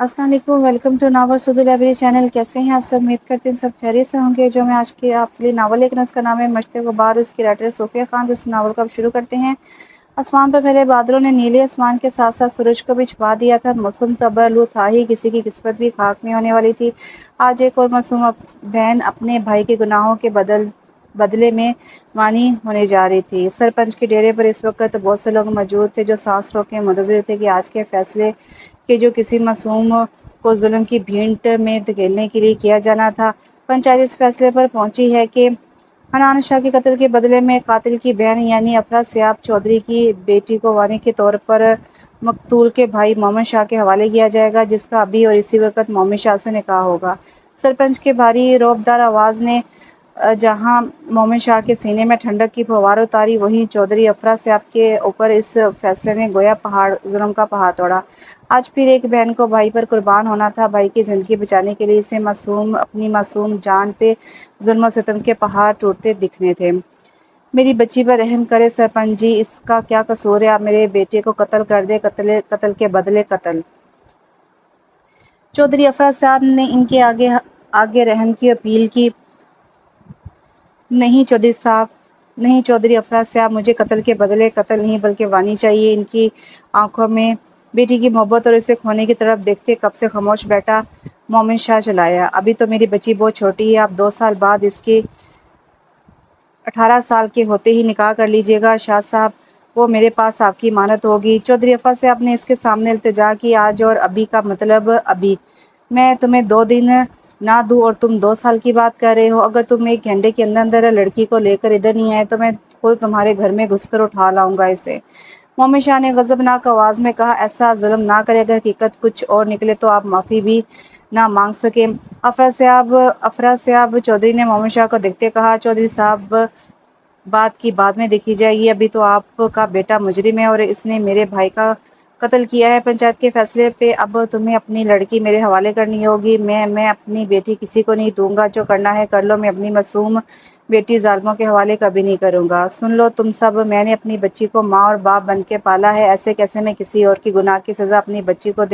السلام علیکم، welcome to novel Saudi library channel. کیسے ہیں آپ سب؟ امید کرتے ہیں سب خیریت سے ہوں گے۔ جو میں آج کی آپ کے لیے ناول لے کر اس کا نام ہے مشتے غبار، اس کی رائٹر صوفیہ خان۔ تو اس ناول کو اب شروع کرتے ہیں۔ آسمان پر پہلے بادلوں نے نیلے آسمان کے ساتھ ساتھ سورج کو بھی چھپا دیا تھا۔ موسم تبرلو تھا ہی، کسی کی قسمت بھی خاک میں ہونے والی تھی۔ آج ایک اور معصوم بہن اپنے بھائی کے گناہوں کے بدلے میں وانی ہونے جا رہی تھی۔ سرپنچ کے ڈیرے پر اس وقت بہت سے لوگ موجود تھے جو سانس روکے منتظر تھے کہ آج کے فیصلے کہ جو کسی معصوم کو ظلم کی بھینٹ میں دھکیلنے کے لیے کیا جانا تھا۔ پنچایت اس فیصلے پر پہنچی ہے کہ حنان شاہ کے قتل کے بدلے میں قاتل کی بہن یعنی افراسیاب چودھری کی بیٹی کو وانی کے طور پر مقتول کے بھائی مومن شاہ کے حوالے کیا جائے گا، جس کا ابھی اور اسی وقت مومن شاہ سے نکاح ہوگا۔ سرپنچ کے بھاری رعبدار آواز نے جہاں مومن شاہ کے سینے میں ٹھنڈک کی فوار اتاری، وہیں چودھری افراسیاب کے اوپر اس فیصلے نے گویا ظلم کا پہاڑ توڑا۔ آج پھر ایک بہن کو بھائی پر قربان ہونا تھا۔ بھائی کی زندگی بچانے کے لیے اسے اپنی معصوم جان پہ ظلم و ستم کے پہاڑ ٹوٹتے دکھنے تھے۔ میری بچی پر رحم کرے سرپنچ جی، اس کا کیا قصور ہے؟ آپ میرے بیٹے کو قتل کر دے، قتل کے بدلے قتل۔ چودھری افراسیاب نے ان کے آگے رحم کی اپیل کی۔ نہیں چودھری صاحب، نہیں چودھری افراسیاب، مجھے قتل کے بدلے قتل نہیں بلکہ وانی چاہیے۔ ان کی آنکھوں میں بیٹی کی محبت اور اسے کھونے کی طرف دیکھتے کب سے خاموش بیٹھا مومن شاہ چلایا۔ ابھی تو میری بچی بہت چھوٹی ہے، آپ 2 سال بعد اس کے 18 سال کے ہوتے ہی نکاح کر لیجیے گا شاہ صاحب، وہ میرے پاس آپ کی امانت ہوگی۔ چودھری افراسیاب نے اس کے سامنے التجا کی۔ آج اور ابھی کا مطلب ابھی؟ میں تمہیں 2 دن نہ دوں اور تم 2 سال کی بات کر رہے ہو؟ اگر تم 1 گھنٹے کے اندر لڑکی کو لے کر ادھر نہیں آئے تو میں خود تمہارے گھر میں گھس کر اٹھا لاؤں گا اسے۔ مومن شاہ نے غضبناک آواز میں کہا، ایسا ظلم نہ کرے، اگر حقیقت کچھ اور نکلے تو آپ معافی بھی نہ مانگ سکیں۔ افراسیاب چودھری نے مومن شاہ کو دیکھتے کہا، چودھری صاحب بات کی بعد میں دیکھی جائے گی، ابھی تو آپ کا بیٹا مجرم ہے اور اس نے میرے بھائی کا قتل کیا ہے۔ پنچایت کے فیصلے پہ اب تمہیں اپنی لڑکی میرے حوالے کرنی ہوگی۔ میں اپنی بیٹی کسی کو نہیں دوں گا، جو کرنا ہے کر لو، میں اپنی معصوم بیٹی ظالموں کے حوالے کبھی نہیں کروں گا۔ سن لو تم سب، میں نے اپنی بچی کو ماں اور باپ بن کے پالا ہے، ایسے کیسے میں کسی اور کی گناہ کی سزا اپنی بچی کو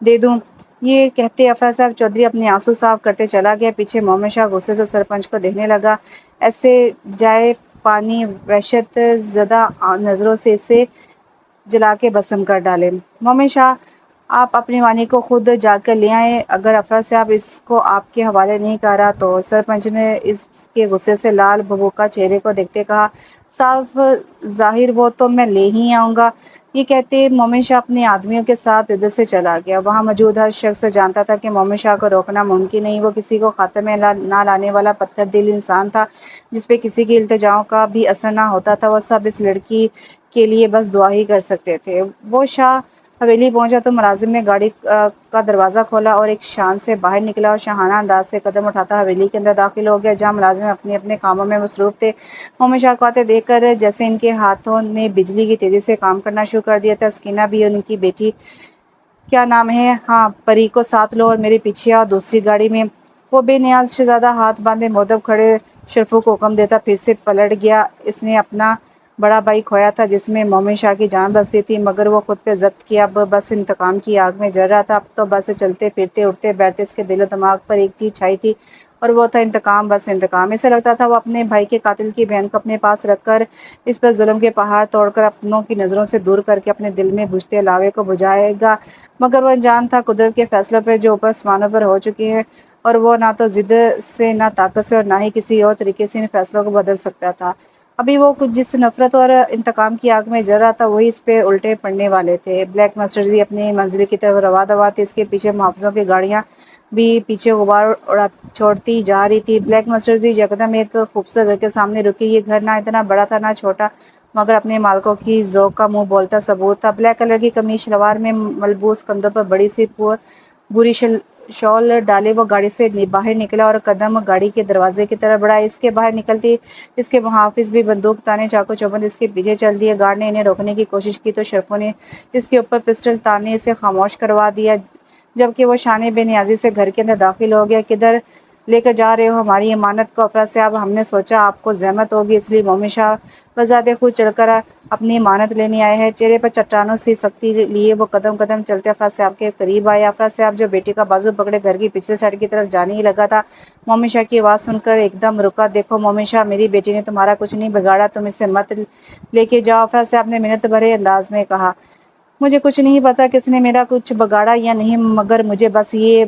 دے دوں؟ یہ کہتے افراسیاب چودھری اپنے آنسو صاف کرتے چلا گیا۔ پیچھے مومن شاہ غصے سے سرپنچ کو دیکھنے لگا۔ ایسے جائے پانی وحشت زدہ نظروں سے اسے جلا کے بھسم کر ڈالے۔ مومن شاہ، آپ اپنی وانی کو خود جا کر لے آئیں، اگر افراسیاب اس کو آپ کے حوالے نہیں کر رہا تو۔ سرپنچ نے اس کے غصے سے لال بھبوکا چہرے کو دیکھتے کہا، صاف ظاہر وہ تو میں لے ہی آؤں گا۔ یہ کہتے مومن شاہ اپنے آدمیوں کے ساتھ ادھر سے چلا گیا۔ وہاں موجود ہر شخص جانتا تھا کہ مومن شاہ کو روکنا ممکن نہیں، وہ کسی کو خاتمے میں نہ لانے والا پتھر دل انسان تھا، جس پہ کسی کی التجاؤں کا بھی اثر نہ ہوتا تھا۔ وہ سب اس لڑکی کے لیے بس دعا ہی کر سکتے تھے۔ وہ شاہ حویلی پہنچا تو ملازم نے گاڑی کا دروازہ کھولا اور ایک شان سے باہر نکلا اور شاہانہ انداز سے قدم اٹھاتا حویلی کے اندر داخل ہو گیا، جہاں ملازم اپنے اپنے کاموں میں مصروف تھے۔ مومن شاہ کو آتے دیکھ کر جیسے ان کے ہاتھوں نے بجلی کی تیزی سے کام کرنا شروع کر دیا تھا۔ سکینہ بھی ان کی بیٹی، کیا نام ہے، ہاں پری کو ساتھ لو اور میرے پیچھے آؤ دوسری گاڑی میں۔ وہ بے نیاز شہزادہ ہاتھ باندھے مودب کھڑے شرفو کو حکم دیتا پھر سے پلٹ گیا۔ اس نے اپنا بڑا بھائی کھویا تھا جس میں مومن شاہ کی جان بستی تھی، مگر وہ خود پہ ضبط کیا، اب بس انتقام کی آگ میں جل رہا تھا۔ اب تو بس چلتے پھرتے اٹھتے بیٹھتے اس کے دل و دماغ پر ایک چیز چھائی تھی اور وہ تھا انتقام، بس انتقام۔ اسے لگتا تھا وہ اپنے بھائی کے قاتل کی بہن کو اپنے پاس رکھ کر اس پر ظلم کے پہاڑ توڑ کر اپنوں کی نظروں سے دور کر کے اپنے دل میں بجھتے لاوے کو بجھائے گا، مگر وہ انجان تھا قدرت کے فیصلوں پر جو اوپر آسمانوں پر ہو چکے ہیں، اور وہ نہ تو ضد سے، نہ طاقت سے، اور نہ ہی کسی اور طریقے سے ان فیصلوں کو بدل سکتا تھا۔ ابھی وہ کچھ جس نفرت اور انتقام کی آگ میں جل رہا تھا وہی اس پہ الٹے پڑنے والے تھے۔ بلیک مسٹرزی اپنی منزل کی طرف روا تھی، اس کے پیچھے محافظوں کی گاڑیاں بھی پیچھے غبار چھوڑتی جا رہی تھی۔ بلیک مسٹرزی یکدم ایک خوبصورت گھر کے سامنے رکی۔ یہ گھر نہ اتنا بڑا تھا نہ چھوٹا، مگر اپنے مالکوں کی ذوق کا منہ بولتا ثبوت تھا۔ بلیک کلر کی قمیص شلوار میں ملبوس، کندھوں پر بڑی سی بری شال ڈالے وہ گاڑی سے باہر نکلا اور قدم گاڑی کے دروازے کی طرف بڑھائے۔ اس کے باہر نکلتی اس کے محافظ بھی بندوق تانے چاقو چوبند اس کے پیچھے چل دیے۔ گارڈ نے انہیں روکنے کی کوشش کی تو شرفوں نے اس کے اوپر پسٹل تانے اسے خاموش کروا دیا، جبکہ وہ شانے بے نیازی سے گھر کے اندر داخل ہو گیا۔ کدھر لے کر جا رہے ہو ہماری امانت کو؟ افراد صاحب ہم نے سوچا آپ کو زحمت ہوگی، اس لیے مومن شاہ بذات خود چل کر اپنی امانت لینے آئے ہیں۔ چہرے پر چٹانوں سی سختی لیے وہ قدم قدم چلتے افراد صاحب کے قریب آئے۔ افراد صاحب جو بیٹی کا بازو پکڑے گھر کی پچھلے سائڈ کی طرف جانے ہی لگا تھا، مومن شاہ کی آواز سن کر ایک دم رکا۔ دیکھو مومن شاہ، میری بیٹی نے تمہارا کچھ نہیں بگاڑا، تم اسے مت لے کے جاؤ، افراد صاحب نے منت بھرے انداز میں کہا۔ مجھے کچھ نہیں پتا کس نے میرا کچھ بگاڑا یا نہیں، مگر مجھے بس یہ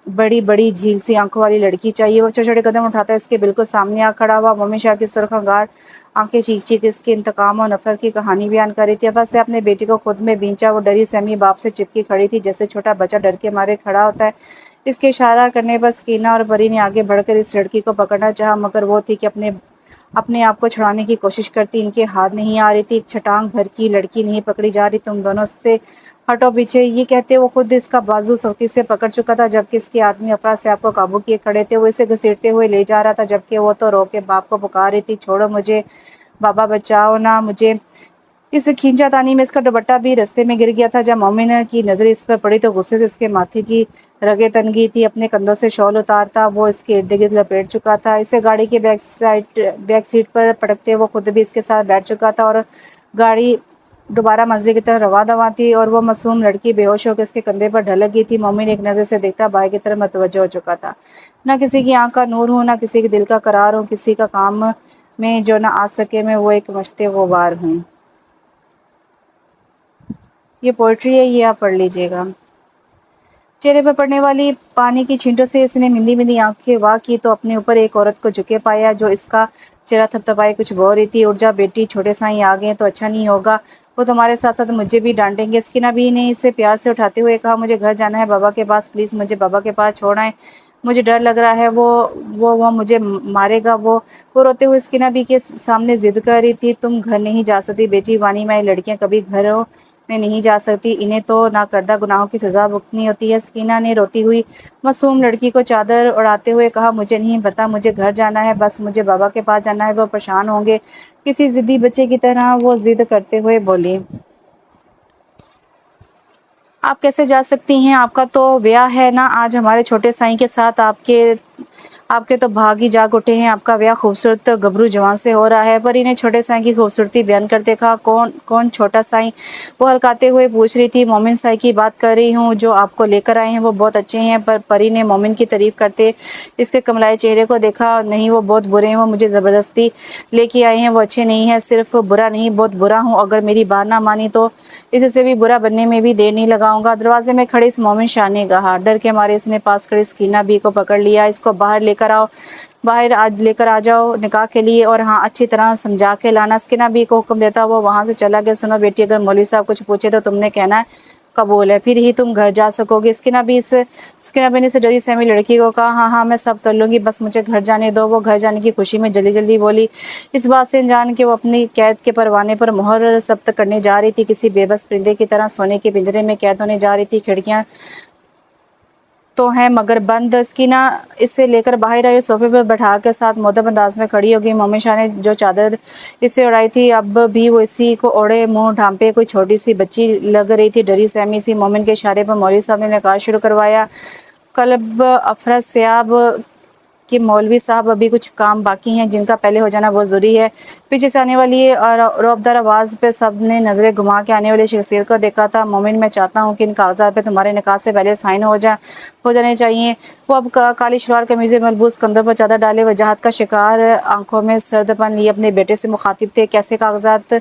بڑی بڑی جھیل سی آنکھوں والی لڑکی چاہیے۔ وہ چھوٹے چھوٹے قدم اٹھاتا اس کے بالکل سامنے آ کھڑا ہوا۔ مومن شاہ کی سرخ آنکھیں چیخ چیخ اس کے انتقام اور نفرت کی کہانی بیان کر رہی تھی۔ افراد سے اپنے بیٹی کو خود میں بینچا، وہ ڈری سہمی باپ سے چپکی کھڑی تھی، جیسے چھوٹا بچہ ڈر کے مارے کھڑا ہوتا ہے۔ اس کے اشارہ کرنے پر سکینہ اور پری نے آگے بڑھ کر اس لڑکی کو پکڑنا چاہا، مگر وہ تھی کہ اپنے آپ کو چھڑانے کی کوشش کرتی، ان کے ہاتھ نہیں آ رہی تھی۔ ایک چھٹانگ بھر کی لڑکی نہیں پکڑی جا رہی، تم دونوں سے ہٹو پیچھے، یہ کہتے وہ خود اس کا بازو سختی سے پکڑ چکا تھا، جبکہ اس کے آدمی افراد صاحب کو قابو کیے کھڑے تھے۔ وہ اسے گھسیٹتے ہوئے لے جا رہا تھا، جبکہ وہ تو رو کے باپ کو پکار رہی تھی، چھوڑو مجھے بابا، بچاؤ نا مجھے۔ اس کھینچا تانی میں اس کا دوپٹہ بھی رستے میں گر گیا تھا۔ جب مومن کی نظر اس پر پڑی تو غصے سے اس کے ماتھے کی رگیں تن گئی تھی۔ اپنے کندھوں سے شال اتارتا وہ اس کے ارد گرد لپیٹ چکا تھا۔ اسے گاڑی کے بیک سیٹ پر پٹکتے وہ خود بھی اس کے ساتھ بیٹھ چکا تھا، اور گاڑی دوبارہ منزل کی طرف رواں دواں تھی، اور وہ معصوم لڑکی بے ہوش ہو کے اس کے کندھے پر ڈھلک گئی تھی۔ مومن ایک نظر سے دیکھتا بھائی کی طرف متوجہ ہو چکا تھا۔ نہ کسی کی آنکھ کا نور ہوں، نہ کسی کے دل کا قرار ہوں، کسی کا کام میں جو نہ آ سکے، میں وہ ایک مشتے غبار ہوں۔ یہ پوئٹری ہے، یہ آپ پڑھ لیجئے گا۔ چہرے پر پڑنے والی پانی کی چھینٹوں سے اس نے مندی مندی آنکھیں واہ کی تو اپنے اوپر ایک عورت کو جھکے پایا، جو اس کا چہرہ تھپتھپائے کچھ بول رہی تھی۔ اٹھ جا بیٹی، چھوٹے سائیں آ گئے تو اچھا نہیں ہوگا، وہ تمہارے ساتھ ساتھ مجھے بھی ڈانٹیں گے۔ سکینہ بی نے اسے پیار سے اٹھاتے ہوئے کہا، مجھے گھر جانا ہے بابا کے پاس، پلیز مجھے بابا کے پاس چھوڑ آئیں، مجھے ڈر لگ رہا ہے، وہ مجھے مارے گا۔ وہ روتے ہوئے سکینہ بی کے سامنے ضد کر رہی تھی، تم گھر نہیں جا سکتی بیٹی، وانی مائی لڑکیاں کبھی گھروں میں نہیں جا سکتی، انہیں تو ناکردہ گناہوں کی سزا بھگتنی ہوتی ہے۔ سکینہ نے روتی ہوئی معصوم لڑکی کو چادر اڑاتے ہوئے کہا، مجھے نہیں پتا، مجھے گھر جانا ہے، بس مجھے بابا کے پاس جانا ہے۔ وہ پریشان ہوں گے کسی ضدی بچے کی طرح وہ ضد کرتے ہوئے بولی، آپ کیسے جا سکتی ہیں، آپ کا تو بیاہ ہے نا آج ہمارے چھوٹے سائیں کے ساتھ، آپ کے تو بھاگ ہی جاگ اٹھے ہیں، آپ کا بیاہ خوبصورت گبرو جوان سے ہو رہا ہے۔ پری نے چھوٹے سائیں کی خوبصورتی بیان کرتے کہا، کون چھوٹا سائیں؟ وہ ہلکاتے ہوئے پوچھ رہی تھی۔ مومن سائیں کی بات کر رہی ہوں، جو آپ کو لے کر آئے ہیں، وہ بہت اچھے ہیں۔ پر پری نے مومن کی تعریف کرتے اس کے کملائے چہرے کو دیکھا، نہیں وہ بہت برے ہیں، وہ مجھے زبردستی لے کے آئے ہیں، وہ اچھے نہیں ہیں، صرف برا نہیں بہت برا ہوں، اگر میری بات نہ مانی تو اس سے بھی برا بننے میں بھی دیر نہیں لگاؤں گا۔ دروازے میں کھڑے اس مومن شاہ نے کہا، ڈر کے مارے اس نے پاس کھڑی سکینہ بی کو پکڑ لیا، اس کو باہر لے کر آ جاؤ نکاح کے لیے، اور ہاں اچھی طرح سمجھا کے لانا۔ سکینہ بی کو حکم دیتا وہ وہاں سے چلا گیا۔ سنو بیٹی، اگر مولوی صاحب کچھ پوچھے تو تم نے کہنا ہے قبول ہے، پھر ہی تم گھر جا سکو گے۔ سکینہ بی نے اس ڈری سہمی لڑکی کو کہا، ہاں میں سب کر لوں گی، بس مجھے گھر جانے دو۔ وہ گھر جانے کی خوشی میں جلدی جلدی بولی، اس بات سے انجان کہ وہ اپنی قید کے پروانے پر مہر ثبت کرنے جا رہی تھی، کسی بے بس پرندے کی طرح سونے کے پنجرے میں قید ہونے جا رہی تھی۔ کھڑکیاں تو ہیں مگر بند۔ سکینہ اسے لے کر باہر آئی اور صوفے پر بٹھا کے ساتھ مؤدب انداز میں کھڑی ہو گئی۔ مومن شاہ نے جو چادر اس سے اڑائی تھی اب بھی وہ اسی کو اوڑھے منہ ڈھانپے کوئی چھوٹی سی بچی لگ رہی تھی، ڈری سہمی سی۔ مومن کے اشارے پر مولوی صاحب نے نکاح شروع کروایا۔ قلب افراد صاحب کہ مولوی صاحب ابھی کچھ کام باقی ہیں جن کا پہلے ہو جانا بہت ضروری ہے۔ پیچھے سے آنے والی رعبدار آواز پہ سب نے نظریں گھما کے آنے والی شخصیت کو دیکھا تھا۔ مومن، میں چاہتا ہوں کہ ان کاغذات پہ تمہارے نکاح سے پہلے سائن ہو جانے چاہیے۔ وہ اب کالی شلوار قمیض ملبوس، کندھوں پر چادر ڈالے، وجاہت کا شکار، آنکھوں میں سرد پن لیے اپنے بیٹے سے مخاطب تھے۔ کیسے کاغذات؟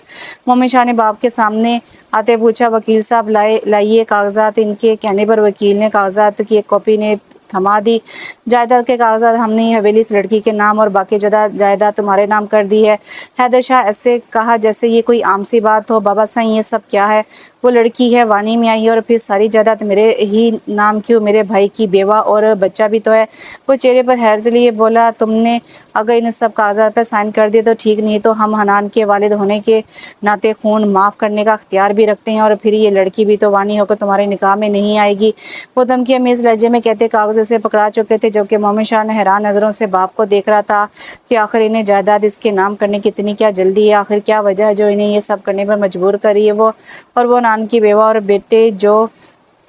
مومن شاہ نے باپ کے سامنے آتے پوچھا۔ وکیل صاحب لائیے کاغذات۔ ان کے کہنے پر وکیل نے کاغذات کی ایک کاپی نے تھما دی۔ جائیداد کے کاغذات ہم نے حویلی اس لڑکی کے نام اور باقی جائیداد تمہارے نام کر دی ہے۔ حیدر شاہ ایسے کہا جیسے یہ کوئی عام سی بات ہو۔ بابا سائیں، یہ سب کیا ہے؟ وہ لڑکی ہے، وانی میں آئی ہے، اور پھر ساری جائیداد میرے ہی نام کیوں؟ میرے بھائی کی بیوہ اور بچہ بھی تو ہے۔ وہ چہرے پر حیرت لیے بولا، تم نے اگر ان سب کاغذات پر سائن کر دیے تو ٹھیک، نہیں تو ہم حنان کے والد ہونے کے ناطے خون معاف کرنے کا اختیار بھی رکھتے ہیں، اور پھر یہ لڑکی بھی تو وانی ہو کر تمہارے نکاح میں نہیں آئے گی۔ وہ دھمکی امیز لہجے میں کہتے کاغذ سے پکڑا چکے تھے، جبکہ مومن شاہ نے حیران نظروں سے باپ کو دیکھ رہا تھا کہ آخر انہیں جائیداد اس کے نام کرنے کی اتنی کیا جلدی ہے؟ آخر کیا وجہ ہے جو انہیں یہ سب کرنے پر مجبور کر رہی ہے؟ وہ نان کی بیوہ اور بیٹے جو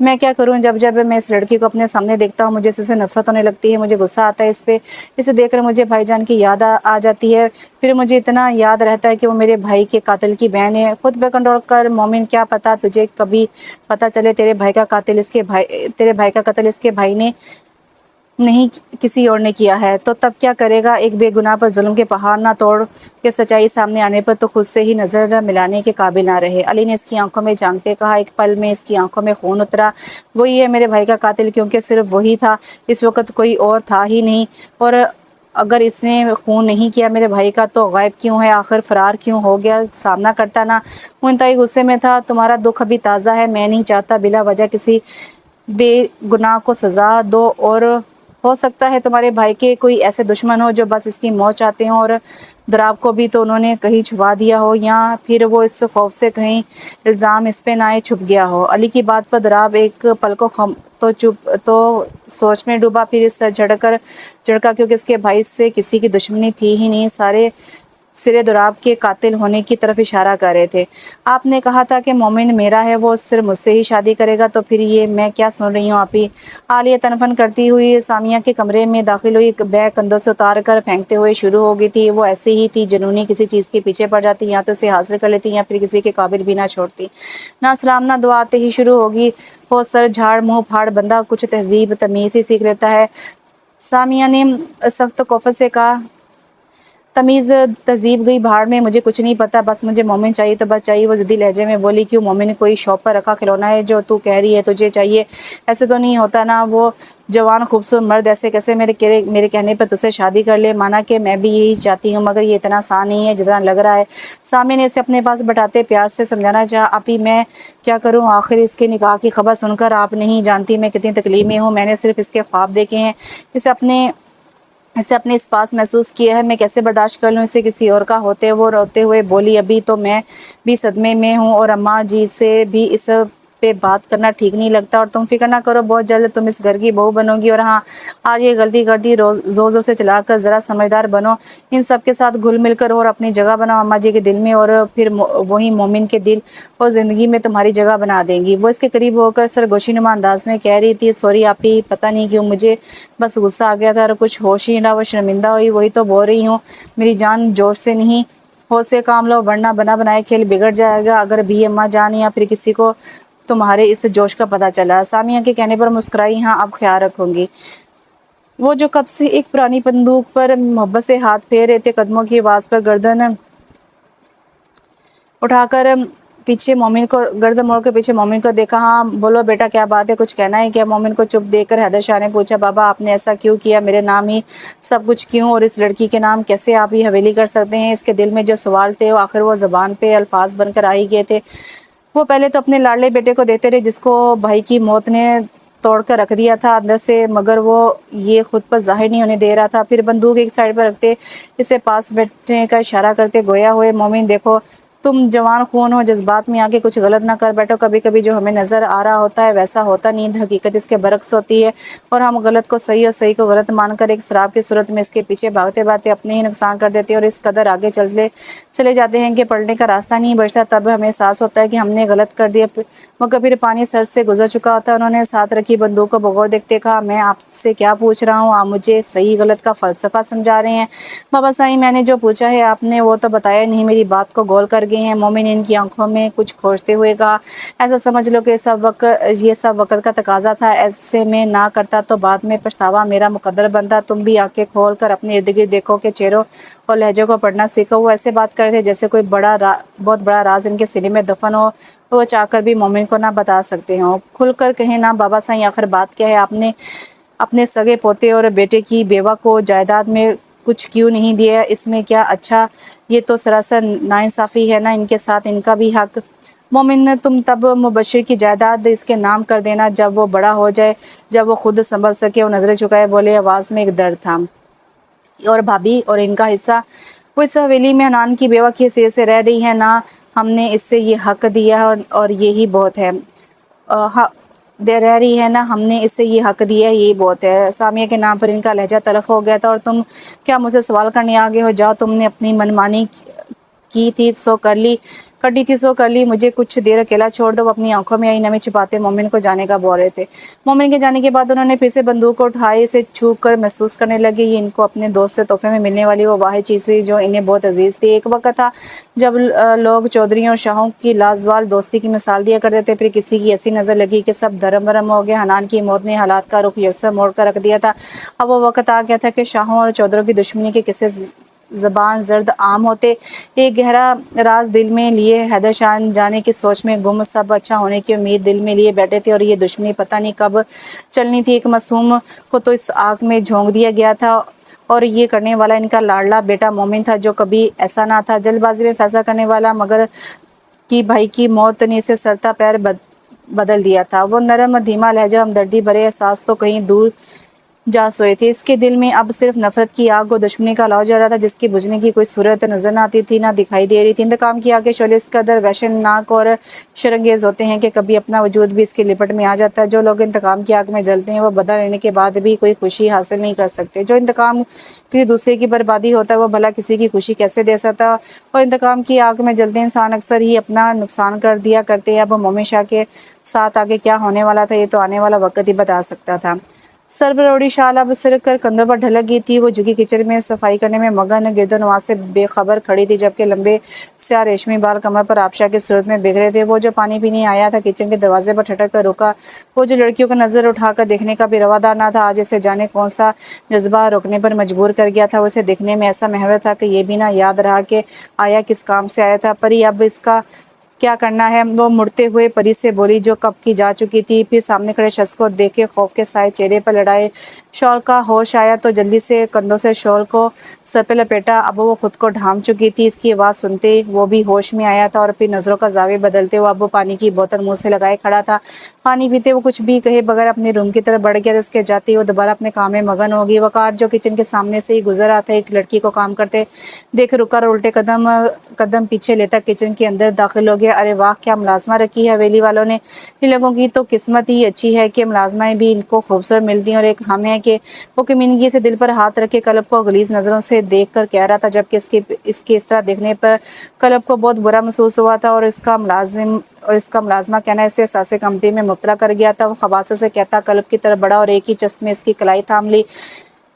میں کیا کروں، جب جب میں اس لڑکی کو اپنے سامنے دیکھتا ہوں مجھے اس سے نفرت ہونے لگتی ہے، مجھے غصہ آتا ہے اس پہ، اسے دیکھ کر مجھے بھائی جان کی یاد آ جاتی ہے، پھر مجھے اتنا یاد رہتا ہے کہ وہ میرے بھائی کے قاتل کی بہن ہے۔ خود پہ کنٹرول کر مومن، کیا پتا تجھے کبھی پتہ چلے تیرے بھائی کا قتل اس کے بھائی نے نہیں کسی اور نے کیا ہے، تو تب کیا کرے گا؟ ایک بے گناہ پر ظلم کے پہاڑ نہ توڑ کے سچائی سامنے آنے پر تو خود سے ہی نظر ملانے کے قابل نہ رہے۔ علی نے اس کی آنکھوں میں جھانکتے کہا۔ ایک پل میں اس کی آنکھوں میں خون اترا۔ وہی ہے میرے بھائی کا قاتل، کیونکہ صرف وہی تھا، اس وقت کوئی اور تھا ہی نہیں۔ اور اگر اس نے خون نہیں کیا میرے بھائی کا تو غائب کیوں ہے؟ آخر فرار کیوں ہو گیا؟ سامنا کرتا نہ؟ وہ انتہائی غصے میں تھا۔ تمہارا دکھ ابھی تازہ ہے، میں نہیں چاہتا بلا وجہ کسی بے گناہ کو سزا دو، اور ہو سکتا ہے تمہارے بھائی کے کوئی ایسے دشمن ہو جو بس اس کی موت چاہتے ہوں، اور دراب کو بھی تو انہوں نے کہیں چھپا دیا ہو، یا پھر وہ اس خوف سے کہیں الزام اس پہ نہ چھپ گیا ہو۔ علی کی بات پر دراب ایک پل کو تو سوچ میں ڈوبا، پھر اس جھڑکا کیونکہ اس کے بھائی سے کسی کی دشمنی تھی ہی نہیں، سارے سرے دراب کے قاتل ہونے کی طرف اشارہ کر رہے تھے۔ آپ نے کہا تھا کہ مومن میرا ہے، وہ صرف مجھ سے ہی شادی کرے گا، تو پھر یہ میں کیا سن رہی ہوں آپی؟ عالیہ تنفن کرتی ہوئی سامیہ کے کمرے میں داخل ہوئی، بیگ کندھوں سے اتار کر پھینکتے ہوئے شروع ہو گئی تھی۔ وہ ایسے ہی تھی جنونی، کسی چیز کے پیچھے پڑ جاتی، یا تو اسے حاصل کر لیتی یا پھر کسی کے قابل بھی نہ چھوڑتی۔ نہ سلام نہ دعا، آتے ہی شروع ہوگی۔ وہ سر جھاڑ منہ پھاڑ بندہ کچھ تہذیب تمیز ہی سیکھ لیتا ہے۔ سامیہ نے سخت کوفت سے کہا، تمیز تہذیب گئی بھاڑ میں، مجھے کچھ نہیں پتا، بس مجھے مومن چاہیے تو بس چاہیے۔ وہ ضدی لہجے میں بولی، کیوں مومن کوئی شاپ پر رکھا کھلونا ہے جو تو کہہ رہی ہے تجھے چاہیے؟ ایسے تو نہیں ہوتا نا، وہ جوان خوبصورت مرد ایسے کیسے میرے کہنے پر تجھ سے شادی کر لے؟ مانا کہ میں بھی یہی چاہتی ہوں، مگر یہ اتنا آسان نہیں ہے جتنا لگ رہا ہے۔ سامیہ نے اسے اپنے پاس بٹھاتے پیار سے سمجھانا چاہا، آپی میں کیا کروں؟ آخر اس کے نکاح کی خبر سن کر آپ نہیں جانتی میں کتنی تکلیف میں ہوں۔ میں نے صرف اس کے خواب دیکھے ہیں، اسے اپنے اس پاس محسوس کیا ہے، میں کیسے برداشت کر لوں اسے کسی اور کا ہوتے؟ وہ روتے ہوئے بولی، ابھی تو میں بھی صدمے میں ہوں، اور اماں جی سے بھی اس پہ بات کرنا ٹھیک نہیں لگتا، اور تم فکر نہ کرو، بہت جلد تم اس گھر کی بہو بنو گی، اور ہاں آج یہ غلطی کر دی، زور زور سے چلا کر ذرا سمجھدار بنو، ان سب کے ساتھ گھل مل کر اور اپنی جگہ بناؤ اماں جی کے دل میں، اور پھر وہی مومن کے دل اور زندگی میں تمہاری جگہ بنا دیں گی۔ وہ اس کے قریب ہو کر سرگوشی نما انداز میں کہہ رہی تھی، سوری آپی، پتہ نہیں کیوں مجھے بس غصہ آ گیا تھا اور کچھ ہوش ہی نہ، وہ شرمندہ ہوئی، وہی تو بول رہی ہوں میری جان، جوش سے نہیں ہوش سے کام لو، ورنہ بنا بنائے کھیل بگڑ جائے گا اگر بھی اماں جان یا پھر کسی کو تمہارے اس جوش کا پتہ چلا۔ سامیہ کے کہنے پر مسکرائی، ہاں اب خیال رکھوں گی۔ وہ جو کب سے ایک پرانی بندوق پر محبت سے ہاتھ پھیر رہے تھے، قدموں کی آواز پر گردن اٹھا کر گردن موڑ کے پیچھے مومن کو دیکھا، ہاں بولو بیٹا کیا بات ہے، کچھ کہنا ہے کیا؟ مومن کو چپ دیکھ کر حیدر شاہ نے پوچھا، بابا آپ نے ایسا کیوں کیا؟ میرے نام ہی سب کچھ کیوں، اور اس لڑکی کے نام کیسے آپ یہ حویلی کر سکتے ہیں؟ اس کے دل میں جو سوال تھے آخر وہ زبان پہ الفاظ بن کر آ ہی گئے تھے۔ وہ پہلے تو اپنے لاڈلے بیٹے کو دیکھتے رہے جس کو بھائی کی موت نے توڑ کر رکھ دیا تھا اندر سے، مگر وہ یہ خود پر ظاہر نہیں ہونے دے رہا تھا۔ پھر بندوق ایک سائڈ پر رکھتے اسے پاس بیٹھنے کا اشارہ کرتے گویا ہوئے، مومن دیکھو تم جوان خون ہو، جذبات میں آ کے کچھ غلط نہ کر بیٹھو، کبھی کبھی جو ہمیں نظر آ رہا ہوتا ہے ویسا ہوتا نہیں، حقیقت اس کے برعکس ہوتی ہے، اور ہم غلط کو صحیح اور صحیح کو غلط مان کر ایک سراب کی صورت میں اس کے پیچھے بھاگتے بھاگتے اپنے ہی نقصان کر دیتے ہیں، اور اس قدر آگے چلے جاتے ہیں کہ پلٹنے کا راستہ نہیں بچتا۔ تب ہمیں احساس ہوتا ہے کہ ہم نے غلط کر دیا، مگر پھر پانی سر سے گزر چکا ہوتا ہے۔ انہوں نے ساتھ رکھی بندوق کو بغور دیکھتے کہا، میں آپ سے کیا پوچھ رہا ہوں، آپ مجھے صحیح غلط کا فلسفہ سمجھا رہے ہیں؟ بابا صاحب میں نے جو پوچھا ہے آپ نے وہ تو بتایا نہیں، میری بات کو گول کر گئے ہیں۔ مومن ان کی آنکھوں میں کچھ کھوجتے ہوئے کہا، ایسا سمجھ لو کہ یہ سب وقت کا تقاضا تھا، ایسے میں نہ کرتا تو بعد میں پچھتاوا میرا مقدر بنتا۔ تم بھی آنکھیں کھول کر اپنے ارد گرد دیکھو کہ چہروں اور لہجوں کو پڑھنا سیکھو۔ وہ ایسے بات کر رہے تھے جیسے کوئی بہت بڑا راز ان کے سینے میں دفن ہو، وہ چاہ کر بھی مومن کو نہ بتا سکتے ہوں۔ کھل کر کہیں نا بابا صاحب، آخر بات کیا ہے؟ آپ نے اپنے سگے پوتے اور بیٹے کی بیوہ کو جائیداد میں کچھ کیوں نہیں دیا؟ اس میں کیا اچھا؟ یہ تو سراسر ناانصافی ہے نا، ان کے ساتھ ان کا بھی حق۔ مومن تم تب مبشر کی جائیداد اس کے نام کر دینا جب وہ بڑا ہو جائے، جب وہ خود سنبھل سکے۔ وہ نظریں چکائے بولے، آواز میں ایک درد تھا، اور بھابھی اور ان کا حصہ؟ وہ اس حویلی میں حنان کی بیوہ کی حیثیت سے رہ رہی ہے نا، ہم نے اس سے یہ حق دیا ہے اور یہی بہت ہے، رہ رہی ہے نا، ہم نے اس سے یہ حق دیا ہے، یہی بہت ہے۔ سامیہ کے نام پر ان کا لہجہ تلخ ہو گیا تھا، اور تم کیا مجھ سے سوال کرنے آگے ہو؟ جاؤ، تم نے اپنی منمانی کی تھی سو کر لی، کٹی تھی سو کر لی، مجھے کچھ دیر اکیلا چھوڑ دو۔ وہ اپنی آنکھوں میں آئی نمی چھپاتے مومن کو جانے کا بول رہے تھے۔ مومن کے جانے کے بعد انہوں نے پھر سے بندوق کو اٹھائی، اسے چھو کر محسوس کرنے لگے یہ ان کو اپنے دوست سے تحفے میں ملنے والی وہ واحد چیز تھی جو انہیں بہت عزیز تھی۔ ایک وقت تھا جب لوگ چودھریوں اور شاہوں کی لازوال دوستی کی مثال دیا کرتے تھے، پھر کسی کی ایسی نظر لگی کہ سب دھرم برہم ہو گئے۔ حنان کی موت نے حالات کا رخ یکساں موڑ کر رکھ دیا تھا۔ اب وہ وقت آ گیا تھا کہ شاہوں اور چودھروں کی دشمنی کے قصے زبان زرد عام ہوتے۔ ایک گہرا راز دل میں لیے حیدر شاہ جانے کی سوچ میں گم، سب اچھا ہونے کی امید دل میں لیے بیٹھے تھے، اور یہ دشمنی پتہ نہیں کب چلنی تھی۔ ایک معصوم کو تو اس آگ میں جھونک دیا گیا تھا، اور یہ کرنے والا ان کا لاڈلا بیٹا مومن تھا جو کبھی ایسا نہ تھا، جلد بازی میں فیصلہ کرنے والا، مگر کہ بھائی کی موت نے اسے سرتا پیر بدل دیا تھا۔ وہ نرم دھیما لہجہ، ہمدردی بھرے احساس تو کہیں دور جا سوئے تھے۔ اس کے دل میں اب صرف نفرت کی آگ اور دشمنی کا الاؤ جل رہا تھا، جس کی بجھنے کی کوئی صورت نظر نہ آتی تھی، نہ دکھائی دے رہی تھی۔ انتقام کی آگ کے شعلے اس قدر وحشتناک اور شرانگیز ہوتے ہیں کہ کبھی اپنا وجود بھی اس کی لپٹ میں آ جاتا ہے۔ جو لوگ انتقام کی آگ میں جلتے ہیں وہ بدلہ لینے کے بعد بھی کوئی خوشی حاصل نہیں کر سکتے۔ جو انتقام کسی دوسرے کی بربادی ہوتا ہے وہ بھلا کسی کی خوشی کیسے دے سکتا ہے؟ اور انتقام کی آگ میں جلتے انسان اکثر ہی اپنا نقصان کر دیا کرتے ہیں۔ اب مومن شاہ کے ساتھ آگے کیا ہونے والا تھا یہ تو آنے والا وقت ہی بتا سکتا تھا۔ سر پر اوڑھی شال اب سر کر کندھوں پر ڈھلک گئی تھی۔ وہ جھکی کچن میں صفائی کرنے میں مگن گردنواز سے بے خبر کھڑی تھی، جبکہ لمبے سیاہ ریشمی بال کمر پر آبشار کی صورت میں بکھرے تھے۔ وہ جو پانی پینے آیا تھا کچن کے دروازے پر ٹھٹک کر رکا، وہ جو لڑکیوں کو نظر اٹھا کر دیکھنے کا بھی روادار نہ تھا، آج اسے جانے کون سا جذبہ روکنے پر مجبور کر گیا تھا۔ وہ اسے دیکھنے میں ایسا محور تھا کہ یہ بھی نہ یاد رہا کہ آیا کس کام سے آیا تھا۔ پری اب اس کا کیا کرنا ہے؟ وہ مڑتے ہوئے پری سے بولی جو کب کی جا چکی تھی۔ پھر سامنے کھڑے شخص کو دیکھ کے خوف کے سائے چہرے پر لڑائے شال کا ہوش آیا تو جلدی سے کندھوں سے شال کو سر پہ لپیٹا۔ اب وہ خود کو ڈھانپ چکی تھی۔ اس کی آواز سنتے وہ بھی ہوش میں آیا تھا، اور پھر نظروں کا زاویہ بدلتے وہ اب پانی کی بوتل منہ سے لگائے کھڑا تھا۔ پانی پیتے وہ کچھ بھی کہے بغیر اپنے روم کی طرف بڑھ گیا، جس کے جاتے ہی وہ دوبارہ اپنے کام میں مگن ہوگی۔ وقار جو کچن کے سامنے سے ہی گزر رہا تھا، ایک لڑکی کو کام کرتے دیکھ رکا اور الٹے قدم پیچھے لیتا کچن کے اندر داخل ہو گیا۔ ارے واہ، کیا ملازمہ رکھی ہے حویلی والوں نے! ان لوگوں کی تو قسمت ہی اچھی ہے کہ ملازمائیں بھی ان کو خوبصورت ملتی ہیں، اور ایک ہم ہے کہ وہ کمینگی سے دل پر ہاتھ رکھے کلب کو غلیظ نظروں سے دیکھ کر کہہ رہا تھا، جبکہ اس کے اس طرح دیکھنے پر کلب کو بہت برا محسوس ہوا تھا، اور اس کا ملازمہ کہنا اسے احساس کمتری میں مبتلا کر گیا تھا۔ وہ خباثت سے کہتا کلب کی طرف بڑھا اور ایک ہی چست میں اس کی کلائی تھام لی۔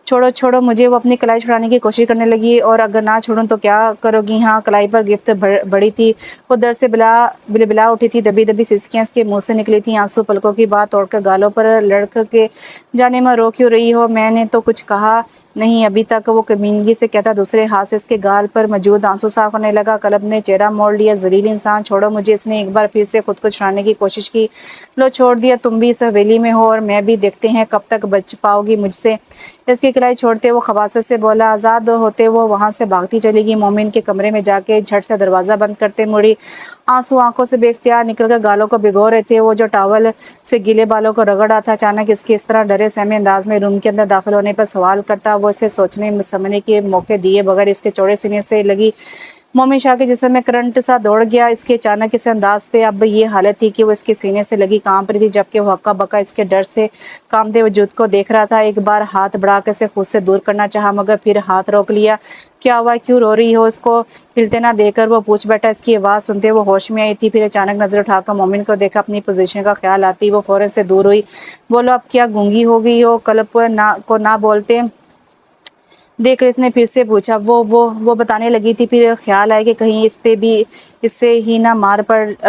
چھوڑو چھوڑو مجھے! وہ اپنی کلائی چھڑانے کی کوشش کرنے لگی۔ اور اگر نہ چھوڑوں تو کیا کرو گی؟ ہاں، کلائی پر گرفت بڑی تھی، وہ درد سے بلبلا اٹھی تھی، دبی دبی سسکیاں اس کے منہ سے نکلی تھیں، آنسو پلکوں کی بات توڑ کر گالوں پر لڑک کے جانے میں رو کیوں رہی ہو؟ میں نے تو کچھ کہا نہیں ابھی تک، وہ کمینگی سے کہتا دوسرے ہاتھ سے اس کے گال پر موجود آنسو صاف کرنے لگا۔ کلب نے چہرہ موڑ لیا۔ ذلیل انسان، چھوڑو مجھے! اس نے ایک بار پھر سے خود کو چھڑانے کی کوشش کی۔ لو چھوڑ دیا، تم بھی اس حویلی میں ہو اور میں بھی، دیکھتے ہیں کب تک بچ پاؤ گی مجھ سے۔ اس کی کلائی چھوڑتے وہ خباثت سے بولا۔ آزاد ہوتے وہ وہاں سے بھاگتی چلی گئی، مومن کے کمرے میں جا کے جھٹ سے دروازہ بند کرتے مڑی۔ آنسو آنکھوں سے بے اختیار نکل کر گالوں کو بھگو رہے تھے۔ وہ جو ٹاول سے گیلے بالوں کو رگڑ رہا تھا اچانک اس کے اس طرح ڈرے سہمے انداز میں روم کے اندر داخل ہونے پر سوال کرتا، وہ اسے سوچنے سمجھنے کے موقع دیے بغیر اس کے چوڑے سینے سے لگی مومن شاہ کے جسم میں کرنٹ سا دوڑ گیا۔ اس کے اچانک اس انداز پہ اب یہ حالت تھی کہ وہ اس کے سینے سے لگی کانپ رہی تھی، جبکہ وہ ہکا بکا اس کے ڈر سے کانپتے وجود کو دیکھ رہا تھا۔ ایک بار ہاتھ بڑھا کر اسے خود سے دور کرنا چاہا، مگر پھر ہاتھ روک لیا۔ کیا ہوا؟ کیوں رو رہی ہو؟ اس کو ہلتے نہ دیکھ کر وہ پوچھ بیٹھا۔ اس کی آواز سنتے وہ ہوش میں آئی تھی، پھر اچانک نظر اٹھا کر مومن کو دیکھا۔ اپنی پوزیشن کا خیال آتی وہ فوراً سے دور ہوئی۔ بولو، اب کیا گونگی ہو گئی ہو؟ کلب کو نہ بولتے دیکھ کر اس نے پھر سے پوچھا۔ وہ بتانے لگی تھی، پھر خیال آیا کہ کہیں اس پہ بھی اس سے ہی نہ مار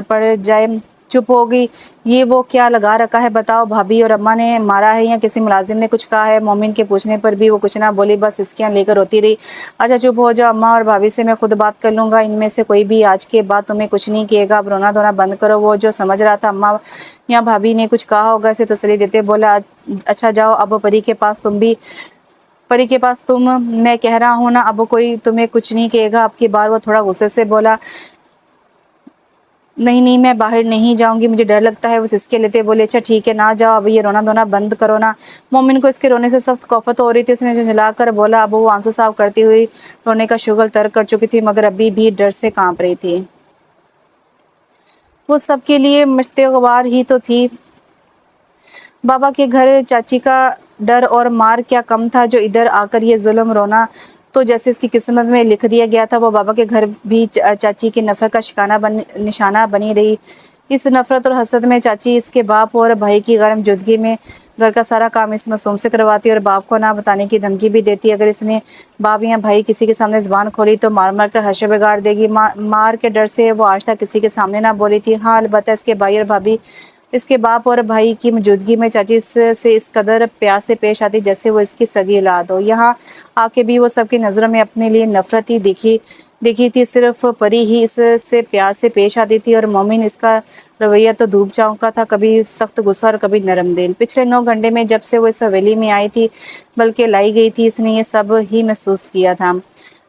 پڑ جائے۔ چپ ہو گئی۔ یہ وہ کیا لگا رکھا ہے؟ بتاؤ، بھابھی اور اماں نے مارا ہے یا کسی ملازم نے کچھ کہا ہے؟ مومن کے پوچھنے پر بھی وہ کچھ نہ بولی، بس سسکیاں لے کر روتی رہی۔ اچھا چپ ہو جاؤ، اماں اور بھابھی سے میں خود بات کر لوں گا، ان میں سے کوئی بھی آج کے بعد تمہیں کچھ نہیں کہے گا۔ اب رونا دھونا بند کرو۔ وہ جو سمجھ رہا تھا اماں یا بھابھی نے کچھ کہا ہوگا، اسے تسلی دیتے بولا، اچھا جاؤ اب پری کے پاس تم میں کہہ رہا ہوں نا، اب کوئی تمہیں کچھ نہیں کہے گا۔ اب کی بار وہ تھوڑا غصے سے بولا، نہیں میں باہر نہیں جاؤں گی، مجھے ڈر لگتا ہے۔ وہ سسکے لیتے بولے، اچھا ٹھیک ہے، نہ جاؤ، اب یہ رونا دھونا بند کرو نا۔ مومن کو اس کے رونے سے سخت کوفت ہو رہی تھی، اس نے جھنجھلا کر بولا۔ اب وہ آنسو صاف کرتی ہوئی رونے کا شغل ترک کر چکی تھی، مگر ابھی بھی ڈر سے کانپ رہی تھی۔ وہ سب کے لیے مشتغوار ہی تو تھی۔ بابا کے گھر چاچی کا ڈر اور مار کیا کم تھا جو ادھر آ کر یہ ظلم رونا تو جیسے اس کی قسمت میں لکھ دیا گیا تھا، وہ بابا کے گھر بھی چاچی کی نفرت کا نشانہ بنی رہی۔ اس نفرت اور حسد میں چاچی اس کے باپ اور بھائی کی غیر موجودگی میں گھر کا سارا کام اس معصوم سے کرواتی اور باپ کو نہ بتانے کی دھمکی بھی دیتی۔ اگر اس نے باپ یا بھائی کسی کے سامنے زبان کھولی تو مار مار کر حشر بگاڑ دے گی۔ مار کے ڈر سے وہ آج تک کسی کے سامنے نہ بولی تھی۔ ہاں، البتہ اس کے بھائی اور بھابھی، اس کے باپ اور بھائی کی موجودگی میں چاچی سے اس قدر پیار سے پیش آتی جیسے وہ اس کی سگی اولاد ہو۔ یہاں آ کے بھی وہ سب کی نظروں میں اپنے لیے نفرت ہی دیکھی تھی۔ صرف پری ہی اس سے پیار سے پیش آتی تھی اور مومن اس کا رویہ تو دھوپ چھاؤں کا تھا، کبھی سخت غصہ اور کبھی نرم دل۔ پچھلے 9 گھنٹے میں جب سے وہ اس حویلی میں آئی تھی بلکہ لائی گئی تھی، اس نے یہ سب ہی محسوس کیا تھا۔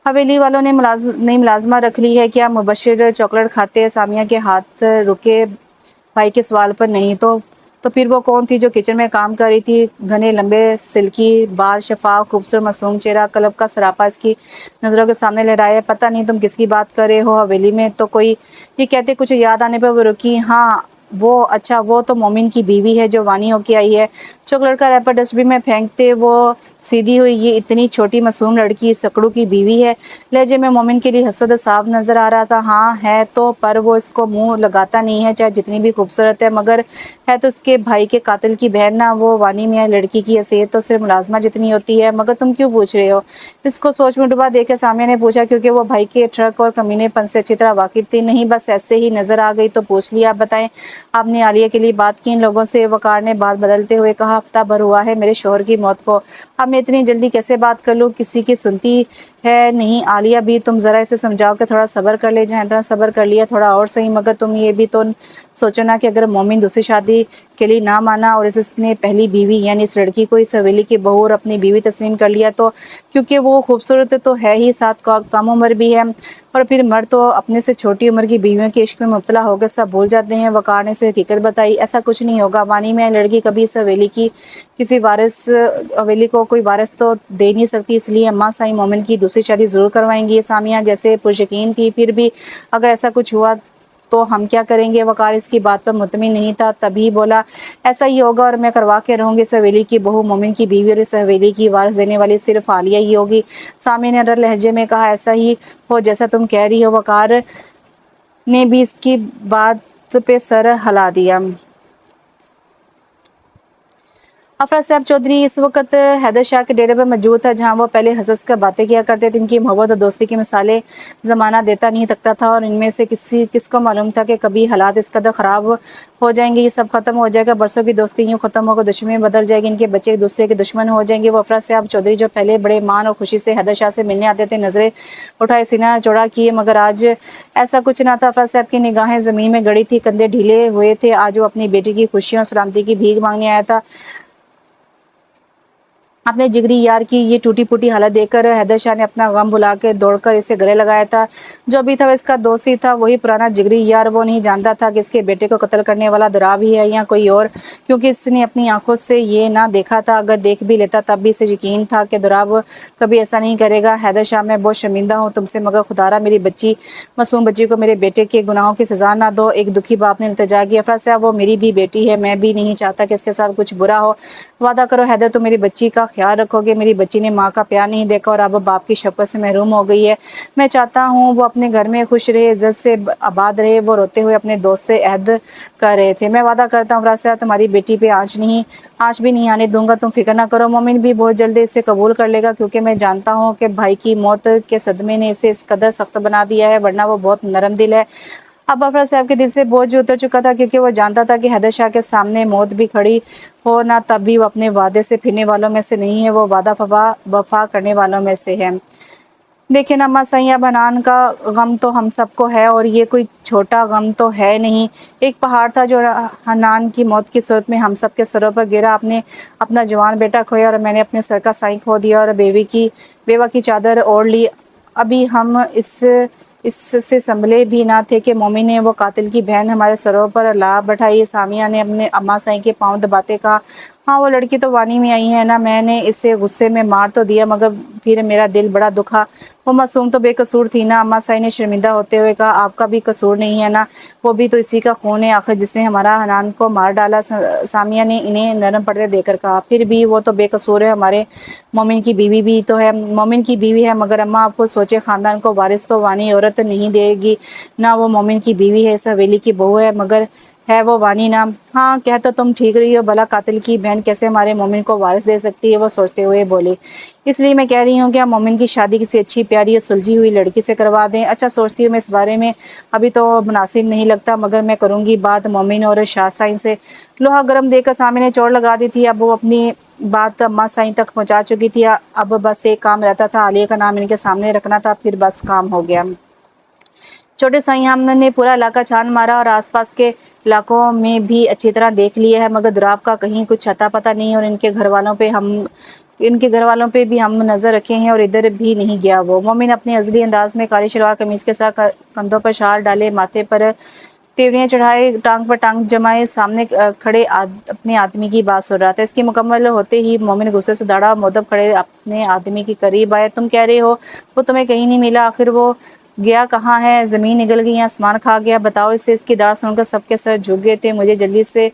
حویلی والوں نے نئی ملازمہ رکھ لی ہے کیا؟ مبشر چاکلیٹ کھاتے سامیہ کے ہاتھ رکے بھائی کے سوال پر۔ نہیں تو پھر وہ کون تھی جو کچن میں کام کر رہی تھی؟ گھنے لمبے سلکی بال، شفاف خوبصورت معصوم چہرہ، قلب کا سراپا اس کی نظروں کے سامنے لہرایا۔ پتہ نہیں تم کس کی بات کر رہے ہو؟ حویلی میں تو کوئی، یہ کہتے کچھ یاد آنے پر وہ رکی۔ ہاں وہ، اچھا وہ تو مومن کی بیوی ہے جو وانی ہو کے آئی ہے۔ چاکلیٹ کا ریپر ڈسٹ بن میں پھینکتے وہ سیدھی ہوئی۔ یہ اتنی چھوٹی معصوم لڑکی سکڑو کی بیوی ہے؟ لہجے میں مومن کے لیے حسد صاف نظر آ رہا تھا۔ ہاں ہے تو، پر وہ اس کو منہ لگاتا نہیں ہے، چاہے جتنی بھی خوبصورت ہے، مگر ہے تو اس کے بھائی کے قاتل کی بہن نا۔ وہ وانی میں لڑکی کی حیثیت تو صرف ملازمہ جتنی ہوتی ہے۔ مگر تم کیوں پوچھ رہے ہو؟ اس کو سوچ میں ڈوبا دیکھ کے سامیہ نے پوچھا۔ کیونکہ وہ بھائی کے ٹرک اور کمینے پن سے اچھی طرح واقف تھی۔ نہیں، بس ایسے ہی نظر آ گئی تو پوچھ لیا۔ آپ بتائیں، آپ نے عالیہ کے لیے بات کی ان لوگوں سے؟ وقار نے بات بدلتے ہوئے کہا۔ ہفتہ بھر ہوا ہے میرے شوہر کی موت کو، اب میں اتنی جلدی کیسے بات کر لوں؟ کسی کی سنتی ہے نہیں عالیہ بھی، تم ذرا اسے سمجھاؤ کہ تھوڑا صبر کر لے۔ جہاں اتنا صبر کر لیا تھوڑا اور صحیح۔ مگر تم یہ بھی تو سوچو نا کہ اگر مومن دوسری شادی کے لیے نہ مانا اور اس نے پہلی بیوی یعنی اس لڑکی کو اس حویلی کی بہو اور اپنی بیوی تسلیم کر لیا تو؟ کیونکہ وہ خوبصورت تو ہے ہی، ساتھ کم عمر بھی ہے، اور پھر مرد تو اپنے سے چھوٹی عمر کی بیویوں کے عشق میں مبتلا ہو کے سب بھول جاتے ہیں۔ وقار نے اسے حقیقت بتائی۔ ایسا کچھ نہیں ہوگا، وانی میں لڑکی کبھی اس حویلی کی حویلی کو کوئی وارث تو دے نہیں سکتی، اس لیے اماں سائیں مومن کی دوسری شادی ضرور کروائیں گی۔ سامیہ جیسے پرشکین تھی۔ پھر بھی اگر ایسا کچھ ہوا تو ہم کیا کریں گے؟ وقار اس کی بات پر مطمئن نہیں تھا، تبھی بولا ایسا ہی ہوگا اور میں کروا کے رہوں گی۔ اس حویلی کی بہو مومن کی بیوی اور اس حویلی کی وارث دینے والی صرف عالیہ ہی ہوگی۔ سامیہ نے ڈر لہجے میں کہا۔ ایسا ہی ہو جیسا تم کہہ رہی ہو۔ وقار نے بھی اس کی بات پہ سر ہلا دیا۔ افرا صاحب چودھری اس وقت حیدر شاہ کے ڈیرے پر موجود تھا، جہاں وہ پہلے ہنس کر باتیں کیا کرتے تھے۔ ان کی محبت اور دوستی کی مثالیں زمانہ دیتا نہیں تھکتا تھا، اور ان میں سے کس کو معلوم تھا کہ کبھی حالات اس قدر خراب ہو جائیں گے، یہ سب ختم ہو جائے گا، برسوں کی دوستی یوں ختم ہو کر دشمنی میں بدل جائے گی، ان کے بچے ایک دوسرے کے دشمن ہو جائیں گے۔ وہ افرا صاحب چودھری جو پہلے بڑے مان اور خوشی سے حیدر شاہ سے ملنے آتے تھے، نظریں اٹھائے سینہ چوڑا کیے، مگر آج ایسا کچھ نہ تھا۔ افرا صاحب کی نگاہیں زمین میں گڑی تھی، کندھے ڈھیلے ہوئے تھے۔ آج وہ اپنی بیٹی کی خوشیوں اور سلامتی کی بھیک مانگنے آیا تھا۔ اپنے جگری یار کی یہ ٹوٹی پھوٹی حالت دیکھ کر حیدر شاہ نے اپنا غم بھلا کے دوڑ کر اسے گلے لگایا تھا۔ جو بھی تھا وہ اس کا دوست ہی تھا، وہی پرانا جگری یار۔ وہ نہیں جانتا تھا کہ اس کے بیٹے کو قتل کرنے والا دوراب ہی ہے یا کوئی اور، کیونکہ اس نے اپنی آنکھوں سے یہ نہ دیکھا تھا۔ اگر دیکھ بھی لیتا تب بھی اسے یقین تھا کہ دوراب کبھی ایسا نہیں کرے گا۔ حیدر شاہ، میں بہت شرمندہ ہوں تم سے، مگر خدارا میری معصوم بچی کو میرے بیٹے کے گناہوں کی سزا نہ دو۔ ایک دکھی باپ نے التجا کی۔ افرا صاحب، وہ میری بھی بیٹی ہے، میں بھی نہیں چاہتا کہ اس کے ساتھ کچھ برا ہو۔ وعدہ کرو حیدر، تم میری بچی کا خیال رکھو گے۔ میری بچی نے ماں کا پیار نہیں دیکھا اور اب باپ کی شفقت سے محروم ہو گئی ہے۔ میں چاہتا ہوں وہ اپنے گھر میں خوش رہے، عزت سے آباد رہے۔ وہ روتے ہوئے اپنے دوست سے عہد کر رہے تھے۔ میں وعدہ کرتا ہوں افرا صاحب، تمہاری بیٹی پہ آنچ بھی نہیں آنے دوں گا، تم فکر نہ کرو۔ مومن بھی بہت جلد اسے قبول کر لے گا، کیونکہ میں جانتا ہوں کہ بھائی کی موت کے صدمے نے اسے اس قدر سخت بنا دیا ہے، ورنہ وہ بہت نرم دل ہے۔ اب افرا صاحب کے دل سے بوجھ اتر چکا تھا، کیونکہ وہ جانتا تھا کہ حیدر شاہ کے سامنے موت بھی کھڑی ہو نہ، تب بھی وہ اپنے وعدے سے پھرنے والوں میں سے نہیں ہے، وہ وعدہ وفا کرنے والوں میں سے ہے۔ دیکھیں نا اماں سائیں، اب حنان کا غم تو ہم سب کو ہے، اور یہ کوئی چھوٹا غم تو ہے نہیں۔ ایک پہاڑ تھا جو حنان کی موت کی صورت میں ہم سب کے سروں پر گرا۔ آپ نے اپنا جوان بیٹا کھویا اور میں نے اپنے سر کا سائیں کھو دیا اور بیوہ کی چادر اوڑھ لی۔ ابھی ہم اس سے سنبھلے بھی نہ تھے کہ مومن نے وہ قاتل کی بہن ہمارے سروں پر لا بٹھائی۔ سامیہ نے اپنے اماں سائیں کے پاؤں دباتے کہا۔ ہاں وہ لڑکی تو وانی میں آئی ہے نا، میں نے اسے غصے میں مار تو دیا مگر پھر میرا دل بڑا دکھا، وہ معصوم تو بے قصور تھی نا۔ اماں سائی نے شرمندہ ہوتے ہوئے کہا، آپ کا بھی قصور نہیں ہے نا، وہ بھی تو اسی کا خون ہے آخر جس نے ہمارا حنان کو مار ڈالا۔ سامیہ نے انہیں نرم پڑتے دے کر کہا، پھر بھی وہ تو بے قصور ہے، ہمارے مومن کی بیوی بھی تو ہے، مومن کی بیوی ہے، مگر اماں آپ کو سوچے خاندان کو وارث تو وانی عورت نہیں دے گی نہ، وہ مومن کی بیوی ہے، اس حویلی کی بہو ہے، مگر ہے وہ وانی نام۔ ہاں کہہ تو تم ٹھیک رہی ہو، بھلا قاتل کی بہن کیسے ہمارے مومن کو وارث دے سکتی ہے، وہ سوچتے ہوئے بولی۔ اس لیے میں کہہ رہی ہوں کہ ہم مومن کی شادی کسی اچھی پیاری اور سلجھی ہوئی لڑکی سے کروا دیں۔ اچھا سوچتی ہوں میں اس بارے میں، ابھی تو مناسب نہیں لگتا، مگر میں کروں گی بات مومن اور شاہ سائیں سے۔ لوہا گرم دیکھ کر سامی نے چوٹ لگا دی تھی، اب وہ اپنی بات اماں سائیں تک پہنچا چکی تھی، اب بس ایک کام رہتا تھا، عالیہ کا نام ان کے سامنے رکھنا تھا، پھر بس کام ہو گیا۔ چھوٹے سائیں ہم نے پورا علاقہ چھان مارا اور آس پاس کے علاقوں میں بھی اچھی طرح دیکھ لیا ہے، مگر دراب کا کہیں کچھ اتا پتہ نہیں، اور ان کے گھر والوں پہ بھی ہم نظر رکھے ہیں اور ادھر بھی نہیں گیا وہ۔ مومن اپنے ازلی انداز میں کالی شلوار قمیض کے ساتھ کندھوں پر شال ڈالے، ماتھے پر تیوریاں چڑھائے، ٹانگ پر ٹانگ جمائے سامنے کھڑے اپنے آدمی کی بات سن رہا تھا۔ اس کی مکمل ہوتے ہی مومن غصے سے داڑھا مودب کھڑے اپنے آدمی کے قریب آئے۔ تم کہہ رہے ہو وہ تمہیں کہیں نہیں ملا، آخر وہ گیا کہاں ہے؟ زمین نگل گئی، آسمان کھا گیا، بتاؤ اسے۔ اس کی داڑھ سن کر سب کے سر جھک گئے تھے۔ مجھے جلد سے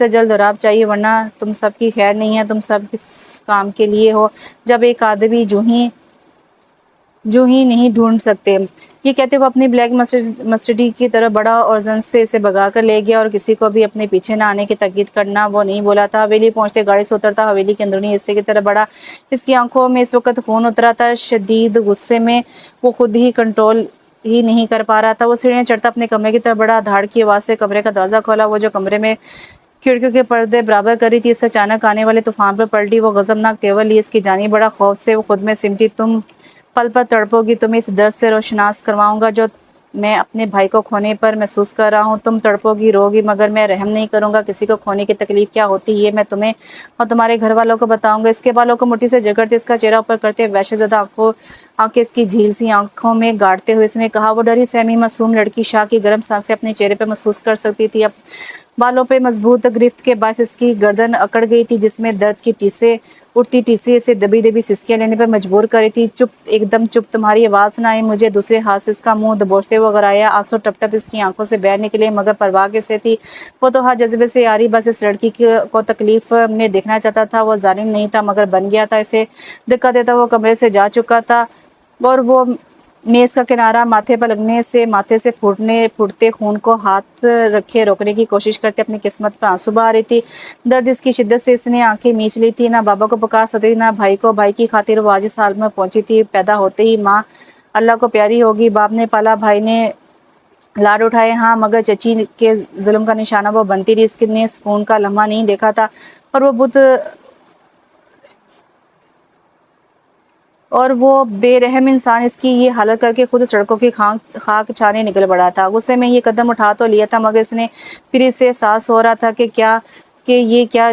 جلد دراب چاہیے، ورنہ تم سب کی خیر نہیں ہے، تم سب کس کام کے لیے ہو جب ایک آدمی جو ہی نہیں ڈھونڈ سکتے۔ یہ کہتے وہ اپنی بلیک مسٹڈی کی طرف بڑھا اور زن سے اسے بگا کر لے گیا، اور کسی کو بھی اپنے پیچھے نہ آنے کی تاکید کرنا وہ نہیں بولا تھا۔ حویلی پہنچتے گاڑی سے اترتا حویلی کے اندرونی حصے کی طرف بڑھا، اس کی آنکھوں میں اس وقت خون اترا تھا، شدید غصے میں وہ خود ہی کنٹرول ہی نہیں کر پا رہا تھا۔ وہ سیڑھیاں چڑھتا اپنے کمرے کی طرف بڑھا، دھاڑ کی آواز سے کمرے کا دروازہ کھولا، وہ جو کمرے میں کھڑکیوں کے پردے برابر کر رہی تھی، اس سے اچانک آنے والے طوفان پر پلٹی۔ وہ غضبناک تیور لیے اس کی جانب بڑھا، خوف سے وہ خود میں سمٹی۔ تم پل پل تڑپو گی، تمہیں اس درد سے روشناس کرواؤں گا جو میں اپنے بھائی کو کھونے پر محسوس کر رہا ہوں۔ تم تڑپو گی، رو گی، مگر میں رحم نہیں کروں گا۔ کسی کو کھونے کی تکلیف کیا ہوتی ہے یہ میں تمہیں اور تمہارے گھر والوں کو بتاؤں گا۔ اس کے بالوں کو مٹھی سے جگڑتے اس کا چہرہ اوپر کرتے، وحشت زدہ آنکھیں اس کی جھیل سی آنکھوں میں گاڑتے ہوئے اس نے کہا۔ وہ ڈری سہمی معصوم لڑکی شاہ کی گرم سانسیں اپنے چہرے پہ محسوس کر سکتی تھی۔ اب بالوں پہ مضبوط گرفت کے باعث اس کی گردن اکڑ گئی تھی، جس میں درد کی اٹھتی ٹیسیں اسے دبی دبی سسکیاں لینے پر مجبور کر رہی تھی۔ چپ، ایک دم چپ، تمہاری آواز نہ آئے مجھے۔ دوسرے ہاتھ سے اس کا منہ دبوچتے ہوئے غرایا، آنسو ٹپ ٹپ اس کی آنکھوں سے بہہ نکلے، مگر پرواہ کیسے تھی؟ وہ تو ہر جذبے سے آری، بس اس لڑکی کو تکلیف میں دیکھنا چاہتا تھا۔ وہ ظالم نہیں تھا مگر بن گیا تھا، اسے دھکا دیتا وہ کمرے سے جا چکا تھا، اور وہ میز کا کنارہ ماتھے پر لگنے سے ماتھے سے پھوٹتے خون کو ہاتھ رکھے روکنے کی کوشش کرتے اپنی قسمت پر آنسو بہا رہی تھی۔ درد اس کی شدت سے اس نے آنکھیں میچ لی تھی، نہ بابا کو پکار سکتی نہ بھائی کو۔ بھائی کی خاطر وہ آج اس حال میں پہنچی تھی۔ پیدا ہوتے ہی ماں اللہ کو پیاری ہوگی، باپ نے پالا، بھائی نے لاڈ اٹھائے، ہاں مگر چچی کے ظلم کا نشانہ وہ بنتی رہی۔ اس نے سکون کا لمحہ نہیں دیکھا تھا، اور وہ بے رحم انسان اس کی یہ حالت کر کے خود سڑکوں کی خاک چھانے نکل پڑا تھا۔ غصے میں یہ قدم اٹھا تو لیا تھا، مگر اس نے پھر اسے احساس ہو رہا تھا کہ یہ کیا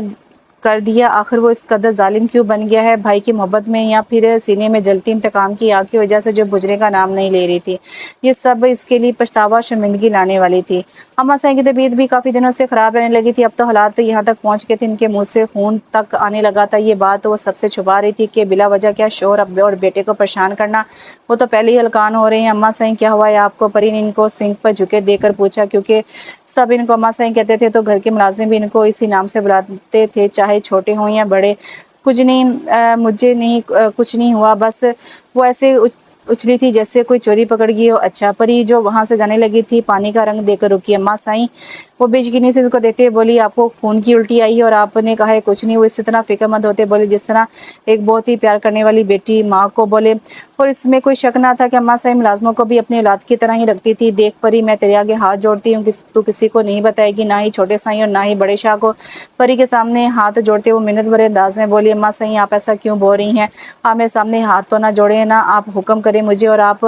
کر دیا، آخر وہ اس قدر ظالم کیوں بن گیا ہے؟ بھائی کی محبت میں یا پھر سینے میں جلتی انتقام کی آگ کی وجہ سے جو بجھنے کا نام نہیں لے رہی تھی؟ یہ سب اس کے لیے پچھتاوا شرمندگی لانے والی تھی۔ اماں سائیں کی طبیعت بھی کافی دنوں سے خراب رہنے لگی تھی، اب تو حالات یہاں تک پہنچ گئے تھے، ان کے منہ سے خون تک آنے لگا تھا۔ یہ بات وہ سب سے چھپا رہی تھی کہ بلا وجہ کیا شوہر اور بیٹے کو پریشان کرنا، وہ تو پہلے ہی ہلکان ہو رہے ہیں۔ اماں سائیں کیا ہوا ہے آپ کو؟ پری نے ان کو سنک پر جھکے دیکھ کر پوچھا، کیونکہ سب ان کو اماں سائیں کہتے تھے تو گھر کے ملازم بھی ان کو اسی نام سے بلاتے تھے، چاہے چھوٹے ہوں یا بڑے۔ کچھ نہیں، مجھے نہیں، کچھ نہیں ہوا، بس وہ ایسے اچھلی تھی جیسے کوئی چوری پکڑ گئی ہو۔ اچھا، پری جو وہاں سے جانے لگی تھی پانی کا رنگ دے کر رکی۔ اماں سائیں وہ بے یقینی سے ان کو دیکھتے ہوئے بولی، آپ کو خون کی الٹی آئی ہے اور آپ نے کہا ہے کچھ نہیں؟ وہ اس طرح فکر مند ہوتے بولے جس طرح ایک بہت ہی پیار کرنے والی بیٹی ماں کو بولے، اور اس میں کوئی شک نہ تھا کہ اماں سائیں ملازموں کو بھی اپنی اولاد کی طرح ہی رکھتی تھی۔ دیکھ پری، میں تیرے آگے ہاتھ جوڑتی ہوں، تو کسی کو نہیں بتائے گی، نہ ہی چھوٹے سائیں اور نہ ہی بڑے شاہ کو۔ پری کے سامنے ہاتھ جوڑتے وہ منت بھرے انداز میں بولی، اماں سائیں آپ ایسا کیوں بول رہی ہیں؟ آپ میرے سامنے ہاتھ تو نہ جوڑیں نا، آپ حکم کریں مجھے اور آپ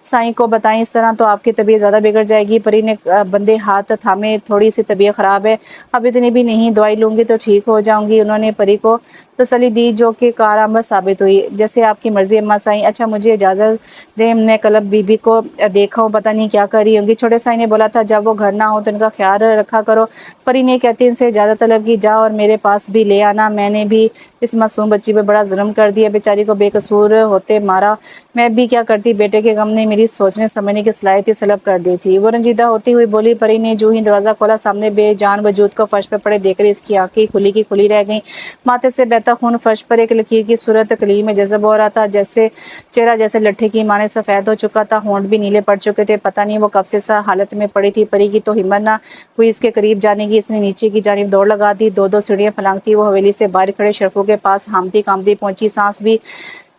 سائیں کو بتائیں، اس طرح تو آپ کی طبیعت زیادہ بگڑ جائے گی۔ پری نے بندے ہاتھ تھامے، تھوڑی سی طبیعت خراب ہے، اب اتنی بھی نہیں، دوائی لوں گی تو ٹھیک ہو جاؤں گی۔ انہوں نے پری کو تسلی دی جو کہ کارآمد ثابت ہوئی۔ جیسے آپ کی مرضی اماں سائیں۔ اچھا مجھے اجازت دیں، میں کلب بی بی کو دیکھا ہوں، پتہ نہیں کیا کر رہی ہوں گی۔ چھوٹے سائیں نے بولا تھا جب وہ گھر نہ ہو تو ان کا خیال رکھا کرو۔ پری نے کہتے ان سے اجازت طلب کی، جا اور میرے پاس بھی لے آنا، میں نے بھی اس معصوم بچی پہ بڑا ظلم کر دیا، بیچاری کو بے قصور ہوتے مارا، میں بھی کیا کرتی، بیٹے کے غم نے میری سوچنے سمجھنے کی صلاحیت ہی سلب کر دی تھی۔ وہ رنجیدہ ہوتی ہوئی بولی۔ پری نے جو ہی دروازہ کھولا سامنے بے جان وجود کو فرش پہ پڑے دیکھ کر اس کی آنکھیں کھلی کی کھلی رہ گئیں۔ ماتھے سے بہتا خون فرش پر ایک لکیر کی صورت کلیل میں جذب ہو رہا تھا، جیسے چہرہ جیسے لٹھے کی مانے سفید ہو چکا تھا، ہونٹ بھی نیلے پڑ چکے تھے، پتہ نہیں وہ کب سے سا حالت میں پڑی تھی۔ پری کی تو ہمت نہ ہوئی اس کے قریب جانے کی، اس نے نیچے کی جانب دوڑ لگا دی۔ دو دو سیڑھیاں پھلانگتی وہ حویلی سے باہر کھڑے شرفو کے پاس ہامتی کامتی پہنچی، سانس بھی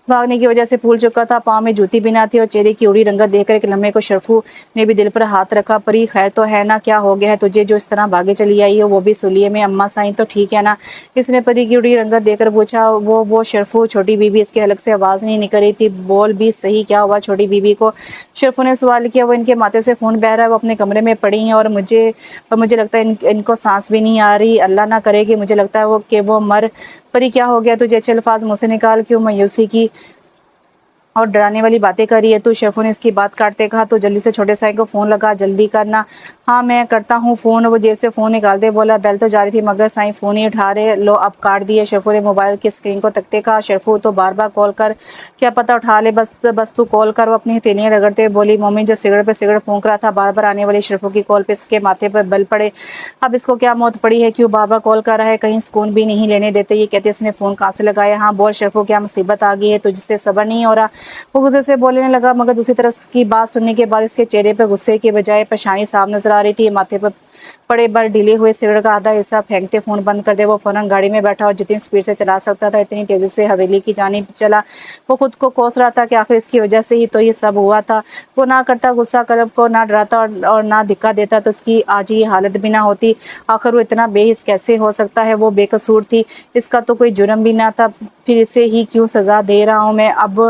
بھاگنے کی وجہ سے پھول چکا تھا، پاؤں میں جوتی بھی نہ تھی، اور چہرے کی اڑی رنگت دیکھ کر ایک لمحے کو شرفو نے بھی دل پر ہاتھ رکھا۔ پری خیر تو ہے نا، کیا ہو گیا ہے تجھے جو اس طرح بھاگے چلی آئی ہو، وہ بھی سلیے میں؟ اماں سائیں تو ٹھیک ہے نا؟ اس نے پری کی اڑی رنگت دیکھ کر پوچھا۔ وہ شرفو چھوٹی بی بی، اس کے حلق سے آواز نہیں نکل رہی تھی۔ بول بھی صحیح، کیا ہوا چھوٹی بی بی کو؟ شرفو نے سوال کیا۔ وہ ان کے ماتھے سے خون بہہ رہا ہے، وہ اپنے کمرے میں پڑی ہیں اور مجھے لگتا ہے ان کو سانس بھی نہیں آ رہی، اللہ نہ کرے کہ مجھے لگتا ہے کہ وہ مر۔ پری کیا ہو گیا تجھے؟ اچھے الفاظ منہ سے نکال، کیوں مایوسی کی اور ڈرانے والی باتیں کر رہی ہے تو؟ شرفو نے اس کی بات کاٹتے کہا۔ تو جلدی سے چھوٹے سائیں کو فون لگا، جلدی کرنا۔ ہاں میں کرتا ہوں فون۔ وہ جیب سے فون نکالتے بولا۔ بیل تو جاری تھی مگر سائیں فون ہی اٹھا رہے، لو اب کاٹ دیے۔ شرفو نے موبائل کی اسکرین کو تکتے کہا۔ شرفو تو بار بار کال کر، کیا پتہ اٹھا لے، بس تو کال کر۔ وہ اپنی ہتھیلیاں رگڑتے ہوئے بولی۔ مومن جو سگڑ پہ سگڑ پھونک رہا تھا، بار بار آنے والی شرفو کی کال پہ اس کے ماتھے پر بل پڑے۔ اب اس کو کیا موت پڑی ہے، کیوں بار بار کال کر رہا ہے، کہیں سکون بھی نہیں لینے دیتے یہ کہتے اس نے فون کہاں سے لگایا؟ ہاں بول شرفو، کیا مصیبت آ گئی ہے، تجھ سے صبر نہیں ہو رہا؟ وہ غصے سے بولنے لگا، مگر دوسری طرف کی بات سننے کے بعد اس کے چہرے پہ غصے کے بجائے پریشانی صاف نظر آ رہی تھی۔ ماتھے پر پڑے بر ڈھیلے ہوئے سگڑ کا آدھا حصہ پھینکتے فون بند کر دے وہ فوراً گاڑی میں بیٹھا اور جتنی سپیڈ سے چلا سکتا تھا اتنی تیزی سے حویلی کی جانب چلا۔ وہ خود کو کوس رہا تھا کہ آخر اس کی وجہ سے ہی تو یہ سب ہوا تھا۔ وہ نہ کرتا غصہ کلب کو، نہ ڈراتا اور نہ دھکا دیتا تو اس کی آج یہ حالت بھی نہ ہوتی۔ آخر وہ اتنا بے حس کیسے ہو سکتا ہے؟ وہ بے قصور تھی، اس کا تو کوئی جرم بھی نہ تھا، پھر اسے ہی کیوں سزا دے رہا ہوں میں؟ اب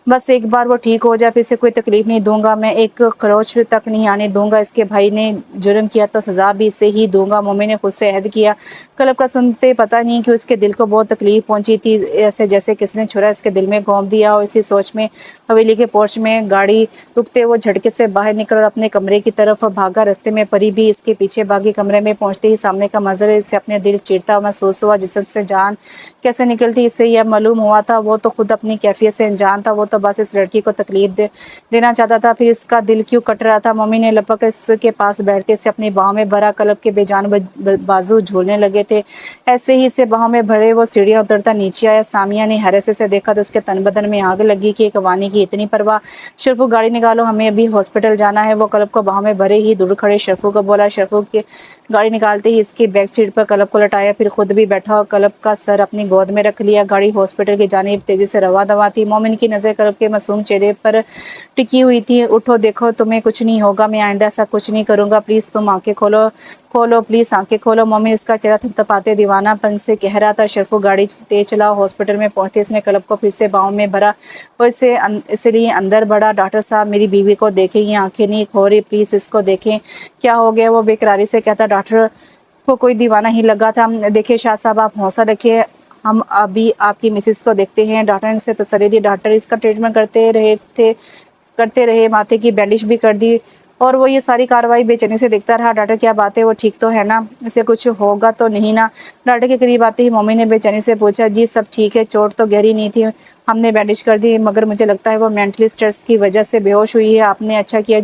بس ایک بار وہ ٹھیک ہو جائے، پھر اسے کوئی تکلیف نہیں دوں گا، میں ایک خروچ تک نہیں آنے دوں گا۔ اس کے بھائی نے جرم کیا تو سزا بھی اسے ہی دوں گا، مومن نے خود سے عہد کیا۔ کلب کا سنتے پتہ نہیں کہ اس کے دل کو بہت تکلیف پہنچی تھی، ایسے جیسے کس نے چھرا اس کے دل میں گھونپ دیا اور اسی سوچ میں حویلی کے پورچ میں گاڑی رکتے وہ جھٹکے سے باہر نکل اور اپنے کمرے کی طرف بھاگا۔ رستے میں پری بھی اس کے پیچھے بھاگی۔ کمرے میں پہنچتے ہی سامنے کا منظر اس سے اپنے دل چیرتا محسوس ہوا، جسم سے جان کیسے نکلتی اس سے یہ معلوم ہوا تھا۔ وہ تو خود اپنی کیفیت سے انجان تھا، وہ تو بس اس لڑکی کو تکلیف دینا چاہتا تھا، پھر اس کا دل کیوں کٹ رہا تھا؟ مومن نے لپک اس کے پاس بیٹھتے سے اپنی باہوں میں بھرا، کلب کے بے جان بازو جھولنے لگے تھے۔ ایسے ہی اسے باہوں میں بھرے وہ سیڑھیاں اترتا نیچے آیا۔ سامیہ نے حیرت سے دیکھا تو اس کے تن بدن میں آگ لگی کہ ایک وانی کی اتنی پرواہ۔ شرفو گاڑی نکالو، ہمیں ابھی ہاسپٹل جانا ہے۔ وہ کلب کو باہوں میں بھرے ہی دوڑ کھڑے شرفو کو بولا۔ شرفو کے گاڑی نکالتے ہی اس کی بیک سیٹ پر کلب کو لٹایا، پھر خود بھی بیٹھا اور کلب کا سر اپنی گود میں رکھ لیا۔ گاڑی ہاسپٹل کی جانب تیزی سے رواں دواں تھی۔ مومن کی نظر کلب کے معصوم چہرے پر ٹکی ہوئی تھی۔ اٹھو دیکھو، تمہیں کچھ نہیں ہوگا، میں آئندہ ایسا کچھ نہیں کروں گا، پلیز تم آنکھیں کھولو پلیز آنکھیں کھولو۔ مومن اس کا چہرہ تھپتھپاتے دیوانہ پن سے کہہ رہا تھا۔ شرفو گاڑی تیز چلاؤ۔ ہاسپٹل میں پہنچتے اس نے کلب کو پھر سے باہوں میں بھرا اور اس لیے اندر بڑھا۔ ڈاکٹر صاحب میری بیوی کو دیکھیں، یہ آنکھیں نہیں کھول رہی، پلیز اس کو دیکھیں، کیا ہو گیا؟ وہ بے قراری سے کہتا۔ ڈاکٹر کو کوئی دیوانہ ہی لگا تھا۔ دیکھیں شاہ صاحب، آپ حوصلہ رکھیے، ہم ابھی آپ کی مسز کو دیکھتے ہیں۔ ڈاکٹر نے اسے تسلی دی۔ ڈاکٹر اس کا ٹریٹمنٹ کرتے رہے، ماتھے کی بینڈیج بھی کر دی اور وہ یہ ساری کارروائی بے چینی سے دیکھتا رہا۔ ڈاکٹر کیا بات ہے، وہ ٹھیک تو ہے نا، اسے کچھ ہوگا تو نہیں نا؟ ڈاکٹر کے قریب آتے ہی مومن نے بے چینی سے پوچھا۔ جی سب ٹھیک ہے، چوٹ تو گہری نہیں تھی، ہم نے بینڈیج کر دی، مگر مجھے لگتا ہے وہ مینٹلی سٹریس کی وجہ سے بے ہوش ہوئی ہے۔ آپ نے اچھا کیا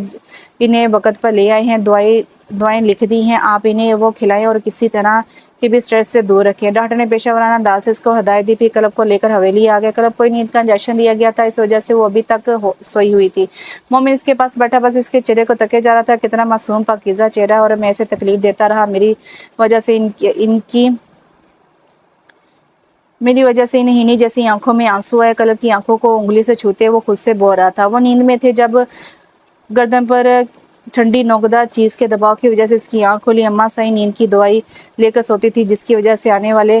انہیں وقت پر لے آئے ہیں، دعائیں لکھ دی ہیں، آپ انہیں وہ کھلائیں اور کسی طرح کے بھی سٹریس سے دور رکھیں۔ ڈاکٹر نے پیشہ ورانہ انداز سے اس کو ہدایت دی، پھر کلب کو لے کر حویلی آ گیا۔ کلب کو نیند کا انجیکشن دیا گیا تھا، اس وجہ سے وہ ابھی تک سوئی ہوئی تھی۔ مومن اس کے پاس بیٹھا بس اس کے چہرے کو تکے جا رہا تھا، کتنا معصوم پاکیزہ چہرہ، اور میں اسے تکلیف دیتا رہا، میری وجہ سے ان ہینی جیسی آنکھوں میں آنسو آئے۔ کلب کی آنکھوں کو انگلی سے چھوتے وہ خود سے بول رہا تھا۔ وہ نیند میں تھے جب گردن پر ٹھنڈی نوکدار چیز کے دباؤ کی وجہ سے اس کی آنکھ کھلی۔ اماں سائیں نیند کی دوائی لے کر سوتی تھی، جس کی وجہ سے آنے والے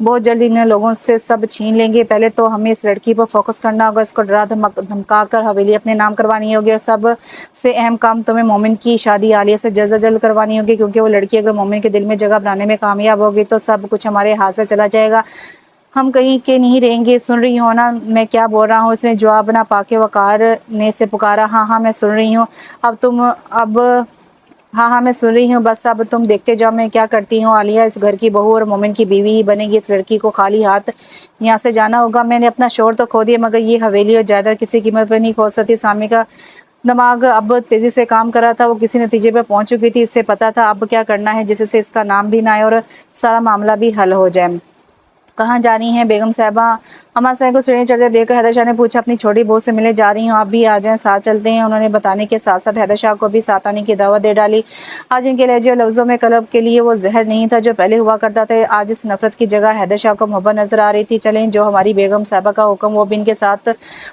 بہت جلدی ان لوگوں سے سب چھین لیں گے۔ پہلے تو ہمیں اس لڑکی پر فوکس کرنا ہوگا، اس کو ڈرا دھمکا کر حویلی اپنے نام کروانی ہوگی، اور سب سے اہم کام تمہیں مومن کی شادی عالیہ سے جلد از جلد کروانی ہوگی، کیونکہ وہ لڑکی اگر مومن کے دل میں جگہ بنانے میں کامیاب ہوگی تو سب کچھ ہمارے ہاتھ سے چلا جائے گا، ہم کہیں کے نہیں رہیں گے۔ سن رہی ہو نا میں کیا بول رہا ہوں؟ اس نے جواب نہ پا کے وقار نے سے پکارا۔ ہاں ہاں میں سن رہی ہوں، ہاں ہاں میں سن رہی ہوں، بس اب تم دیکھتے جاؤ میں کیا کرتی ہوں۔ عالیہ اس گھر کی بہو اور مومن کی بیوی ہی بنے گی، اس لڑکی کو خالی ہاتھ یہاں سے جانا ہوگا۔ میں نے اپنا شوہر تو کھو دیا، مگر یہ حویلی اور جائیداد کسی قیمت پر نہیں کھو سکتی۔ سامع کا دماغ اب تیزی سے کام کر رہا تھا، وہ کسی نتیجے پر پہنچ چکی تھی، اسے پتا تھا اب کیا کرنا ہے جس سے اس کا نام بھی نہ آئے اور سارا معاملہ بھی حل ہو جائے۔ کہاں جا رہی ہیں بیگم صاحبہ؟ اما صاحب کو سیڑھیاں چڑھتے دیکھ کر حیدر شاہ نے پوچھا۔ اپنی چھوٹی بہو سے ملنے جا رہی ہوں، آپ بھی آ جائیں، ساتھ چلتے ہیں۔ انہوں نے بتانے کے ساتھ ساتھ حیدر شاہ کو بھی ساتھ آنے کی دعوت دے ڈالی۔ آج ان کے لہجے اور لفظوں میں کلب کے لیے وہ زہر نہیں تھا جو پہلے ہوا کرتا تھا، آج اس نفرت کی جگہ حیدر شاہ کو محبت نظر آ رہی تھی۔ چلیں، جو ہماری بیگم صاحبہ کا حکم وہ بھی ان کے ساتھ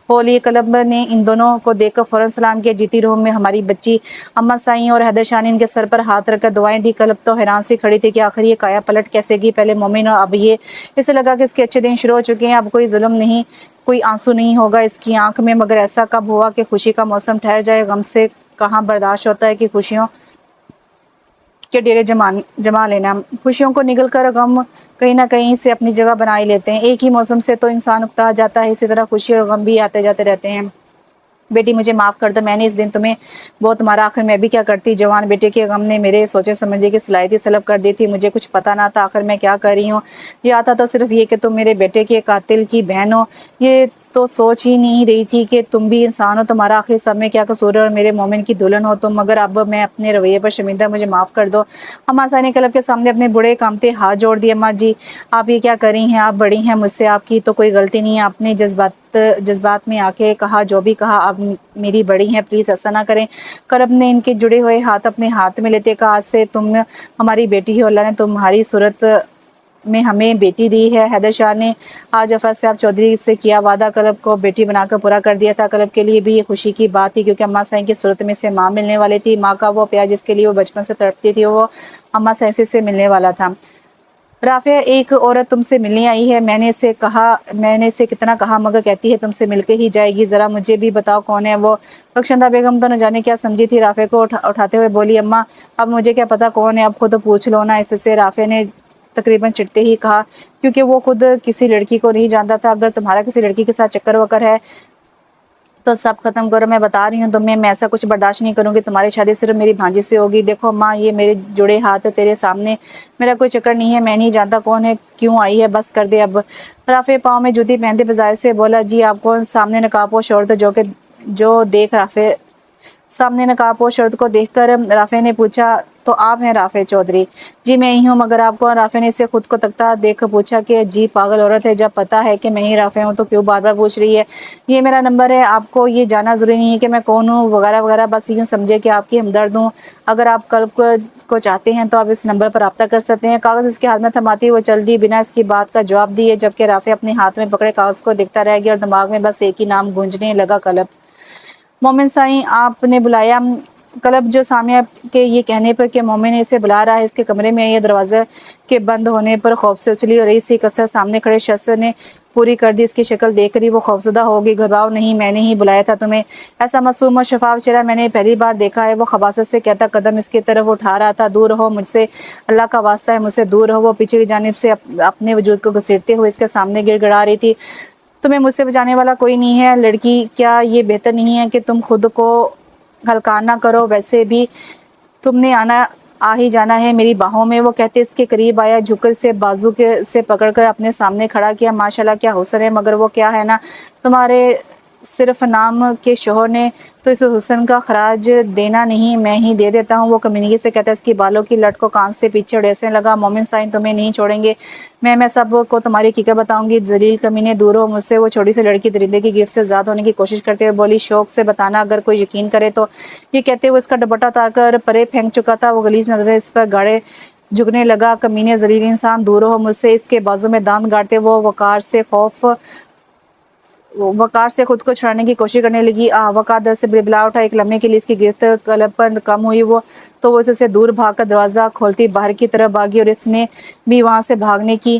ہو لیے۔ کلب نے ان دونوں کو دیکھ کر فوراً سلام کیا۔ جیتی رہو میں ہماری بچی اما سائیں، اور حیدر شاہ نے ان کے سر پر ہاتھ رکھ کر دعائیں دی۔ کلب تو حیران سی کھڑی تھی کہ آخر یہ کایا پلٹ کیسے گی، پہلے مومن اور اب یہ۔ اسے لگا کہ اس کے اچھے دن شروع ہو چکے ہیں، اب کوئی ظلم نہیں، کوئی آنسو نہیں ہوگا اس کی آنکھ میں۔ مگر ایسا کب ہوا کہ خوشی کا موسم ٹھہر جائے؟ غم سے کہاں برداشت ہوتا ہے کہ خوشیوں کے ڈیرے جما لینا، خوشیوں کو نگل کر غم کہیں نہ کہیں سے اپنی جگہ بنا ہی لیتے ہیں۔ ایک ہی موسم سے تو انسان اکتا جاتا ہے، اسی طرح خوشی اور غم بھی آتے جاتے رہتے ہیں۔ بیٹی مجھے معاف کر دو، میں نے اس دن تمہیں بہت مارا، آخر میں بھی کیا کرتی؟ جوان بیٹے کے غم نے میرے سوچے سمجھے کی صلاحیت سلب کر دی تھی، مجھے کچھ پتا نہ تھا آخر میں کیا کر رہی ہوں۔ یہ آتا تو صرف یہ کہ تم میرے بیٹے کے قاتل کی بہن ہو، یہ تو سوچ ہی نہیں رہی تھی کہ تم بھی انسان ہو، تمہارا آخر سب میں کیا قصور ہے، اور میرے مومن کی دلہن ہو تم۔ مگر اب میں اپنے رویے پر شرمندہ، مجھے معاف کر دو۔ اما سائیں نے کلب کے سامنے اپنے بڑے کامتے ہاتھ جوڑ دیے۔ اماں جی آپ یہ کیا کر رہی ہیں؟ آپ بڑی ہیں مجھ سے، آپ کی تو کوئی غلطی نہیں ہے۔ آپ نے جذبات میں آ کے کہا جو بھی کہا، آپ میری بڑی ہیں، پلیز ایسا نہ کریں۔ کلب نے ان کے جڑے ہوئے ہاتھ اپنے ہاتھ میں لیتے کہا، آج سے تم ہماری بیٹی ہو، اللہ نے تمہاری صورت میں ہمیں بیٹی دی ہے۔ حیدر شاہ نے آج افاظ صاحب چودھری سے کیا وعدہ کلب کو بیٹی بنا کر پورا کر دیا تھا۔ کلب کے لیے بھی یہ خوشی کی بات تھی، کیونکہ اما سائیں کی صورت میں سے ماں ملنے والی تھی، ماں کا وہ پیار جس کے لیے وہ بچپن سے تڑپتی تھی، وہ اما سائیں سے ملنے والا تھا۔ رافعہ ایک عورت تم سے ملنے آئی ہے، میں نے اسے کتنا کہا مگر کہتی ہے تم سے مل کے ہی جائے گی، ذرا مجھے بھی بتاؤ کون ہے وہ؟ رخشندہ بیگم تو نہ جانے کیا سمجھی تھی، رافعہ کو اٹھاتے ہوئے بولی، اماں اب مجھے کیا پتا کون ہے، اب خود پوچھ لو نا اس سے۔ رافعہ نے تقریباً چڑھتے ہی کہا، کیونکہ وہ خود کسی لڑکی کو نہیں جانتا تھا، اگر تمہارا کسی لڑکی کے ساتھ چکر وکر ہے تو سب ختم کرو، میں بتا رہی ہوں تمہیں، میں ایسا کچھ برداشت نہیں کروں گی، تمہاری شادی صرف میری بھانجی سے ہوگی۔ دیکھو ماں، یہ میرے جڑے ہاتھ تیرے سامنے، میرا کوئی چکر نہیں ہے، میں نہیں جانتا کون ہے، کیوں آئی ہے، بس کر دے اب۔ رافعہ پاؤں میں جوتی پہنتے بازار سے بولا، جی آپ کون؟ سامنے نقابپوش عورت سامنے نقابپوش عورت کو دیکھ کر رافعہ نے پوچھا، تو آپ ہیں رافعہ چودھری؟ جی میں ہی ہوں، مگر آپ کون؟ رافعہ نے اسے خود کو تکتا دیکھ کر پوچھا کہ جی پاگل عورت ہے، جب پتا ہے کہ میں ہی رافعہ ہوں تو کیوں بار بار پوچھ رہی ہے؟ یہ میرا نمبر ہے، آپ کو یہ جاننا ضروری نہیں ہے کہ میں کون ہوں وغیرہ وغیرہ، بس یوں سمجھے کہ آپ کی ہمدرد ہوں، اگر آپ کلب کو چاہتے ہیں تو آپ اس نمبر پر رابطہ کر سکتے ہیں۔ کاغذ اس کے ہاتھ میں تھماتی وہ چل دی بنا اس کی بات کا جواب دیے، جبکہ رافعہ اپنے ہاتھ میں پکڑے کاغذ کو دیکھتا رہ گیا اور دماغ میں بس ایک ہی نام گونجنے لگا، کلب۔ مومن سائیں آپ نے بلایا؟ کلب جو سامع کے یہ کہنے پر کہ مومن نے اسے بلا رہا ہے اس کے کمرے میں آئی، دروازے کے بند ہونے پر خوف سے اچھلی اور رہی سی کثرت سامنے کھڑے شخص نے پوری کر دی۔ اس کی شکل دیکھ کر ہی وہ خوفزدہ ہوگی۔ گھبراؤ نہیں، میں نے ہی بلایا تھا تمہیں، ایسا معصوم اور شفاف چہرہ میں نے پہلی بار دیکھا ہے، وہ خباثت سے کہتا قدم اس کی طرف اٹھا رہا تھا۔ دور رہو مجھ سے، اللہ کا واسطہ ہے مجھ سے دور رہو۔ وہ پیچھے کی جانب سے اپنے وجود کو گھسیٹتے ہوئے اس کے سامنے گڑ گڑا رہی تھی، تمہیں مجھ سے بچانے والا کوئی نہیں ہے لڑکی، کیا یہ بہتر نہیں ہے کہ تم خود کو ہلکا نہ کرو؟ ویسے بھی تم نے آ ہی جانا ہے میری باہوں میں۔ وہ کہتے اس کے قریب آیا، جھک کر اسے بازو سے پکڑ کر اپنے سامنے کھڑا کیا۔ ماشاءاللہ کیا حسن ہے، مگر وہ کیا ہے نا، تمہارے صرف نام کے شوہر نے تو اس حسن کا خراج دینا نہیں، میں ہی دے دیتا ہوں۔ وہ کمینگی سے کہتا اس کی بالوں کی لٹ کو کان سے پیچھے اڑیسنے لگا، مومن سائیں تمہیں نہیں چھوڑیں گے، میں سب کو تمہاری حقیقت بتاؤں گی، ذلیل کمینے دور ہو مجھ سے۔ وہ چھوٹی سی لڑکی درندے کی گرفت سے آزاد ہونے کی کوشش کرتے ہوئے بولی، شوق سے بتانا اگر کوئی یقین کرے تو۔ یہ کہتے ہوئے اس کا دوپٹہ اتار کر پرے پھینک چکا تھا، وہ غلیظ نظریں اس پر گاڑے جھکنے لگا، کمینے ذلیل انسان دور ہو مجھ سے۔ اس کے بازو میں دانت گاڑتے وہ وقار سے خود کو چھڑانے کی کوشش کرنے لگی۔ وقار در سے بلبلا اٹھا، ایک لمحے کے لیے اس کی گرفت کلب پر کم ہوئی، تو وہ اس سے دور بھاگ کر دروازہ کھولتی باہر کی طرف بھاگی اور اس نے بھی وہاں سے بھاگنے کی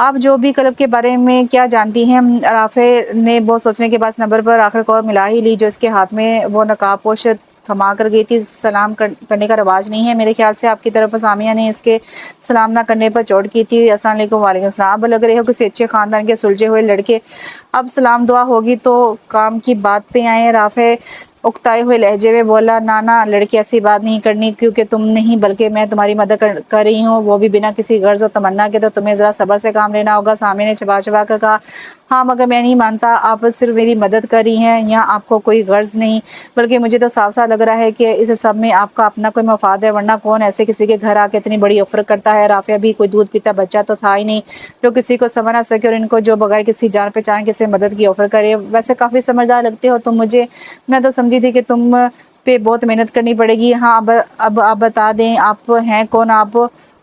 آپ جو بھی کلب کے بارے میں کیا جانتی ہیں؟ رافع نے بہت سوچنے کے بعد اس نمبر پر آخر کار ملا ہی لی جو اس کے ہاتھ میں وہ نقاب پوش تھما کر گئی تھی۔ سلام کرنے کا رواج نہیں ہے میرے خیال سے آپ کی طرف۔ سامیہ نے اس کے سلام نہ کرنے پر چوٹ کی تھی۔ السلام علیکم۔ وعلیکم السلام۔ اب لگ رہے ہو کسی اچھے خاندان کے سلجھے ہوئے لڑکے، اب سلام دعا ہوگی تو کام کی بات پہ آئیں۔ رافع اکتائے ہوئے لہجے میں بولا، نانا لڑکی ایسی بات نہیں کرنی، کیونکہ تم نہیں بلکہ میں تمہاری مدد کر رہی ہوں، وہ بھی بنا کسی غرض و تمنا کے، تو تمہیں ذرا صبر سے کام لینا ہوگا۔ سامیہ نے چبا چبا کر کہا، ہاں مگر میں نہیں مانتا، آپ صرف میری مدد کر رہی ہیں، یہاں آپ کو کوئی غرض نہیں، بلکہ مجھے تو صاف صاف لگ رہا ہے کہ اس سب میں آپ کا اپنا کوئی مفاد ہے، ورنہ کون ایسے کسی کے گھر آ کے اتنی بڑی آفر کرتا ہے؟ رافعہ بھی کوئی دودھ پیتا بچہ تو تھا ہی نہیں جو کسی کو سمجھ نہ سکے، اور ان کو جو بغیر کسی جان پہچان کسی مدد کی آفر کرے۔ ویسے کافی سمجھدار لگتے ہو تم مجھے، میں تو سمجھی تھی کہ تم پہ بہت محنت کرنی پڑے گی۔ ہاں اب آپ بتا دیں آپ ہیں کون؟ آپ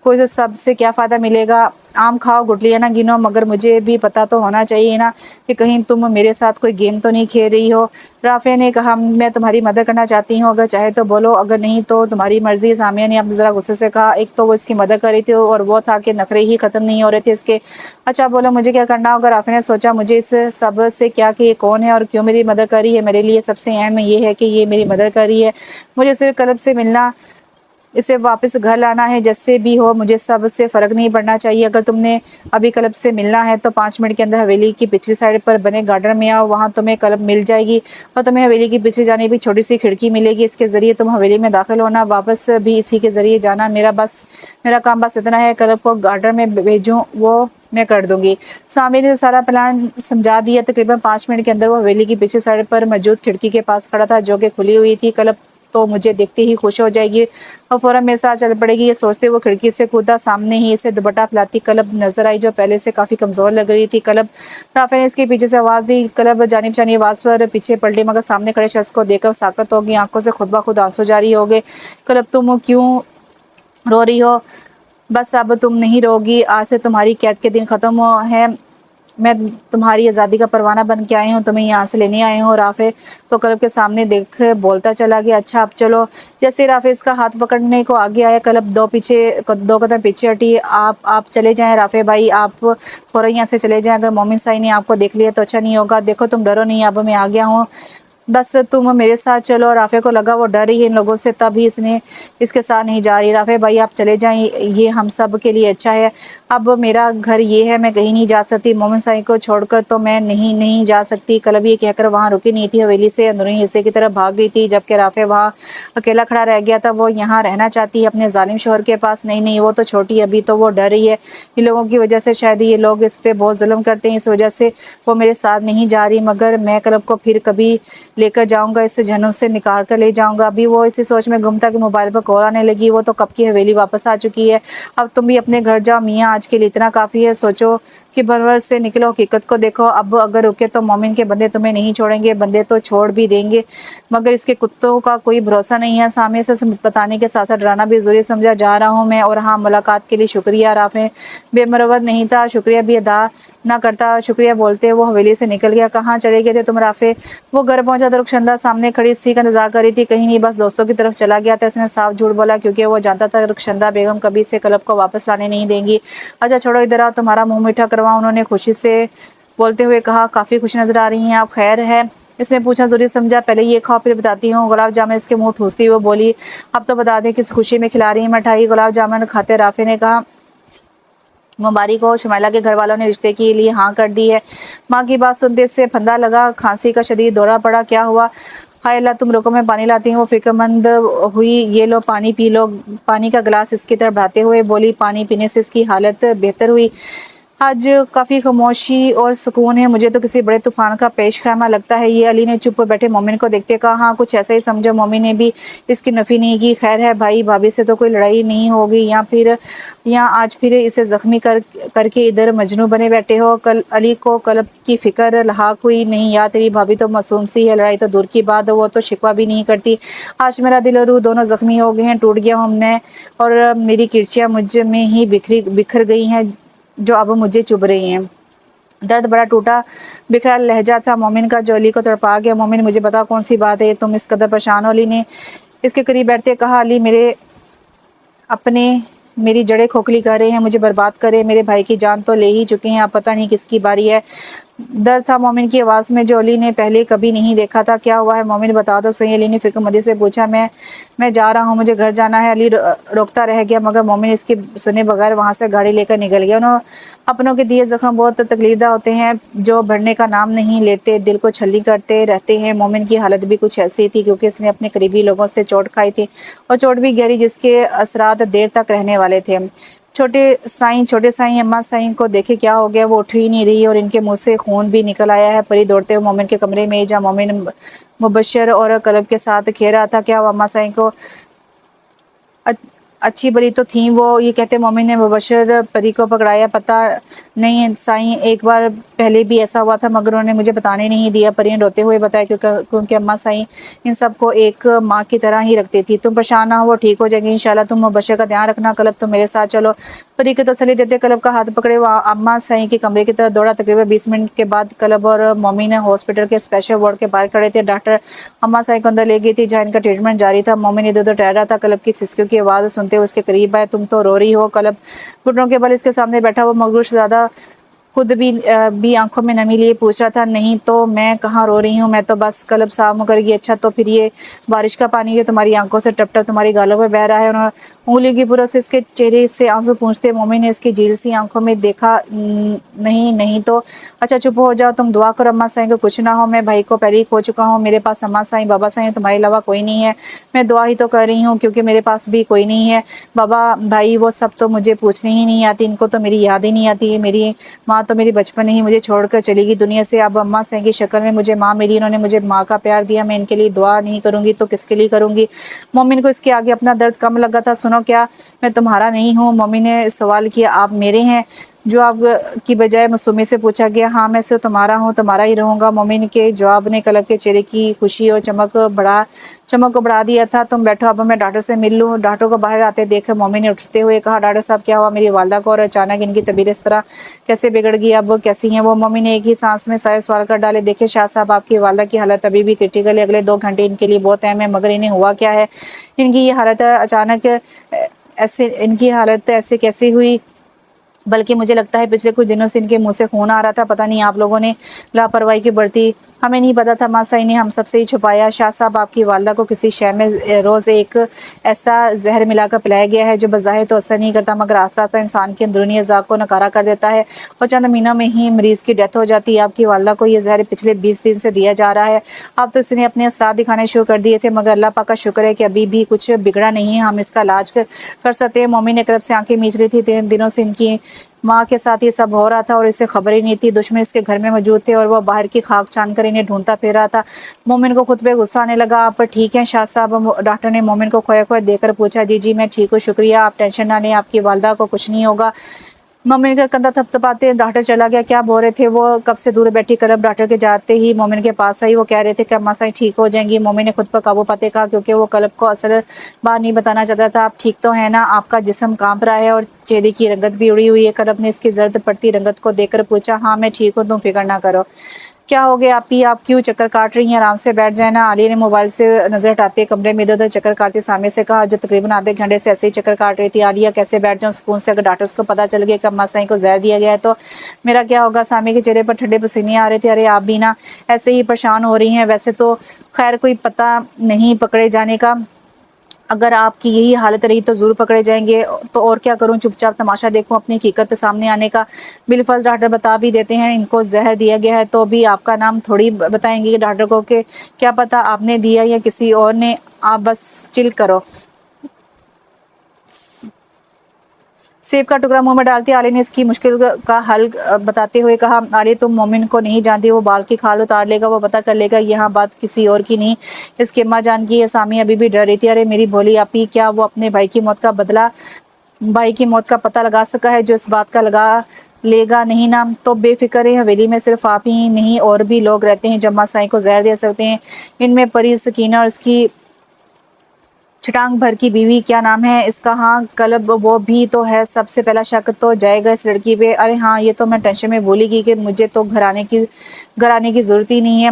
کو اس سب سے کیا فائدہ ملے گا؟ آم کھاؤ گٹلیاں نہ گنو، مگر مجھے بھی پتہ تو ہونا چاہیے نا کہ کہیں تم میرے ساتھ کوئی گیم تو نہیں کھیل رہی ہو۔ رافعہ نے کہا، میں تمہاری مدد کرنا چاہتی ہوں، اگر چاہے تو بولو، اگر نہیں تو تمہاری مرضی۔ سامیہ نے اب ذرا غصے سے کہا، ایک تو وہ اس کی مدد کر رہی تھی اور وہ تھا کہ نخرے ہی ختم نہیں ہو رہے تھے اس کے۔ اچھا بولو مجھے کیا کرنا ہوگا؟ رافعہ نے سوچا، مجھے اس سب سے کیا کہ یہ کون ہے اور کیوں میری مدد کر رہی ہے؟ میرے لیے سب سے اہم یہ ہے کہ یہ میری مدد کر رہی ہے، مجھے صرف کلب سے ملنا، اسے واپس گھر لانا ہے، جیسے بھی ہو مجھے سب سے فرق نہیں پڑنا چاہیے۔ اگر تم نے ابھی کلب سے ملنا ہے تو 5 منٹ کے اندر حویلی کی پچھلی سائڈ پر بنے گارڈن میں آؤ، وہاں تمہیں کلب مل جائے گی اور تمہیں حویلی کی پچھلی جانب بھی چھوٹی سی کھڑکی ملے گی، اس کے ذریعے تم حویلی میں داخل ہونا، واپس بھی اسی کے ذریعے جانا۔ میرا کام بس اتنا ہے، کلب کو گارڈن میں بھیجوں وہ میں کر دوں گی۔ سامیہ نے سارا پلان سمجھا دیا۔ تقریباً 5 منٹ کے اندر وہ حویلی کی پچھلی سائڈ پر موجود کھڑکی کے پاس کھڑا تھا جو کہ کھلی ہوئی تھی۔ کلب تو مجھے دیکھتے ہی خوش ہو جائے گی اور فوراً میرے ساتھ چل پڑے گی، یہ سوچتے وہ کھڑکی سے کودا۔ سامنے ہی اسے دوپٹہ پھیلاتی کلب نظر آئی جو پہلے سے کافی کمزور لگ رہی تھی۔ کلب! رافعہ نے اس کے پیچھے سے آواز دی۔ کلب جانی پہچانی آواز پر پیچھے پلٹی، مگر سامنے کھڑے شخص کو دیکھ کر ساکت ہو گئی، آنکھوں سے خود بخود آنسو جاری ہو گئے۔ کلب تم کیوں رو رہی ہو؟ بس اب تم نہیں رو گی، آج سے تمہاری قید کے دن ختم ہے، میں تمہاری آزادی کا پروانہ بن کے آئی ہوں، تمہیں یہاں سے لینے آئی ہوں۔ رافعہ تو کلب کے سامنے دیکھ بولتا چلا گیا، اچھا اب چلو۔ جیسے ہی رافعہ اس کا ہاتھ پکڑنے کو آگے آیا، کلب 2 قدم پیچھے ہٹی۔ آپ چلے جائیں رافعہ بھائی، آپ فوراً یہاں سے چلے جائیں، اگر مومن صاحب نے آپ کو دیکھ لیا تو اچھا نہیں ہوگا۔ دیکھو تم ڈرو نہیں، اب میں آ گیا ہوں، بس تم میرے ساتھ چلو۔ رافعہ کو لگا وہ ڈر رہی ہے ان لوگوں سے، تب ہی اس کے ساتھ نہیں جا رہی۔ رافعہ بھائی آپ چلے جائیں، یہ ہم سب کے لیے اچھا ہے، اب میرا گھر یہ ہے، میں کہیں نہیں جا سکتی، مومن صاحب کو چھوڑ کر تو میں نہیں جا سکتی۔ کلب یہ کہہ کر وہاں رکی نہیں تھی، حویلی سے اندرونی حصے کی طرف بھاگ گئی تھی، جبکہ رافعہ وہاں اکیلا کھڑا رہ گیا تھا۔ وہ یہاں رہنا چاہتی ہے اپنے ظالم شوہر کے پاس؟ نہیں، وہ تو چھوٹی، ابھی تو وہ ڈر رہی ہے ان لوگوں کی وجہ سے، شاید یہ لوگ اس پہ بہت ظلم کرتے ہیں، اس وجہ سے وہ میرے ساتھ نہیں جا رہی، مگر میں کلب کو پھر کبھی لے کر جاؤں گا، اس جہنم سے نکال کر لے جاؤں گا۔ ابھی وہ اسی سوچ میں گم تھا کہ موبائل پر کال آنے لگی، وہ تو کب کی حویلی واپس آ چکی ہے۔ اب تم بھی اپنے گھر جاؤ میاں، آج کے لیے اتنا کافی ہے، سوچو کہ بھنور سے نکلو، حقیقت کو دیکھو، اب اگر رکے تو مومن کے بندے تمہیں نہیں چھوڑیں گے، بندے تو چھوڑ بھی دیں گے مگر اس کے کتوں کا کوئی بھروسہ نہیں ہے۔ سامنے سے بتانے کے ساتھ ساتھ ڈرانا بھی ضروری سمجھا، جا رہا ہوں میں، اور ہاں ملاقات کے لیے شکریہ۔ رافعہ بے مروت نہیں تھا، شکریہ بھی ادا نہ کرتا، شکریہ بولتے وہ حویلی سے نکل گیا۔ کہاں چلے گئے تھے تم رافعہ؟ وہ گھر پہنچا تو رخشندہ سامنے کھڑی اسی کا انتظار کر رہی تھی، کہیں نہیں، بس دوستوں کی طرف چلا گیا تھا۔ اس نے صاف جھوٹ بولا کیونکہ وہ جانتا تھا کہ رخشندہ بیگم کبھی سے کلب کو واپس لانے نہیں دیں گی۔ اچھا چھوڑو ادھر آؤ، تمہارا منہ میٹھا کرواؤں، انہوں نے خوشی سے بولتے ہوئے کہا، کافی خوش نظر آ رہی ہیں آپ، خیر ہے؟ اس نے پوچھا، ضروری سمجھا، پہلے یہ کھاؤ پھر بتاتی ہوں۔ گلاب جامن اس کے منہ ٹھوستی وہ بولی، اب تو بتا دیں کس خوشی میں کھلا رہی ہیں مٹھائی؟ گلاب جامن کھاتے رافعہ نے کہا، مبارک ہو، شمائلہ کے گھر والوں نے رشتے کے لیے ہاں کر دی ہے۔ ماں کی بات سنتے اس سے پھندا لگا، کھانسی کا شدید دورہ پڑا، کیا ہوا؟ ہائے اللہ، تم رکو میں پانی لاتی ہوں۔ وہ فکر مند ہوئی، یہ لو پانی پی لو، پانی کا گلاس اس کی طرف بڑھاتے ہوئے بولی، پانی پینے سے اس کی حالت بہتر ہوئی، آج کافی خاموشی اور سکون ہے، مجھے تو کسی بڑے طوفان کا پیش خیمہ لگتا ہے یہ۔ علی نے چپ بیٹھے مومن کو دیکھتے کہا، ہاں کچھ ایسا ہی سمجھو۔ مومن نے بھی اس کی نفی نہیں کی، خیر ہے بھائی بھابھی سے تو کوئی لڑائی نہیں ہوگی یا آج پھر اسے زخمی کر کے ادھر مجنوں بنے بیٹھے ہو؟ علی کو کلب کی فکر لاحق ہوئی، نہیں یار تیری بھابھی تو معصوم سی ہے، لڑائی تو دور کی بات، وہ تو شکوہ بھی نہیں کرتی، آج میرا دل اور روح دونوں زخمی ہو گئے ہیں، ٹوٹ گیا ہوں میں، اور میری کرچیاں مجھ میں ہی بکھر گئی ہیں جو اب مجھے چبھ رہی ہیں۔ درد بڑا ٹوٹا بکھرا لہجہ تھا مومن کا جو علی کو تڑپا گیا۔ مومن مجھے بتاؤ کون سی بات ہے تم اس قدر پریشان ہو؟ علی نے اس کے قریب بیٹھتے کہا، علی میرے اپنے میری جڑیں کھوکھلی کر رہے ہیں، مجھے برباد کر رہے ہیں، میرے بھائی کی جان تو لے ہی چکے ہیں، اب پتہ نہیں کس کی باری ہے۔ درد تھا مومن کی آواز میں جو علی نے پہلے کبھی نہیں دیکھا تھا۔ کیا ہوا ہے مومن، بتا دو صحیح، علی نے فکر مندی سے پوچھا۔ میں جا رہا ہوں، مجھے گھر جانا ہے۔ علی روکتا رہ گیا مگر مومن اس کی سنے بغیر وہاں سے گاڑی لے کر نکل گیا۔ اپنوں کے دیے زخم بہت تکلیف دہ ہوتے ہیں، جو بڑھنے کا نام نہیں لیتے، دل کو چھلنی کرتے رہتے ہیں۔ مومن کی حالت بھی کچھ ایسی تھی کیونکہ اس نے اپنے قریبی لوگوں سے چوٹ کھائی تھی، اور چوٹ بھی گہری جس کے اثرات دیر تک رہنے والے تھے۔ چھوٹے سائیں، اماں سائیں کو دیکھے کیا ہو گیا، وہ اٹھ ہی نہیں رہی اور ان کے منہ سے خون بھی نکل آیا ہے۔ پری دوڑتے ہوئے مومن کے کمرے میں جہاں مومن مبشر اور قلب کے ساتھ کھیل رہا تھا۔ کیا وہ اماں سائیں کو اچھی بلی تو تھیں وہ، یہ کہتے مومن نے مبشر پری کو پکڑایا۔ پتہ نہیں سائیں، ایک بار پہلے بھی ایسا ہوا تھا مگر انہوں نے مجھے بتانے نہیں دیا۔ پری نے روتے ہوئے بتایا کیونکہ اماں سائیں ان سب کو ایک ماں کی طرح ہی رکھتی تھی۔ تم پریشان نہ ہو، وہ ٹھیک ہو جائے گی انشاءاللہ، تم مبشر کا دھیان رکھنا، قلب تم میرے ساتھ چلو۔ پری کو تسلی دیتے قلب کا ہاتھ پکڑے وہ اماں سائیں کے کمرے کی طرف دوڑا۔ تقریباً 20 منٹ کے بعد قلب اور مومن ہاسپٹل کے اسپیشل وارڈ کے باہر کھڑے تھے۔ ڈاکٹر اماں سائیں کو اندر لے گئی تھی جہاں ان کا ٹریٹمنٹ جاری تھا۔ مومن ادھر ادھر ٹہل رہا تھا۔ قلب کی سسکیوں کی آواز سنتے ہوئے اس کے قریب آئے۔ تم تو رو رہی ہو؟ قلب گھٹنوں کے بل اس کے سامنے بیٹھا وہ مغرور شہزادہ خود بھی آنکھوں میں نمی لیے پوچھ رہا تھا۔ نہیں تو میں کہاں رو رہی ہوں، میں تو بس۔ قلب صاف مکر گئی۔ اچھا تو پھر یہ بارش کا پانی جو تمہاری آنکھوں سے ٹپ ٹپ تمہاری گالوں پہ بہہ رہا ہے؟ انہوں انگلی کی پرس سے اس کے چہرے سے آنسو پونچھتے مومن نے اس کی جھیل سی آنکھوں میں دیکھا۔ نہیں تو اچھا چپ ہو جاؤ، تم دعا کرو اماں سائیں کو کچھ نہ ہو۔ میں بھائی کو پہلے ہی کھو چکا ہوں، میرے پاس اماں سائیں بابا سائیں تمہارے علاوہ کوئی نہیں ہے۔ میں دعا ہی تو کر رہی ہوں کیونکہ میرے پاس بھی کوئی نہیں ہے۔ بابا بھائی وہ سب تو مجھے پوچھنے ہی نہیں آتی، ان کو تو میری یاد ہی نہیں آتی۔ میری ماں تو میری بچپن ہی مجھے چھوڑ کر چلی گئی دنیا سے۔ اب اماں سائیں کی شکل میں مجھے ماں ملی، انہوں نے مجھے ماں کا پیار دیا۔ میں ان کے لیے دعا نہیں کروں گی تو کس کے لیے کروں گی؟ مومن کو اس کے آگے اپنا درد کم لگا تھا۔ سنو، کیا میں تمہارا نہیں ہوں؟ مومن نے سوال کیا۔ آپ میرے ہیں؟ جواب کی بجائے معصومی سے پوچھا گیا۔ ہاں میں صرف تمہارا ہوں، تمہارا ہی رہوں گا۔ مومن کے جواب نے قلب کے چہرے کی خوشی اور چمک کو بڑھا دیا تھا۔ تم بیٹھو، اب میں ڈاکٹر سے مل لوں؟ ڈاکٹر کو باہر آتے دیکھ مومن نے اٹھتے ہوئے کہا۔ ڈاکٹر صاحب کیا ہوا میری والدہ کو، اور اچانک ان کی طبیعت اس طرح کیسے بگڑ گئی؟ اب کیسی ہیں وہ؟ مومن نے ایک ہی سانس میں سارے سوال کر ڈالے۔ دیکھیں شاہ صاحب، آپ کی والدہ کی حالت ابھی بھی کرٹیکل ہے، اگلے 2 گھنٹے ان کے لیے بہت اہم ہے۔ مگر انہیں ہوا کیا ہے؟ ان کی یہ حالت اچانک ایسے کیسے ہوئی؟ بلکہ مجھے لگتا ہے پچھلے کچھ دنوں سے ان کے منہ سے خون آ رہا تھا۔ پتہ نہیں آپ لوگوں نے لاپرواہی کیوں برتی؟ ہمیں نہیں پتا تھا، ماں سائیں نے ہم سب سے ہی چھپایا۔ شاہ صاحب، آپ کی والدہ کو کسی شے میں روز ایک ایسا زہر ملا کر پلایا گیا ہے جو بظاہر تو اثر نہیں کرتا مگر آہستہ آہستہ انسان کی اندرونی اعضاء کو ناکارہ کر دیتا ہے اور چند مہینوں میں ہی مریض کی ڈیتھ ہو جاتی ہے۔ آپ کی والدہ کو یہ زہر پچھلے 20 دن سے دیا جا رہا ہے۔ اب تو اس نے اپنے اثرات دکھانے شروع کر دیے تھے مگر اللہ پاک کا شکر ہے کہ ابھی بھی کچھ بگڑا نہیں ہے، ہم اس کا علاج کر سکتے ہیں۔ مومن نے قلب سے آنکھیں میچ لی تھی۔ 3 دنوں سے ان کی ماں کے ساتھ یہ سب ہو رہا تھا اور اسے خبر ہی نہیں تھی۔ دشمن اس کے گھر میں موجود تھے اور وہ باہر کی خاک چھان کر انہیں ڈھونڈتا پھر رہا تھا۔ مومن کو خود پہ غصہ آنے لگا۔ آپ ٹھیک ہیں شاہ صاحب؟ ڈاکٹر نے مومن کو کھویا کھویا دیکھ کر پوچھا۔ جی میں ٹھیک ہوں، شکریہ، آپ ٹینشن نہ لیں، آپ کی والدہ کو کچھ نہیں ہوگا۔ مومن کا کندھا تھپتھپاتے ڈاکٹر چلا گیا۔ کیا بول رہے تھے وہ؟ کب سے دور بیٹھی قلب ڈاکٹر کے جاتے ہی مومن کے پاس آئی۔ وہ کہہ رہے تھے کہ اماں سائیں ٹھیک ہو جائیں گی۔ مومن نے خود پر قابو پاتے کہا کیونکہ وہ قلب کو اصل بات نہیں بتانا چاہتا تھا۔ آپ ٹھیک تو ہیں نا؟ آپ کا جسم کانپ رہا ہے اور چہرے کی رنگت بھی اڑی ہوئی ہے۔ قلب نے اس کی زرد پڑتی رنگت کو دیکھ کر پوچھا۔ ہاں میں ٹھیک ہوں، تم فکر نہ کرو۔ کیا ہو گیا آپی؟ آپ کیوں چکر کاٹ رہی ہیں؟ آرام سے بیٹھ جائیں نا۔ عالیہ نے موبائل سے نظر ہٹاتے کمرے میں ادھر ادھر چکر کاٹتے سامنے سے کہا، جو تقریباً آدھے گھنٹے سے ایسے ہی چکر کاٹ رہی تھی۔ عالیہ کیسے بیٹھ جاؤں سکون سے؟ اگر ڈاکٹرز کو پتہ چل گیا کہ اماں سائیں کو زہر دیا گیا ہے تو میرا کیا ہوگا؟ سامی کے چہرے پر ٹھنڈے پسینے آ رہے تھے۔ ارے آپ بھی نا ایسے ہی پریشان ہو رہی ہیں، ویسے تو خیر کوئی پتہ نہیں پکڑے جانے کا، اگر آپ کی یہی حالت رہی تو ضرور پکڑے جائیں گے، تو اور کیا کروں؟ چپ چاپ تماشا دیکھوں اپنی حقیقت سامنے آنے کا؟ بالفرض ڈاکٹر بتا بھی دیتے ہیں ان کو زہر دیا گیا ہے تو بھی آپ کا نام تھوڑی بتائیں گے ڈاکٹر کو کہ کیا پتہ آپ نے دیا یا کسی اور نے۔ آپ بس چل کرو۔ سیب کا ٹکڑا منہ میں ڈالتے عالیہ نے اس کی مشکل کا حل بتاتے ہوئے کہا۔ عالیہ تم مومن کو نہیں جانتی، وہ بال کی کھال اتار لے گا، وہ پتہ کر لے گا یہاں بات کسی اور کی نہیں، اس کی اماں جان کی ہے۔ سامی ابھی بھی ڈر رہی تھی۔ ارے میری بھولی آپی، کیا وہ اپنے بھائی کی موت کا پتہ لگا سکا ہے جو اس بات کا لگا لے گا نہیں نا؟ تو بے فکر ہے، حویلی میں صرف آپ ہی نہیں اور بھی لوگ رہتے ہیں جو اماں سائیں کو زہر دے سکتے ہیں، ان میں پری، سکینہ اور اس کی چھٹانگ بھر کی بیوی کیا نام ہے اس کا؟ ہاں کلب وہ بھی تو ہے، سب سے پہلا شک تو جائے گا اس لڑکی پہ۔ ارے ہاں یہ تو میں ٹینشن میں بھول ہی گئی کہ مجھے تو گھرانے کی ضرورت ہی نہیں ہے،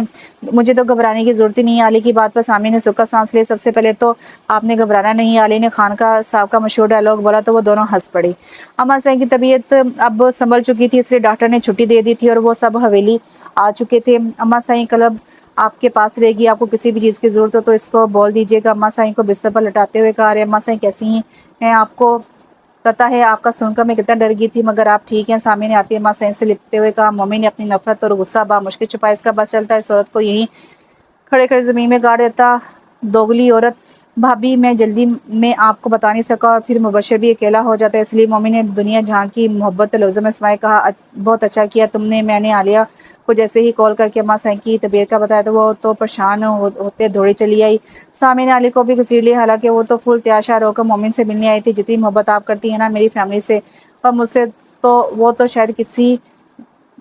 مجھے تو گھبرانے کی ضرورت ہی نہیں ہے۔ علی کی بات پر سامی نے سکا سانس لی۔ سب سے پہلے تو آپ نے گھبرانا نہیں ہے، علی نے خانقاہ صاحب کا مشہور ڈائلاگ بولا تو وہ دونوں ہنس پڑی۔ اما صاحب کی طبیعت اب سنبھل چکی تھی، اس لیے ڈاکٹر نے چھٹی دے دی تھی اور وہ سب حویلی آ چکے تھے۔ اما صاحب کلب آپ کے پاس رہے گی، آپ کو کسی بھی چیز کی ضرورت ہو تو اس کو بول دیجیے گا۔ اما صاحب کو بستر پر لٹاتے ہوئے کہا۔ ارے اما صاحب کیسی ہیں؟ آپ کو پتا ہے آپ کا سن کر میں کتنا ڈر گئی تھی، مگر آپ ٹھیک ہیں؟ سامنے آتی اما صاحب سے لپٹتے ہوئے کہا۔ ممی نے اپنی نفرت اور غصہ بامشکل چھپایا۔ اس کا بس چلتا ہے اس عورت کو یہیں کھڑے کھڑے زمین میں گاڑ دیتا، دوگلی عورت۔ بھابھی میں جلدی میں آپ کو بتا نہیں سکا اور پھر مبشر بھی اکیلا ہو جاتا ہے، اس لیے مومی نے دنیا جہاں کی محبت لفظوں میں سمائے کہا۔ بہت اچھا کیا تم نے، میں نے عالیہ کو جیسے ہی کال کر کے اما صاحب کی طبیعت کا بتایا تو وہ تو پریشان ہوتے دوڑی چلی آئی۔ سامی نے علی کو بھی گھسیٹ لیا، حالانکہ وہ تو فل تیاشار ہو کر مومن سے ملنے آئی تھی۔ جتنی محبت آپ کرتی ہیں نا میری فیملی سے اور مجھ سے، تو وہ تو شاید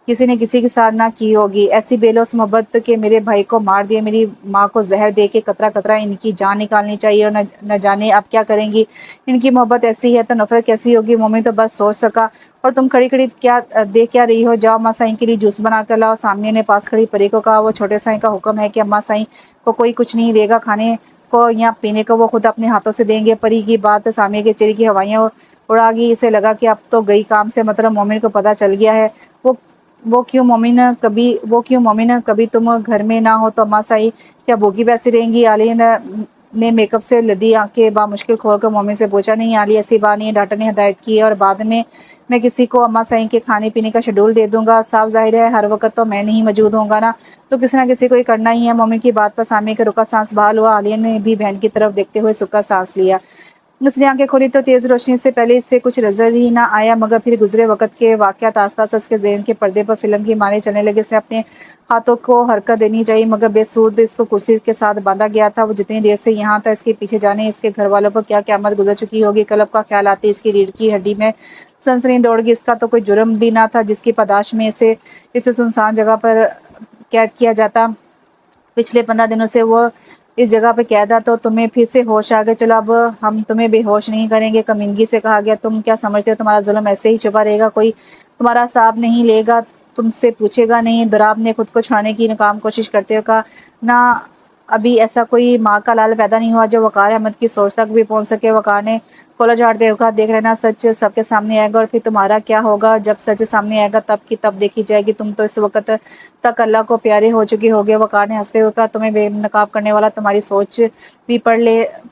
کسی نے کسی کے ساتھ نہ کی ہوگی، ایسی بے لوث محبت کہ میرے بھائی کو مار دیا، میری ماں کو زہر دے کے قطرہ قطرہ ان کی جان نکالنی چاہیے اور نہ جانے اب کیا کریں گی۔ ان کی محبت ایسی ہے تو نفرت کیسی ہوگی؟ مومن تو بس سوچ سکا۔ اور تم کھڑی کھڑی کیا دیکھ کیا رہی ہو؟ جاؤ اماں صاحب کے لیے جوس بنا کر لاؤ۔ سامنے نے پاس کھڑی پری کو کہا۔ وہ چھوٹے صاحب کا حکم ہے کہ اماں صاحب کو کوئی کچھ نہیں دے گا کھانے کو یا پینے کو، وہ خود اپنے ہاتھوں سے دیں گے۔ پری کی بات سامنے کے چہرے کی ہوائیاں اڑا گئی، اسے لگا کہ اب تو گئی کام سے مطلب مومن کو پتہ چل گیا ہے۔ وہ کیوں مومن کبھی تم گھر میں نہ ہو تو اماں صاحب کیا بھوکی پیسے رہیں گی؟ علی نے میک اپ سے لدی آنکھیں بامشکل کھول کر مومن سے پوچھا۔ نہیں علی ایسی بات نہیں ہے، ڈاکٹر نے ہدایت کی ہے اور بعد میں کسی کو اماں صاحب کے کھانے پینے کا شیڈول دے دوں گا۔ صاف ظاہر ہے ہر وقت تو میں نہیں موجود ہوں گا نا، تو کسی نہ کسی کو ہی کرنا ہی ہے۔ مومن کی بات پر سامی کا رکا سانس بحال ہوا۔ عالیہ نے بھی بہن کی طرف دیکھتے ہوئے سکا سانس لیا۔ اس نے آنکھیں کھولی تو تیز روشنی سے پہلے اس سے کچھ نظر ہی نہ آیا، مگر پھر گزرے وقت کے واقعات آہستہ آہستہ اس کے ذہن کے پردے پر فلم کی مانند چلنے لگے۔ اس نے اپنے ہاتھوں کو حرکت دینی چاہیے مگر بے سود، اس کو کرسی کے ساتھ باندھا گیا تھا۔ وہ جتنی دیر سے یہاں تھا، اس کے پیچھے جانے اس کے گھر والوں پر کیا قیامت گزر چکی ہوگی۔ کلب کا خیال آتے اس کی ریڑھ کی ہڈی میں سنسنی دوڑ گئی۔ اس کا تو کوئی جرم بھی نہ تھا جس کی پاداش میں اسے سنسان جگہ پر قید کیا جاتا۔ پچھلے 15 دنوں سے وہ اس جگہ پہ قید ہے، تو تمہیں پھر سے ہوش آ گئے۔ چلو اب ہم تمہیں بے ہوش نہیں کریں گے، کمینگی سے کہا گیا۔ تم کیا سمجھتے ہو تمہارا ظلم ایسے ہی چھپا رہے گا؟ کوئی تمہارا حساب نہیں لے گا، تم سے پوچھے گا نہیں؟ دراب نے خود کو چھڑانے کی ناکام کوشش کرتے ہوئے کہا۔ نہ ابھی ایسا کوئی ماں کا لال پیدا نہیں ہوا جو وقار احمد کی سوچ تک بھی پہنچ سکے۔ وقار نے کھولا جھاڑتے ہوئے کہا، دیکھ رہنا سچ سب کے سامنے آئے گا اور پھر تمہارا کیا ہوگا؟ جب سچ سامنے آئے گا تب کی تب دیکھی جائے گی۔ تم تو اس وقت تک اللہ کو پیارے ہو چکے ہوگے۔ وقار نے ہنستے ہوئے کہا، تمہیں بے نقاب کرنے والا تمہاری سوچ بھی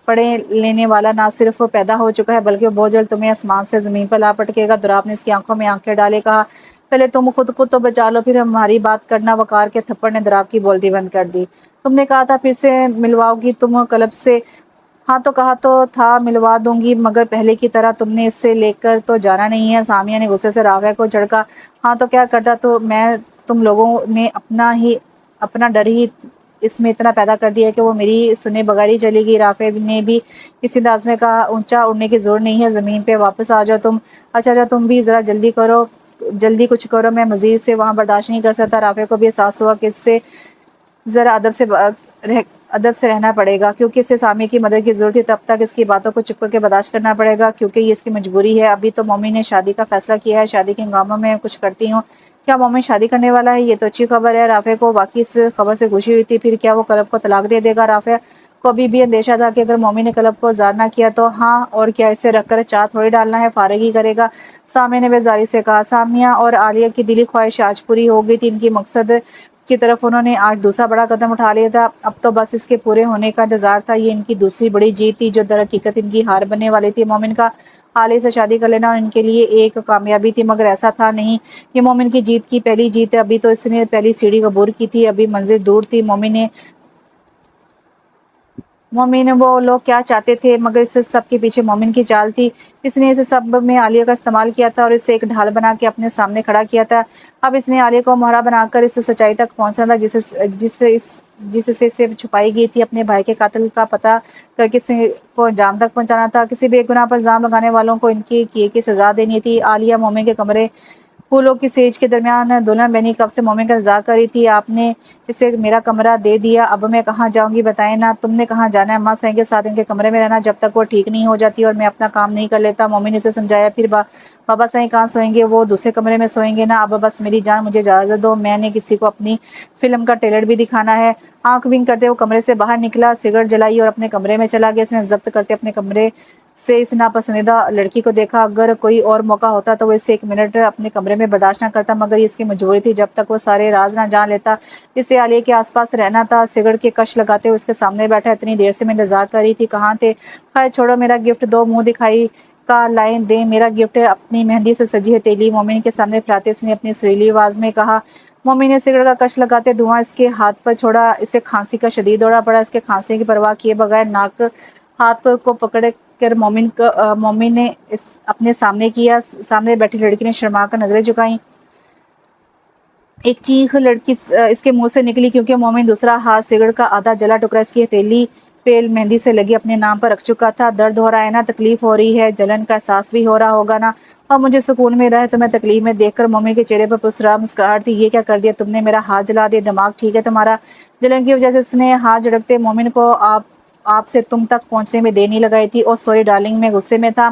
پڑھے لینے والا نہ صرف پیدا ہو چکا ہے بلکہ بہت جلد تمہیں آسمان سے زمین پر لا پٹکے گا۔ دراب نے اس کی آنکھوں میں آنکھیں ڈالے کہا، پہلے تم خود کو تو بچا لو پھر ہماری بات کرنا۔ وقار کے تھپڑ نے دراب کی بولتی بند کر دی۔ تم نے کہا تھا پھر سے ملواؤ گی تم کلب سے؟ ہاں تو کہا تو تھا ملوا دوں گی، مگر پہلے کی طرح تم نے اسے لے کر تو جانا نہیں ہے۔ سامیہ نے غصے سے رافعہ کو جھڑکا۔ ہاں تو کیا کرتا؟ تو میں تم لوگوں نے اپنا ڈر ہی اس میں اتنا پیدا کر دیا ہے کہ وہ میری سنے بغیر ہی چلی گئی۔ رافعہ نے بھی کسی انداز میں کہا، اونچا اڑنے کی ضرورت نہیں ہے، زمین پہ واپس آ جاؤ تم۔ اچھا تم بھی ذرا جلدی کچھ کرو، میں مزید سے وہاں برداشت نہیں کر سکتا۔ رافعہ کو بھی احساس ہوا کہ اس سے ذرا ادب سے رہنا پڑے گا، کیونکہ اسے سامی کی مدد کی ضرورت تھی۔ تب تک اس کی باتوں کو چپ کر کے برداشت کرنا پڑے گا، کیونکہ یہ اس کی مجبوری ہے۔ ابھی تو مومن نے شادی کا فیصلہ کیا ہے، شادی کے ہنگاموں میں کچھ کرتی ہوں۔ کیا مومن شادی کرنے والا ہے؟ یہ تو اچھی خبر ہے۔ رافعہ کو واقعی اس خبر سے خوشی ہوئی تھی۔ پھر کیا وہ کلب کو طلاق دے دے گا؟ رافعہ کو ابھی بھی اندیشہ تھا کہ اگر مومن نے کلب کو آزاد نہ کیا تو ہاں اور کیا، اسے رکھ کر چاہ تھوڑی ڈالنا ہے، فارغ ہی کرے گا۔ سامیہ نے بیزاری سے کہا۔ سامیہ اور عالیہ کی دلی خواہش آج پوری ہو گئی تھی، ان کی مقصد کی طرف انہوں نے آج دوسرا بڑا قدم اٹھا لیا تھا۔ اب تو بس اس کے پورے ہونے کا انتظار تھا۔ یہ ان کی دوسری بڑی جیت تھی جو در حقیقت ان کی ہار بننے والی تھی۔ مومن کا عالیہ سے شادی کر لینا ان کے لیے ایک کامیابی تھی، مگر ایسا تھا نہیں، یہ مومن کی جیت کی پہلی جیت ہے۔ ابھی تو اس نے پہلی سیڑھی عبور کی تھی، ابھی منزل دور تھی۔ مومن وہ لوگ کیا چاہتے تھے، مگر اس سب کے پیچھے مومن کی چال تھی۔ اس نے اس سب میں عالیہ کا استعمال کیا تھا اور اسے ایک ڈھال بنا کے اپنے سامنے کھڑا کیا تھا۔ اب اس نے عالیہ کو مہرا بنا کر اس سچائی تک پہنچنا تھا جس سے چھپائی گئی تھی۔ اپنے بھائی کے قاتل کا پتہ کر کے اسے کو انجام تک پہنچانا تھا۔ کسی بے گناہ پر الزام لگانے والوں کو ان کی کیے کی سزا دینی تھی۔ عالیہ مومن کے کمرے پھولوں کی سیج کے درمیان دلہن بنی کب سے مومن کا انتظار کر رہی تھی. آپ نے اسے میرا کمرہ دے دیا. اب میں کہاں جاؤں گی بتائیں نا. تم نے کہاں جانا ہے؟ اماں سائیں کے ساتھ ان کے کمرے میں رہنا جب تک وہ ٹھیک نہیں ہو جاتی اور میں اپنا کام نہیں کر لیتا. مومن نے اسے سمجھایا. پھر بابا سائیں کہاں سوئیں گے؟ وہ دوسرے کمرے میں سوئیں گے نا. اب بس میری جان مجھے اجازت دو. میں نے کسی کو اپنی فلم کا ٹریلر بھی دکھانا ہے. آنکھ ونک کرتے وہ کمرے سے باہر نکلا, سگریٹ جلائی اور اپنے کمرے میں چلا گیا. اس نے ضبط کرتے اپنے کمرے سے اس ناپسندیدہ لڑکی کو دیکھا. اگر کوئی اور موقع ہوتا تو وہ اسے 1 منٹ اپنے کمرے میں برداشت نہ کرتا, مگر یہ اس کی مجبوری تھی. جب تک وہ سارے راز نہ جان لیتا اسے عالیہ کے آس پاس رہنا تھا. سگریٹ کے کش لگاتے ہوئے اس کے سامنے بیٹھا. اتنی دیر سے میں انتظار کر رہی تھی. کہاں تھے؟ خیر چھوڑو, میرا گفٹ دو. منہ دکھائی کا لائیں دیں. میرا گفٹ اپنی مہندی سے سجی ہتھیلی مومن کے سامنے پھیلاتے اس نے اپنی سریلی آواز میں کہا. مومن نے سگریٹ کا کش لگاتے دھواں اس کے ہاتھ پر چھوڑا. اسے کھانسی کا شدید دورہ پڑا. اس کے کھانسنے کی پرواہ کیے بغیر ناک ہاتھ کو پکڑ کر مومن نے اپنے سامنے کیا. سامنے بیٹھی لڑکی نے شرما کر نظریں جھکائیں. ایک چیخ لڑکی اس کے منہ سے نکلی کیونکہ مومن دوسرا ہاتھ سگریٹ کا آدھا جلا ٹکڑا اس کی ہتھیلی پہ مہندی سے لگی اپنے نام پر رکھ چکا تھا. درد ہو رہا ہے نا؟ تکلیف ہو رہی ہے؟ جلن کا احساس بھی ہو رہا ہوگا نا؟ اور مجھے سکون میں رہے تمہیں تکلیف میں دیکھ کر. مومن کے چہرے پر پرسرار مسکراہٹ تھی. یہ کیا کر دیا تم نے؟ میرا ہاتھ جلا دیا. دماغ ٹھیک ہے تمہارا؟ جلن کی وجہ سے اس نے ہاتھ جھڑکتے مومن کو آپ سے تم تک پہنچنے میں دیر نہیں لگائی تھی. او سوری ڈارلنگ, میں غصے میں تھا.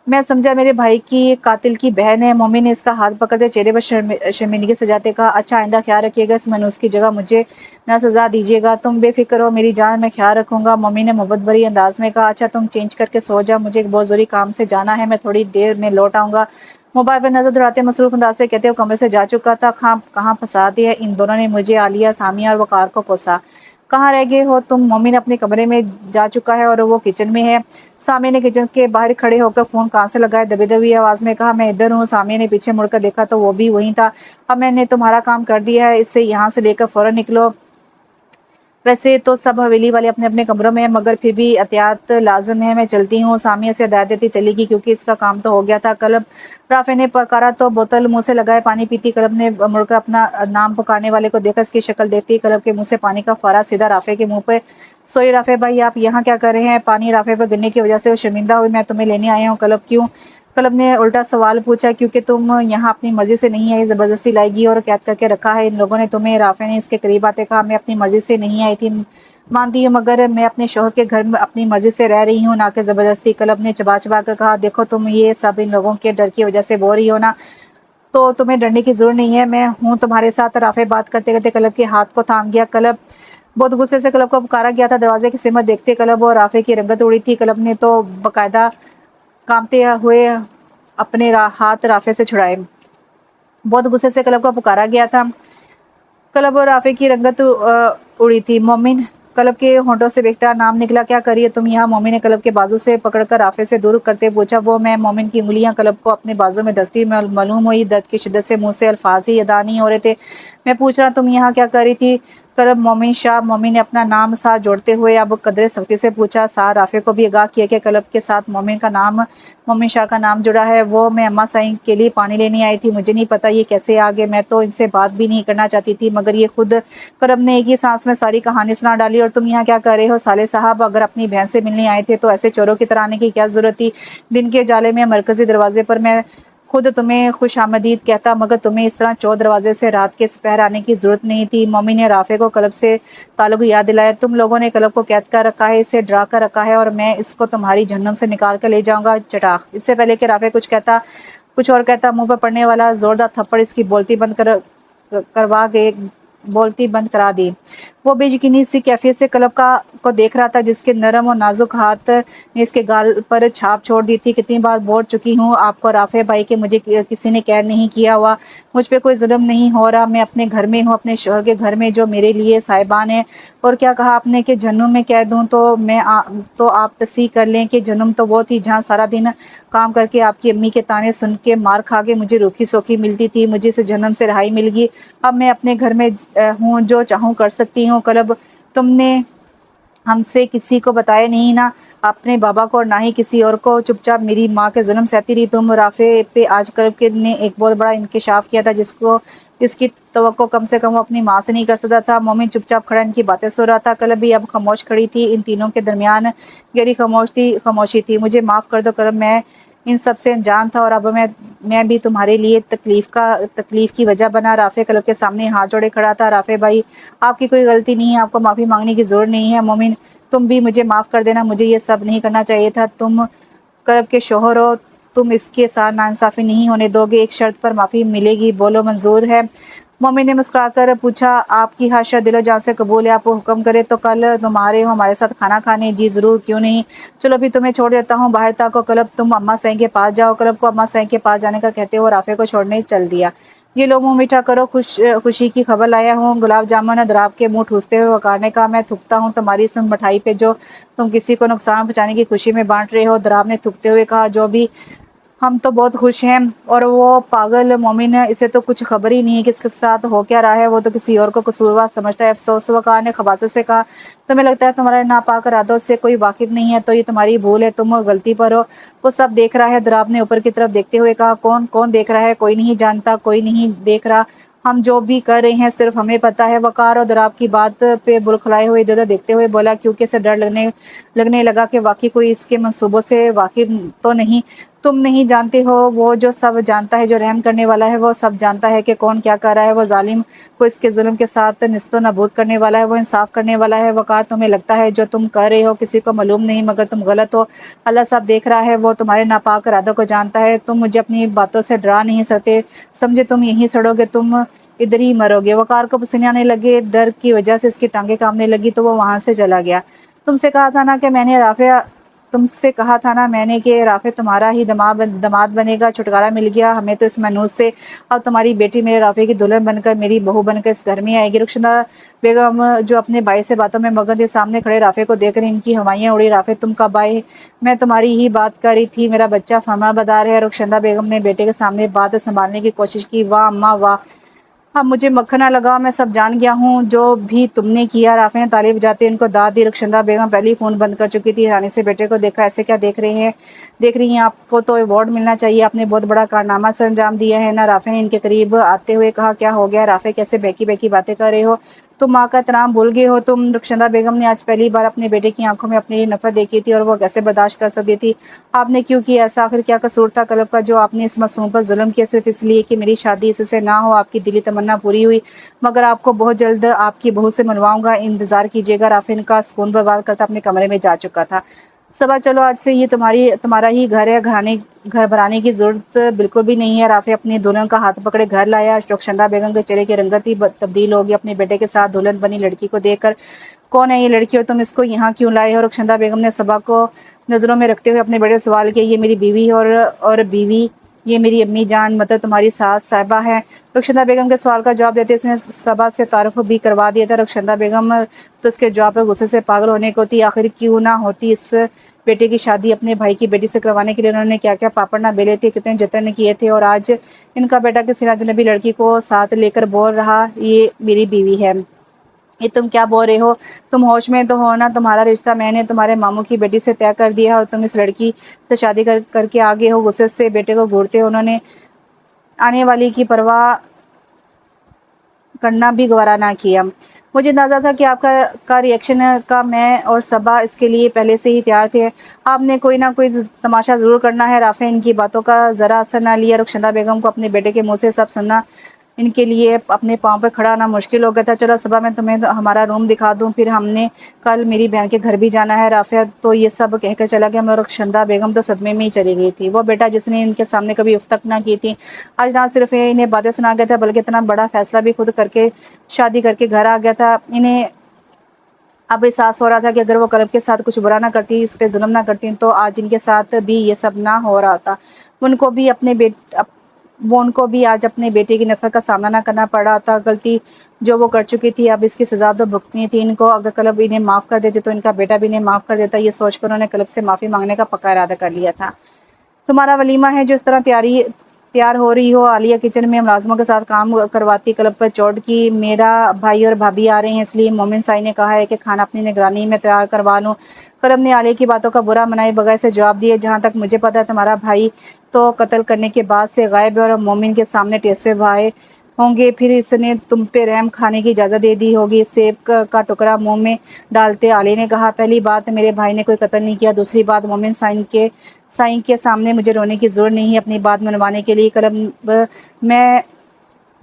میں سمجھا میرے بھائی کی قاتل کی بہن ہے. مومن نے اس کا ہاتھ پکڑتے چہرے پر شرمندگی سجاتے کہا. اچھا آئندہ خیال رکھیے گا. اس منوس کی جگہ مجھے نہ سزا دیجیے گا. تم بے فکر ہو میری جان, میں خیال رکھوں گا. مومن نے محبت بھری انداز میں کہا. اچھا تم چینج کر کے سو جاؤ, مجھے ایک بہت ضروری کام سے جانا ہے. میں تھوڑی دیر میں لوٹ آؤں گا. موبائل پر نظر دوڑاتے مصروف انداز سے کہتے وہ کمرے سے جا چکا تھا. کہاں پھنسا دیا ان دونوں نے مجھے. عالیہ, سامیہ اور وقار کو کوسا. کہاں رہ گئے ہو تم؟ مومن اپنے کمرے میں جا چکا ہے اور وہ کچن میں ہے. سامیہ نے کچن کے باہر کھڑے ہو کر فون کہاں سے لگایا, دبی دبی آواز میں کہا. میں ادھر ہوں. سامیہ نے پیچھے مڑ کر دیکھا تو وہ بھی وہیں تھا. اب میں نے تمہارا کام کر دیا ہے, اسے یہاں سے لے کر فوراً نکلو. ویسے تو سب حویلی والے اپنے اپنے کمروں میں ہیں, مگر پھر بھی احتیاط لازم ہے. میں چلتی ہوں. سامیہ سے ہدایت دیتی چلی گئی کیونکہ اس کا کام تو ہو گیا تھا. کلب, رافع نے پکارا تو بوتل منہ سے لگائے پانی پیتی. کلب نے مڑ کر اپنا نام پکارنے والے کو دیکھا. اس کی شکل دیکھتی کلب کے منہ سے پانی کا فوارہ سیدھا رافع کے منہ پہ. سوری رافع بھائی, آپ یہاں کیا کر رہے ہیں؟ پانی رافع پر گرنے کی وجہ سے وہ شرمندہ ہوئی. میں تمہیں لینے آیا ہوں. کلب, کیوں؟ کلب نے الٹا سوال پوچھا. کیونکہ تم یہاں اپنی مرضی سے نہیں آئی, زبردستی لائی گئی اور قید کر کے رکھا ہے ان لوگوں نے تمہیں. رافع نے اس کے قریب آتے کہا. میں اپنی مرضی سے نہیں آئی تھی مانتی ہوں, مگر میں اپنے شوہر کے گھر میں اپنی مرضی سے رہ رہی ہوں, نہ کہ زبردستی. کلب نے چبا چبا کر کہا. دیکھو تم یہ سب ان لوگوں کے ڈر کی وجہ سے بول رہی ہو نا, تو تمہیں ڈرنے کی ضرورت نہیں ہے. میں ہوں تمہارے ساتھ. رافع بات کرتے کرتے کلب کے ہاتھ کو تھام گیا. کلب, بہت غصے سے کلب کو پکارا گیا تھا. دروازے کی سمت دیکھتے کلب اور رافع کی رنگت اڑی تھی. کلب نے تو باقاعدہ کانپتے ہوئے اپنے ہاتھ رافع سے چھڑائے. بہت غصے سے کلب کو پکارا گیا تھا. کلب اور رافع کی رنگت اڑی تھی. مومن, کلب کے ہونٹوں سے بیختا نام نکلا. کیا کر رہی ہے تم یہاں؟ مومن نے کلب کے بازو سے پکڑ کر رافع سے دور کرتے پوچھا. وہ میں. مومن کی انگلیاں کلب کو اپنے بازو میں دستی معلوم ہوئی. درد کی شدت سے منہ سے الفاظ ہی ادا نہیں ہو رہے تھے. میں پوچھ رہا تم یہاں کیا کر رہی تھی؟ کلب, مومن شاہ. مومن نے اپنا نام ساتھ جوڑتے ہوئے اب قدرے سختی سے پوچھا. ساتھ رافع کو بھی آگاہ کیا کہ کلب کے ساتھ مومن شاہ کا نام جڑا ہے. وہ میں اماں سائیں کے لیے پانی لینے آئی تھی. مجھے نہیں پتا یہ کیسے آ گئے. میں تو ان سے بات بھی نہیں کرنا چاہتی تھی, مگر یہ خود. کلب نے ایک ہی سانس میں ساری کہانی سنا ڈالی. اور تم یہاں کیا کر رہے ہو صالح صاحب؟ اگر اپنی بہن سے ملنے آئے تھے تو ایسے چوروں کی طرح آنے کی کیا ضرورت تھی؟ دن کے اجالے میں مرکزی دروازے پر میں خود تمہیں خوش آمدید کہتا, مگر تمہیں اس طرح چور دروازے سے رات کے سپہر آنے کی ضرورت نہیں تھی. مومن نے رافع کو کلب سے تعلق یاد دلایا. تم لوگوں نے کلب کو قید کر رکھا ہے, اسے ڈرا کر رکھا ہے, اور میں اس کو تمہاری جہنم سے نکال کر لے جاؤں گا. چٹاخ. اس سے پہلے کہ رافع کچھ اور کہتا, منہ پر پڑنے والا زوردار تھپڑ اس کی بولتی بند کرا دی. وہ بے یقینی سی کیفیت سے کلب کو دیکھ رہا تھا جس کے نرم اور نازک ہاتھ نے اس کے گال پر چھاپ چھوڑ دی تھی. کتنی بار بول چکی ہوں آپ کو رافع بھائی کہ مجھے کسی نے قید نہیں کیا ہوا, مجھ پہ کوئی ظلم نہیں ہو رہا. میں اپنے گھر میں ہوں, اپنے شوہر کے گھر میں, جو میرے لیے صاحبان ہے. اور کیا کہا آپ نے کہ جہنم میں قید ہوں؟ تو آپ تصحیح کر لیں کہ جہنم تو وہ تھی جہاں سارا دن کام کر کے آپ کی امی کے تانے سن کے مار کھا کے مجھے روکھی سوکھی ملتی تھی. مجھے سے جہنم سے رہائی مل گئی. اب میں اپنے گھر میں ہوں, جو چاہوں کر سکتی ہوں. کلب, تم نے ہم سے کسی کو بتایا نہیں نا, اپنے بابا کو اور نہ ہی کسی اور کو. چپ چاپ میری ماں کے ظلم سہتی رہی تم. رافع پہ آج کلب نے ایک بہت بڑا انکشاف کیا تھا جس کی توقع کم سے کم وہ اپنی ماں سے نہیں کر سکتا تھا. مومن چپ چاپ کھڑا ان کی باتیں سن رہا تھا. کلب بھی اب خاموش کھڑی تھی. ان تینوں کے درمیان گہری خاموشی تھی. مجھے معاف کر دو کلب, میں ان سب سے انجان تھا اور اب میں بھی تمہارے لیے تکلیف کی وجہ بنا۔ رافع کلب کے سامنے ہاتھ جوڑے کھڑا تھا۔ رافع بھائی، آپ کی کوئی غلطی نہیں ہے، آپ کو معافی مانگنے کی ضرورت نہیں ہے۔ مومن، تم بھی مجھے معاف کر دینا، مجھے یہ سب نہیں کرنا چاہیے تھا۔ تم کلب کے شوہر ہو، تم اس کے ساتھ ناانصافی نہیں ہونے دو گے۔ ایک شرط پر معافی ملے گی، بولو منظور ہے؟ مومن نے مسکرا کر پوچھا، آپ کی ہر شرط دل و جان سے قبول ہے، آپ وہ حکم کرے تو کل تمہارے ہو ہمارے ساتھ کھانا کھانے؟ جی ضرور، کیوں نہیں۔ چلو ابھی تمہیں چھوڑ دیتا ہوں باہر تک، کو کلب تم اماں سائیں کے پاس جاؤ۔ کلب کو اماں سائیں کے پاس جانے کا کہتے وہ رافع کو چھوڑنے چل دیا۔ یہ لو منہ میٹھا کرو، خوشی کی خبر لایا ہوں۔ گلاب جامن دراب کے منہ ٹھوستے ہوئے وقار نے کہا، میں تھکتا ہوں تمہاری اس مٹھائی پہ جو تم کسی کو نقصان پہنچانے کی خوشی میں بانٹ رہے ہو۔ دراب نے تھکتے ہوئے کہا، جو بھی، ہم تو بہت خوش ہیں۔ اور وہ پاگل مومن ہے، اسے تو کچھ خبر ہی نہیں ہے کہ اس کے ساتھ ہو کیا رہا ہے، وہ تو کسی اور کو قصوروار سمجھتا ہے۔ افسوس۔ وقار نے خباثت سے کہا، تمہیں لگتا ہے تمہارے ناپاک ارادوں سے کوئی واقف نہیں ہے، تو یہ تمہاری بھول ہے، تم غلطی پر ہو، وہ سب دیکھ رہا ہے۔ دراب نے اوپر کی طرف دیکھتے ہوئے کہا، کون دیکھ رہا ہے؟ کوئی نہیں جانتا، کوئی نہیں دیکھ رہا، ہم جو بھی کر رہے ہیں صرف ہمیں پتہ ہے۔ وقار اور دراب کی بات پہ بل کھلائے ہوئے ادھر ادھر دیکھتے ہوئے بولا، کیونکہ اسے ڈر لگنے لگا کہ واقعی کوئی اس کے منصوبوں سے واقف تو نہیں۔ تم نہیں جانتے ہو، وہ جو سب جانتا ہے، جو رحم کرنے والا ہے، وہ سب جانتا ہے کہ کون کیا کر رہا ہے، وہ ظالم کو اس کے ظلم کے ساتھ نیست و نابود کرنے والا ہے، وہ انصاف کرنے والا ہے۔ وقار، تمہیں لگتا ہے جو تم کر رہے ہو کسی کو معلوم نہیں، مگر تم غلط ہو، اللہ سب دیکھ رہا ہے، وہ تمہارے ناپاک ارادوں کو جانتا ہے۔ تم مجھے اپنی باتوں سے ڈرا نہیں سکتے، سمجھے تم یہیں سڑو گے، تم ادھر ہی مرو گے۔ وقار کو پسینے آنے لگے، ڈر کی وجہ سے اس کی ٹانگیں کانپنے لگی تو وہ وہاں سے چلا گیا۔ تم سے کہا تھا نا میں نے کہ رافع تمہارا ہی داماد بنے گا۔ چھٹکارا مل گیا ہمیں تو اس منحوس سے، اب تمہاری بیٹی میرے رافع کی دلہن بن کر، میری بہو بن کر اس گھر میں آئے گی۔ رخشندہ بیگم جو اپنے بھائی سے باتوں میں مگن تھی، سامنے کھڑے رافع کو دیکھ کر ان کی ہوائیاں اڑی۔ رافع، تم کب آئے؟ میں تمہاری ہی بات کر رہی تھی، میرا بچہ فرما بردار ہے۔ رخشندہ بیگم نے بیٹے کے سامنے بات سنبھالنے کی کوشش کی، واہ اماں واہ، اب مجھے مکھن نہ لگاؤ، میں سب جان گیا ہوں جو بھی تم نے کیا۔ رافع نے تالی بجاتے ان کو داد دی۔ رخشندہ بیگم پہلے ہی فون بند کر چکی تھی، حیرانی سے بیٹے کو دیکھا، ایسے کیا دیکھ رہی ہیں؟ آپ کو تو ایوارڈ ملنا چاہیے، آپ نے بہت بڑا کارنامہ سر انجام دیا ہے نا۔ رافع نے ان کے قریب آتے ہوئے کہا، کیا ہو گیا رافع، کیسے بہکی بہکی باتیں کر رہے ہو؟ تم ماں کا احترام بھول گئے ہو تم۔ رخشندہ بیگم نے آج پہلی بار اپنے بیٹے کی آنکھوں میں اپنے لیے نفرت دیکھی تھی، اور وہ کیسے برداشت کر سکتی تھی؟ آپ نے کیوں کیا ایسا؟ آخر کیا قصور تھا کلب کا جو آپ نے اس معصوم پر ظلم کیا، صرف اس لیے کہ میری شادی اس سے نہ ہو؟ آپ کی دلی تمنا پوری ہوئی، مگر آپ کو بہت جلد آپ کی بہو سے منواؤں گا، انتظار کیجیے گا۔ رافع ان کا سکون برباد کرتا اپنے کمرے میں جا چکا تھا۔ صبا، چلو آج سے یہ تمہارا ہی گھر ہے، گھر بنانے کی ضرورت بالکل بھی نہیں ہے۔ رافع اپنی دلہن کا ہاتھ پکڑے گھر لایا۔ رخشندہ بیگم کے چہرے کی رنگت ہی تبدیل ہو گئی اپنے بیٹے کے ساتھ دلہن بنی لڑکی کو دیکھ کر۔ کون ہے یہ لڑکی اور تم اس کو یہاں کیوں لائے ہو؟ رخشندہ بیگم نے صبا کو نظروں میں رکھتے ہوئے اپنے بیٹے سے سوال کیا، یہ میری بیوی ہے، اور بیوی یہ میری امی جان، مطلب تمہاری ساس صاحبہ ہے۔ رخشندہ بیگم کے سوال کا جواب دیتے اس نے صبا سے تعارف بھی کروا دیا تھا۔ رخشندہ بیگم تو اس کے جواب پر غصے سے پاگل ہونے کو تھی، آخر کیوں نہ ہوتی اس بیٹے کی شادی اپنے بھائی کی بیٹی سے کروانے کے لیے انہوں نے کیا کیا پاپڑ نہ بیلے تھے، کتنے جتن کیے تھے، اور آج ان کا بیٹا کسی اجنبی لڑکی کو ساتھ لے کر بول رہا یہ میری بیوی ہے۔ یہ تم کیا بول رہے ہو؟ تم ہوش میں تو ہو نا؟ تمہارا رشتہ میں نے تمہارے ماموں کی بیٹی سے طے کر دیا ہے، اور تم اس لڑکی سے شادی کر کے آگے ہو۔ غصے سے بیٹے کو گھورتے انہوں نے آنے والی کی پرواہ کرنا بھی گوارا نہ کیا۔ مجھے اندازہ تھا کہ آپ کا ری ایکشن کا، میں اور صبا اس کے لیے پہلے سے ہی تیار تھے، آپ نے کوئی نہ کوئی تماشا ضرور کرنا ہے۔ رافع ان کی باتوں کا ذرا اثر نہ لیا۔ رخشندہ بیگم کو اپنے بیٹے کے منہ سے سب سننا ان کے لیے اپنے پاؤں پہ کھڑا ہونا مشکل ہو گیا تھا۔ چلو صبح میں تمہیں ہمارا روم دکھا دوں، پھر ہم نے کل میری بہن کے گھر بھی جانا ہے۔ رافع تو یہ سب کہہ کر چلا گیا، مگر رخشندہ بیگم تو صدمے میں ہی چلی گئی تھی۔ وہ بیٹا جس نے ان کے سامنے کبھی اف تک نہ کی تھی، آج نہ صرف انہیں باتیں سنا گیا تھا بلکہ اتنا بڑا فیصلہ بھی خود کر کے شادی کر کے گھر آ گیا تھا۔ انہیں اب احساس ہو رہا تھا کہ اگر وہ کلب کے ساتھ کچھ برا نہ کرتی، اس پہ ظلم نہ کرتی، تو آج ان کے ساتھ بھی یہ سب نہ ہو رہا تھا۔ ان کو بھی آج اپنے بیٹے کی نفرت کا سامنا نہ کرنا پڑ رہا تھا۔ غلطی جو وہ کر چکی تھی، اب اس کی سزا تو بھگتنی تھی ان کو۔ اگر کلب انہیں معاف کر دیتی تو ان کا بیٹا بھی انہیں معاف کر دیتا، یہ سوچ کر انہوں نے کلب سے معافی مانگنے کا پکا ارادہ کر لیا تھا۔ تمہارا ولیمہ ہے جو اس طرح تیار ہو رہی ہو؟ عالیہ کچن میں ملازموں کے ساتھ کام کرواتی کلب پر چوٹ کی، میرا بھائی اور بھابھی آ رہے ہیں، اس لیے مومن سائی نے کہا ہے کہ کھانا اپنی نگرانی میں تیار کروا لوں۔ کلب نے عالیہ کی باتوں کا برا منائے بغیر سے جواب دیا، جہاں تک مجھے پتہ ہے تمہارا بھائی تو قتل کرنے کے بعد سے غائب ہے، اور مومن کے سامنے ٹیسوے بھائے ہوں گے، پھر اس نے تم پہ رحم کھانے کی اجازت دے دی ہوگی۔ سیب کا ٹکڑا منہ میں ڈالتے علی نے کہا، پہلی بات میرے بھائی نے کوئی قتل نہیں کیا، دوسری بات مومن سائیں کے سامنے مجھے رونے کی ضرورت نہیں ہے اپنی بات منوانے کے لیے۔ کلب میں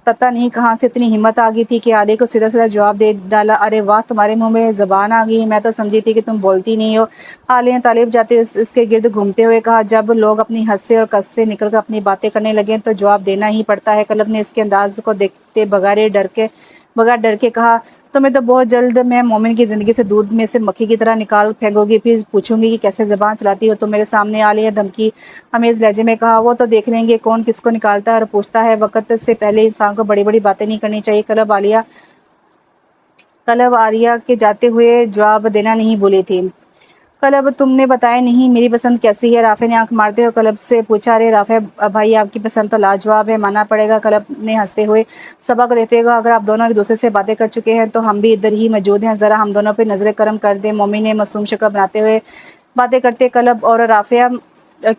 پتہ نہیں کہاں سے اتنی ہمت آ گئی تھی کہ علی کو سیدھا سیدھا جواب دے ڈالا، ارے واہ تمہارے منہ میں زبان آ گئی، میں تو سمجھی تھی کہ تم بولتی نہیں ہو۔ علی نے طالب جاتے اس کے گرد گھومتے ہوئے کہا، جب لوگ اپنی حد سے اور قصد سے نکل کر اپنی باتیں کرنے لگیں تو جواب دینا ہی پڑتا ہے۔ کلب نے اس کے انداز کو دیکھتے بغیر ڈر کے کہا، تمہیں تو بہت جلد میں مومن کی زندگی سے دودھ میں سے مکھی کی طرح نکال پھینکو گی، پھر پوچھوں گی کہ کیسے زبان چلاتی ہو تم میرے سامنے۔ علی نے دھمکی امیز لہجے میں کہا، وہ تو دیکھ لیں گے کون کس کو نکالتا ہے اور پوچھتا ہے، وقت سے پہلے انسان کو بڑی بڑی باتیں نہیں کرنی چاہیے۔ کلب عالیہ کے جاتے ہوئے جواب دینا نہیں بھولی تھی۔ کلب تم نے بتایا نہیں میری پسند کیسی ہے؟ رافع نے آنکھ مارتے ہوئے کلب سے پوچھا۔ ارے رافع بھائی آپ کی پسند تو لاجواب ہے، ماننا پڑے گا، کلب نے ہنستے ہوئے صبا کو دیکھتے ہوئے کہا، اگر آپ دونوں ایک دوسرے سے باتیں کر چکے ہیں تو ہم بھی ادھر ہی موجود ہیں، ذرا ہم دونوں پہ نظر کرم کر دیں۔ مومن نے معصوم شکل بناتے ہوئے باتیں کرتے کلب اور رافع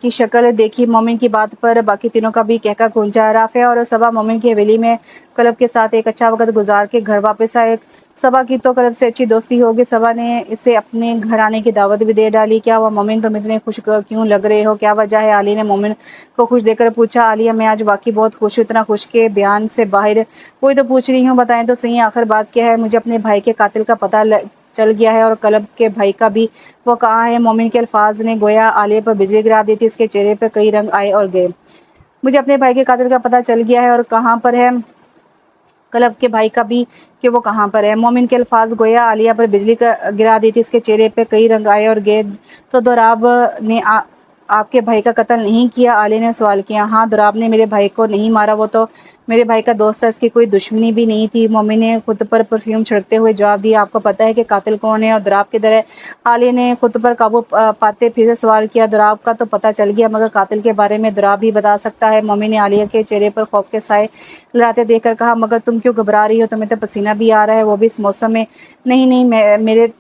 کی شکل دیکھی۔ مومن کی بات پر باقی تینوں کا بھی قہقہ گونجا۔ رافع اور صبا مومن کی حویلی میں کلب کے ساتھ ایک اچھا وقت گزار کے گھر واپس آئے۔ صبا کی تو کلب سے اچھی دوستی ہوگی، صبا نے اسے اپنے گھر آنے کی دعوت بھی دے ڈالی۔ کیا ہوا مومن، تم اتنے خوش کیوں لگ رہے ہو، کیا وجہ ہے؟ علی نے مومن کو خوش دیکھ کر پوچھا۔ عالیہ میں آج واقعی بہت خوش ہوں، اتنا خوش کہ بیان سے باہر۔ وہی تو پوچھ رہی ہوں، بتائیں تو صحیح آخر بات کیا ہے؟ مجھے اپنے بھائی کے قاتل کا پتہ چل گیا ہے اور کلب کے بھائی کا بھی۔ وہ کہاں ہے؟ مومن کے الفاظ نے گویا عالیہ پر بجلی گرا دی تھی، اس کے چہرے پہ کئی رنگ آئے اور گئے۔ مجھے اپنے بھائی کے قاتل کا پتہ چل گیا ہے اور کہاں پر ہے؟ کلب کے بھائی کا بھی کہ وہ کہاں پر ہے؟ مومن کے الفاظ گویا عالیہ پر بجلی گرا دی تھی، اس کے چہرے پہ کئی رنگ آئے اور گئے۔ تو دوراب نے آپ کے بھائی کا قتل نہیں کیا؟ عالیہ نے سوال کیا۔ ہاں، دوراب نے میرے بھائی کو نہیں مارا، وہ تو میرے بھائی کا دوست تھا، اس کی کوئی دشمنی بھی نہیں تھی۔ مومن نے خود پر پرفیوم چھڑکتے ہوئے جواب دیا، آپ کو پتہ ہے کہ قاتل کون ہے اور دوراب کدھر ہے؟ عالیہ نے خود پر قابو پاتے پھر سے سوال کیا۔ دوراب کا تو پتہ چل گیا، مگر قاتل کے بارے میں دوراب ہی بتا سکتا ہے۔ مومن نے عالیہ کے چہرے پر خوف کے سائے لہراتے دیکھ کر کہا، مگر تم کیوں گھبرا رہی ہو؟ تمہیں تو پسینہ بھی آ رہا ہے، وہ بھی اس موسم میں۔ نہیں،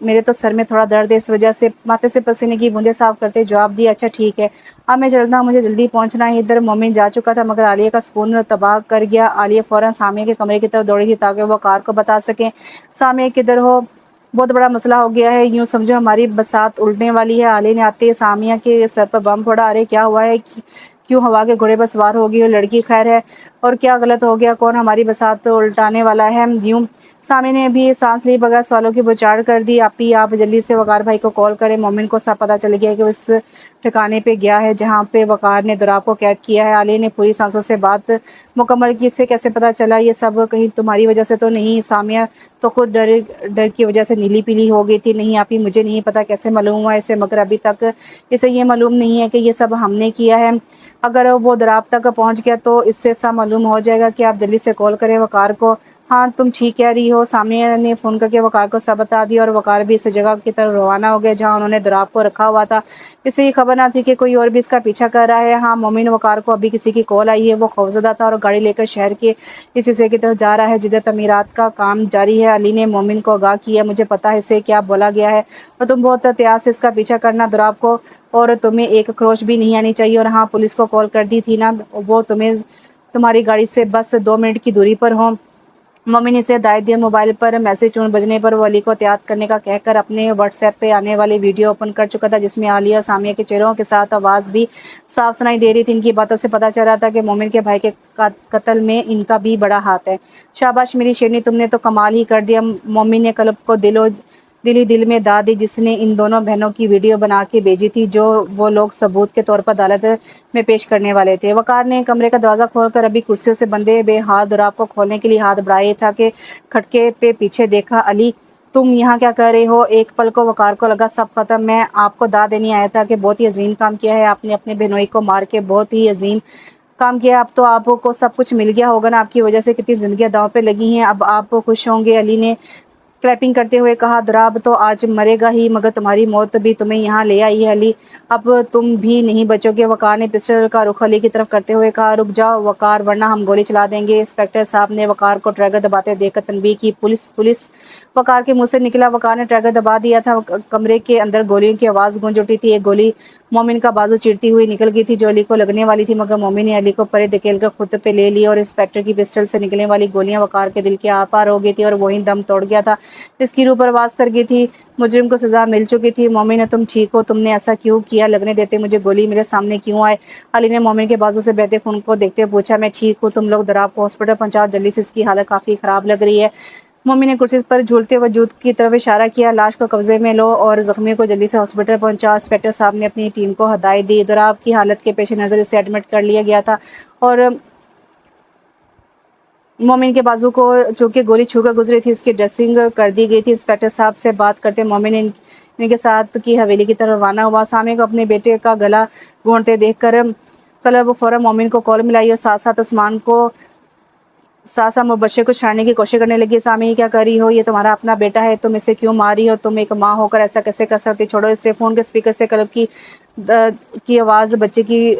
میرے تو سر میں تھوڑا درد ہے، اس وجہ سے۔ ماتھے سے پسینے کی بوندیں صاف کرتے جواب دیا، اچھا ٹھیک ہے، اب میں چلتا ہوں، مجھے جلدی پہنچنا ہے۔ ادھر مومن جا چکا تھا مگر عالیہ کا سکون تباہ کر گیا۔ عالیہ فوراً سامیہ کے کمرے کی طرف دوڑی تھی تاکہ وہ وقار کو بتا سکیں، سامیہ کدھر ہو؟ بہت بڑا مسئلہ ہو گیا ہے، یوں سمجھو ہماری بسات الٹنے والی ہے۔ عالیہ نے آتے سامیہ کے سر پر بم پھوڑا۔ ارے کیا ہوا ہے؟ کیوں ہوا کے گھوڑے پر سوار ہو گئی ہو؟ لڑکی خیر ہے؟ اور کیا غلط ہو گیا؟ کون ہماری بسات الٹانے والا ہے؟ یوں سامیہ نے بھی سانس لیے بغیر سوالوں کی بوچھاڑ کر دی۔ آپ جلدی سے وقار بھائی کو کال کریں۔ مومن کو سب پتہ چل گیا کہ وہ اس ٹھکانے پہ گیا ہے جہاں پہ وقار نے دوراب کو قید کیا ہے۔ عالیہ نے پوری سانسوں سے بات مکمل کی، اس سے کیسے پتہ چلا؟ یہ سب کہیں تمہاری وجہ سے تو نہیں؟ سامیہ تو خود ڈر کی وجہ سے نیلی پیلی ہو گئی تھی۔ نہیں آپی، مجھے نہیں پتا کیسے معلوم ہوا اسے، مگر ابھی تک اسے یہ معلوم نہیں ہے کہ یہ سب ہم نے کیا ہے۔ اگر وہ دوراب تک پہنچ گیا تو اس سے سب معلوم ہو جائے گا کہ آپ جلدی سے کال کریں وقار کو۔ ہاں تم ٹھیک کہہ رہی ہو۔ سامیہ نے فون کر کے وقار کو سب بتا دیا اور وقار بھی اس جگہ کی طرف روانہ ہو گیا جہاں انہوں نے دوراب کو رکھا ہوا تھا۔ اسے یہ خبر نہ تھی کہ کوئی اور بھی اس کا پیچھا کر رہا ہے۔ ہاں مومن، وقار کو ابھی کسی کی کال آئی ہے، وہ خوفزدہ تھا اور گاڑی لے کر شہر کے اس حصے کی طرف جا رہا ہے جدھر تعمیرات کا کام جاری ہے۔ علی نے مومن کو آگاہ کیا، مجھے پتا ہے اسے کیا بولا گیا ہے اور تم بہت احتیاط سے اس کا پیچھا کرنا دوراب کو، اور تمہیں ایک خروش بھی نہیں آنی چاہیے۔ اور ہاں پولیس کو کال کر دی تھی نا، وہ تمہاری گاڑی سے بس 2 منٹ کی دوری پر ہوں۔ مومن نے اسے ہدایت دی اور موبائل پر میسج ٹون بجنے پر وہ علی کو احتیاط کرنے کا کہہ کر اپنے واٹس ایپ پہ آنے والی ویڈیو اوپن کر چکا تھا جس میں عالیہ اور سامیہ کے چہروں کے ساتھ آواز بھی صاف سنائی دے رہی تھی۔ ان کی باتوں سے پتہ چل رہا تھا کہ مومن کے بھائی کے قتل میں ان کا بھی بڑا ہاتھ ہے۔ شاباش میری شیرنی، تم نے تو کمال ہی کر دیا۔ مومن نے کلب کو دل میں داد دی جس نے ان دونوں بہنوں کی ویڈیو بنا کے بھیجی تھی جو وہ لوگ ثبوت کے طور پر عدالت میں پیش کرنے والے تھے۔ وقار نے کمرے کا دروازہ کھول کر ابھی کرسیوں سے بندھے بے ہاتھ دوراب کو کھولنے کے لیے ہاتھ بڑھایا تھا کہ کھٹکے پہ پیچھے دیکھا۔ علی تم یہاں کیا کر رہے ہو؟ ایک پل کو وقار کو لگا سب ختم، میں آپ کو داد دینے آیا تھا کہ بہت ہی عظیم کام کیا ہے آپ نے، اپنے بہنوئی کو مار کے بہت ہی عظیم کام کیا۔ اب تو آپ کو سب کچھ مل گیا ہوگا نا، آپ کی وجہ سے کتنی زندگیاں داؤ پہ لگی ہیں، اب آپ خوش ہوں گے۔ علی نے کلیپنگ کرتے ہوئے کہا، دوراب تو آج مرے گا ہی مگر تمہاری موت بھی تمہیں یہاں لے آئی ہے علی، اب تم بھی نہیں بچو گے۔ وقار نے پسٹل کا رخ علی کی طرف کرتے ہوئے کہا، رک جاؤ وقار ورنہ ہم گولی چلا دیں گے۔ انسپکٹر صاحب نے وقار کو ٹریگر دباتے دیکھ کر تنبیہ کی۔ پولیس وقار کے منہ سے نکلا۔ وقار نے ٹریگر دبا دیا تھا، کمرے کے اندر گولیوں کی آواز گونج اٹھی تھی، ایک گولی مومن کا بازو چیرتی ہوئی نکل گئی تھی جو علی کو لگنے والی تھی، مگر مومن نے علی کو پرے دھکیل کر خود پہ لے لی اور انسپیکٹر کی پسٹل سے نکلنے والی گولیاں وقار کے دل کے آر پار ہو گئی تھی اور وہی دم توڑ گیا تھا۔ اس کی روح پرواز کر گئی تھی۔ مجرم کو سزا مل چکی تھی۔ مومن، تم ٹھیک ہو؟ تم نے ایسا کیوں کیا؟ لگنے دیتے مجھے گولی، میرے سامنے کیوں آئے؟ علی نے مومن کے بازو سے بہتے خون کو دیکھتے ہوئے پوچھا۔ میں ٹھیک ہوں، تم لوگ دراب کو ہاسپٹل پہنچاؤ جلدی سے، اس کی حالت کافی خراب لگ رہی ہے۔ مومن نے کرسی پر جھولتے وجود کی طرف اشارہ کیا۔ لاش کو قبضے میں لو اور زخمیوں کو جلدی سے ہاسپٹل پہنچاؤ۔ انسپکٹر صاحب نے اپنی ٹیم کو ہدایت دی۔ دراب کی حالت کے پیش نظر اسے ایڈمٹ کر لیا گیا تھا اور مومن کے بازو کو چونکہ گولی چھو کر گزری تھی، اس کی ڈریسنگ کر دی گئی تھی۔ انسپکٹر صاحب سے بات کرتے مومن نے ان کے ساتھ کی حویلی کی طرف روانہ ہوا۔ سامع کو اپنے بیٹے کا گلا گھونٹتے دیکھ کر کلب فوراً مومن کو کال ملائی اور ساتھ ساتھ عثمان کو مبشر کو چھاڑنے کی کوشش کرنے لگی۔ سامع، کیا کر رہی ہو؟ یہ تمہارا اپنا بیٹا ہے، تم اسے کیوں مار رہی ہو؟ تم ایک ماں ہو کر ایسا کیسے کر سکتی؟ چھوڑو اسے۔ فون کے اسپیکر سے کلب کی آواز، بچے کی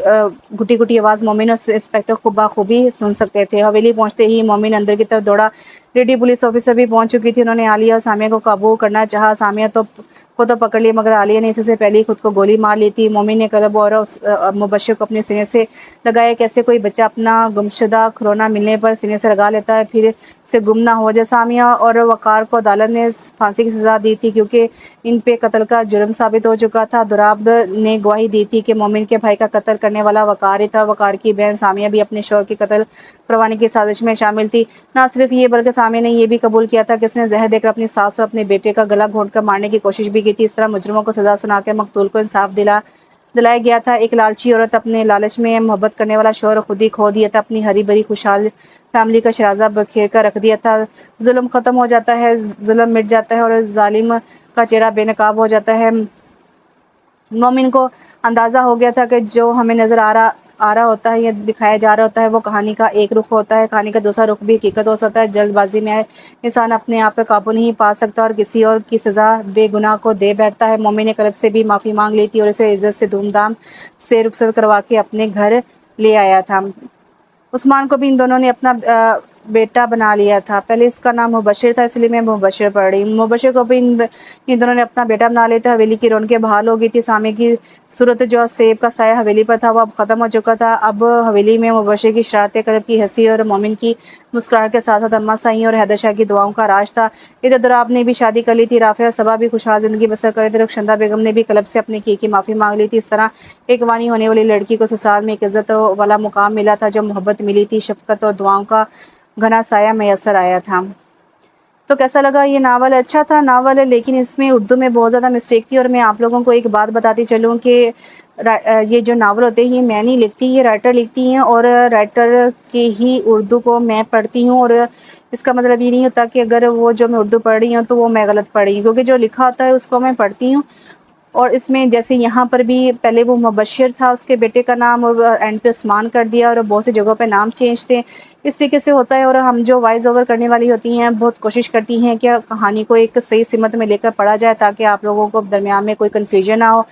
گھٹی گھٹی آواز مومن اور انسپکٹر بخوبی سن سکتے تھے۔ حویلی پہنچتے ہی مومن اندر کی طرف دوڑا۔ لیڈی پولیس آفیسر بھی پہنچ چکی تھی۔ انہوں نے عالیہ اور سامعہ کو قابو کرنا چاہا۔ سامعہ کو تو پکڑ لیا، مگر عالیہ نے اس سے پہلے ہی خود کو گولی مار لی تھی۔ مومن نے کلب اور مبشر کو اپنے سینے سے لگایا۔ کیسے کوئی بچہ اپنا گمشدہ کھلونا ملنے پر سینے سے لگا لیتا ہے، پھر سے گم نہ ہو جائے۔ سامعہ اور وقار کو عدالت نے پھانسی کی سزا دی تھی کیونکہ ان پہ قتل کا جرم ثابت ہو چکا تھا۔ دراب نے گواہی دی تھی کہ مومن کے بھائی کا قتل کرنے والا وقار ہی تھا۔ وقار کی بہن سامعہ بھی اپنے شوہر کے قتل کروانے کی سازش میں شامل تھی۔ نہ صرف یہ بلکہ سامعہ نے یہ بھی قبول کیا تھا کہ اس نے زہر دے کر اپنی ساس اور اپنے بیٹے کا گلا گھونٹ کر مارنے کی کوشش بھی کی تھی۔ اس طرح مجرموں کو سزا سنا کے مقتول کو انصاف دلایا گیا تھا۔ ایک لالچی عورت اپنے لالچ میں محبت کرنے والا شوہر خود ہی کھو دیا تھا، اپنی ہری بھری خوشحال فیملی کا شرازہ بکھیر کر رکھ دیا تھا۔ ظلم ختم ہو جاتا ہے، ظلم مٹ جاتا ہے اور ظالم کا چہرہ بے نقاب ہو جاتا ہے۔ مومن کو اندازہ ہو گیا تھا کہ جو ہمیں نظر آ رہا ہوتا ہے یا دکھایا جا رہا ہوتا ہے وہ کہانی کا ایک رخ ہوتا ہے، کہانی کا دوسرا رخ بھی حقیقت ہو سکتا ہے۔ جلد بازی میں انسان اپنے آپ پہ قابو نہیں پا سکتا اور کسی اور کی سزا بے گناہ کو دے بیٹھتا ہے۔ مومن نے کلب سے بھی معافی مانگ لی تھی اور اسے عزت سے دھوم دھام سے رخصت کروا کے اپنے گھر لے آیا تھا۔ عثمان کو بھی ان دونوں نے اپنا بیٹا بنا لیا تھا۔ پہلے اس کا نام مبشر تھا، اس لیے میں مبشر پڑھ رہی ہوں۔ مبشر کو بھی ان دونوں نے اپنا بیٹا بنا لیا تھا۔ حویلی کی رونقیں بحال ہو گئی تھی۔ سامع کی صورت جو سیب کا سایہ حویلی پر تھا وہ اب ختم ہو چکا تھا۔ اب حویلی میں مبشر کی شرارتیں، کلب کی ہنسی اور مومن کی مسکراہٹ کے ساتھ ساتھ اماں سائیں اور حیدر شاہ کی دعاؤں کا راج تھا۔ ادھر دراب نے بھی شادی کر لی تھی۔ رافع اور صبا بھی خوشحال زندگی بسر کر رہے تھے۔ رخشندہ بیگم نے بھی کلب سے اپنے کی معافی مانگ لی تھی۔ اس طرح ایک وانی ہونے والی لڑکی کو سسرال میں ایک عزت والا مقام ملا تھا۔ جو محبت ملی تھی، شفقت اور دعاؤں کا گھنا سایہ میسر آیا تھا۔ تو کیسا لگا یہ ناول؟ اچھا تھا ناول، لیکن اس میں اردو میں بہت زیادہ مسٹیک تھی۔ اور میں آپ لوگوں کو ایک بات بتاتی چلوں کہ یہ جو ناول ہوتے ہیں یہ میں نہیں لکھتی، یہ رائٹر لکھتی ہیں، اور رائٹر کی ہی اردو کو میں پڑھتی ہوں۔ اور اس کا مطلب یہ نہیں ہوتا کہ اگر وہ جو میں اردو پڑھ رہی ہوں تو وہ میں غلط پڑھ رہی ہوں، کیونکہ جو لکھا ہوتا ہے اس کو میں پڑھتی ہوں۔ اور اس میں جیسے یہاں پر بھی پہلے وہ مبشر تھا اس کے بیٹے کا نام، اور اینڈ پہ عثمان کر دیا، اور بہت سی جگہوں پہ نام چینج تھے۔ اس طریقے سے ہوتا ہے۔ اور ہم جو وائس اوور کرنے والی ہوتی ہیں بہت کوشش کرتی ہیں کہ کہانی کو ایک صحیح سمت میں لے کر پڑھا جائے تاکہ آپ لوگوں کو درمیان میں کوئی کنفیوژن نہ ہو۔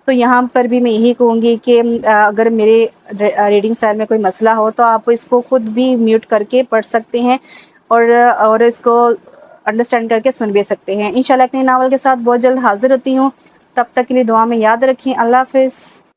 تو یہاں پر بھی میں یہی کہوں گی کہ اگر میرے ریڈنگ سٹائل میں کوئی مسئلہ ہو تو آپ اس کو خود بھی میوٹ کر کے پڑھ سکتے ہیں اور اس کو انڈرسٹینڈ کر کے سن بھی سکتے ہیں۔ انشاءاللہ ایک نئی ناول کے ساتھ بہت جلد حاضر ہوتی ہوں۔ تب تک کے لیے دعا میں یاد رکھیں۔ اللہ حافظ۔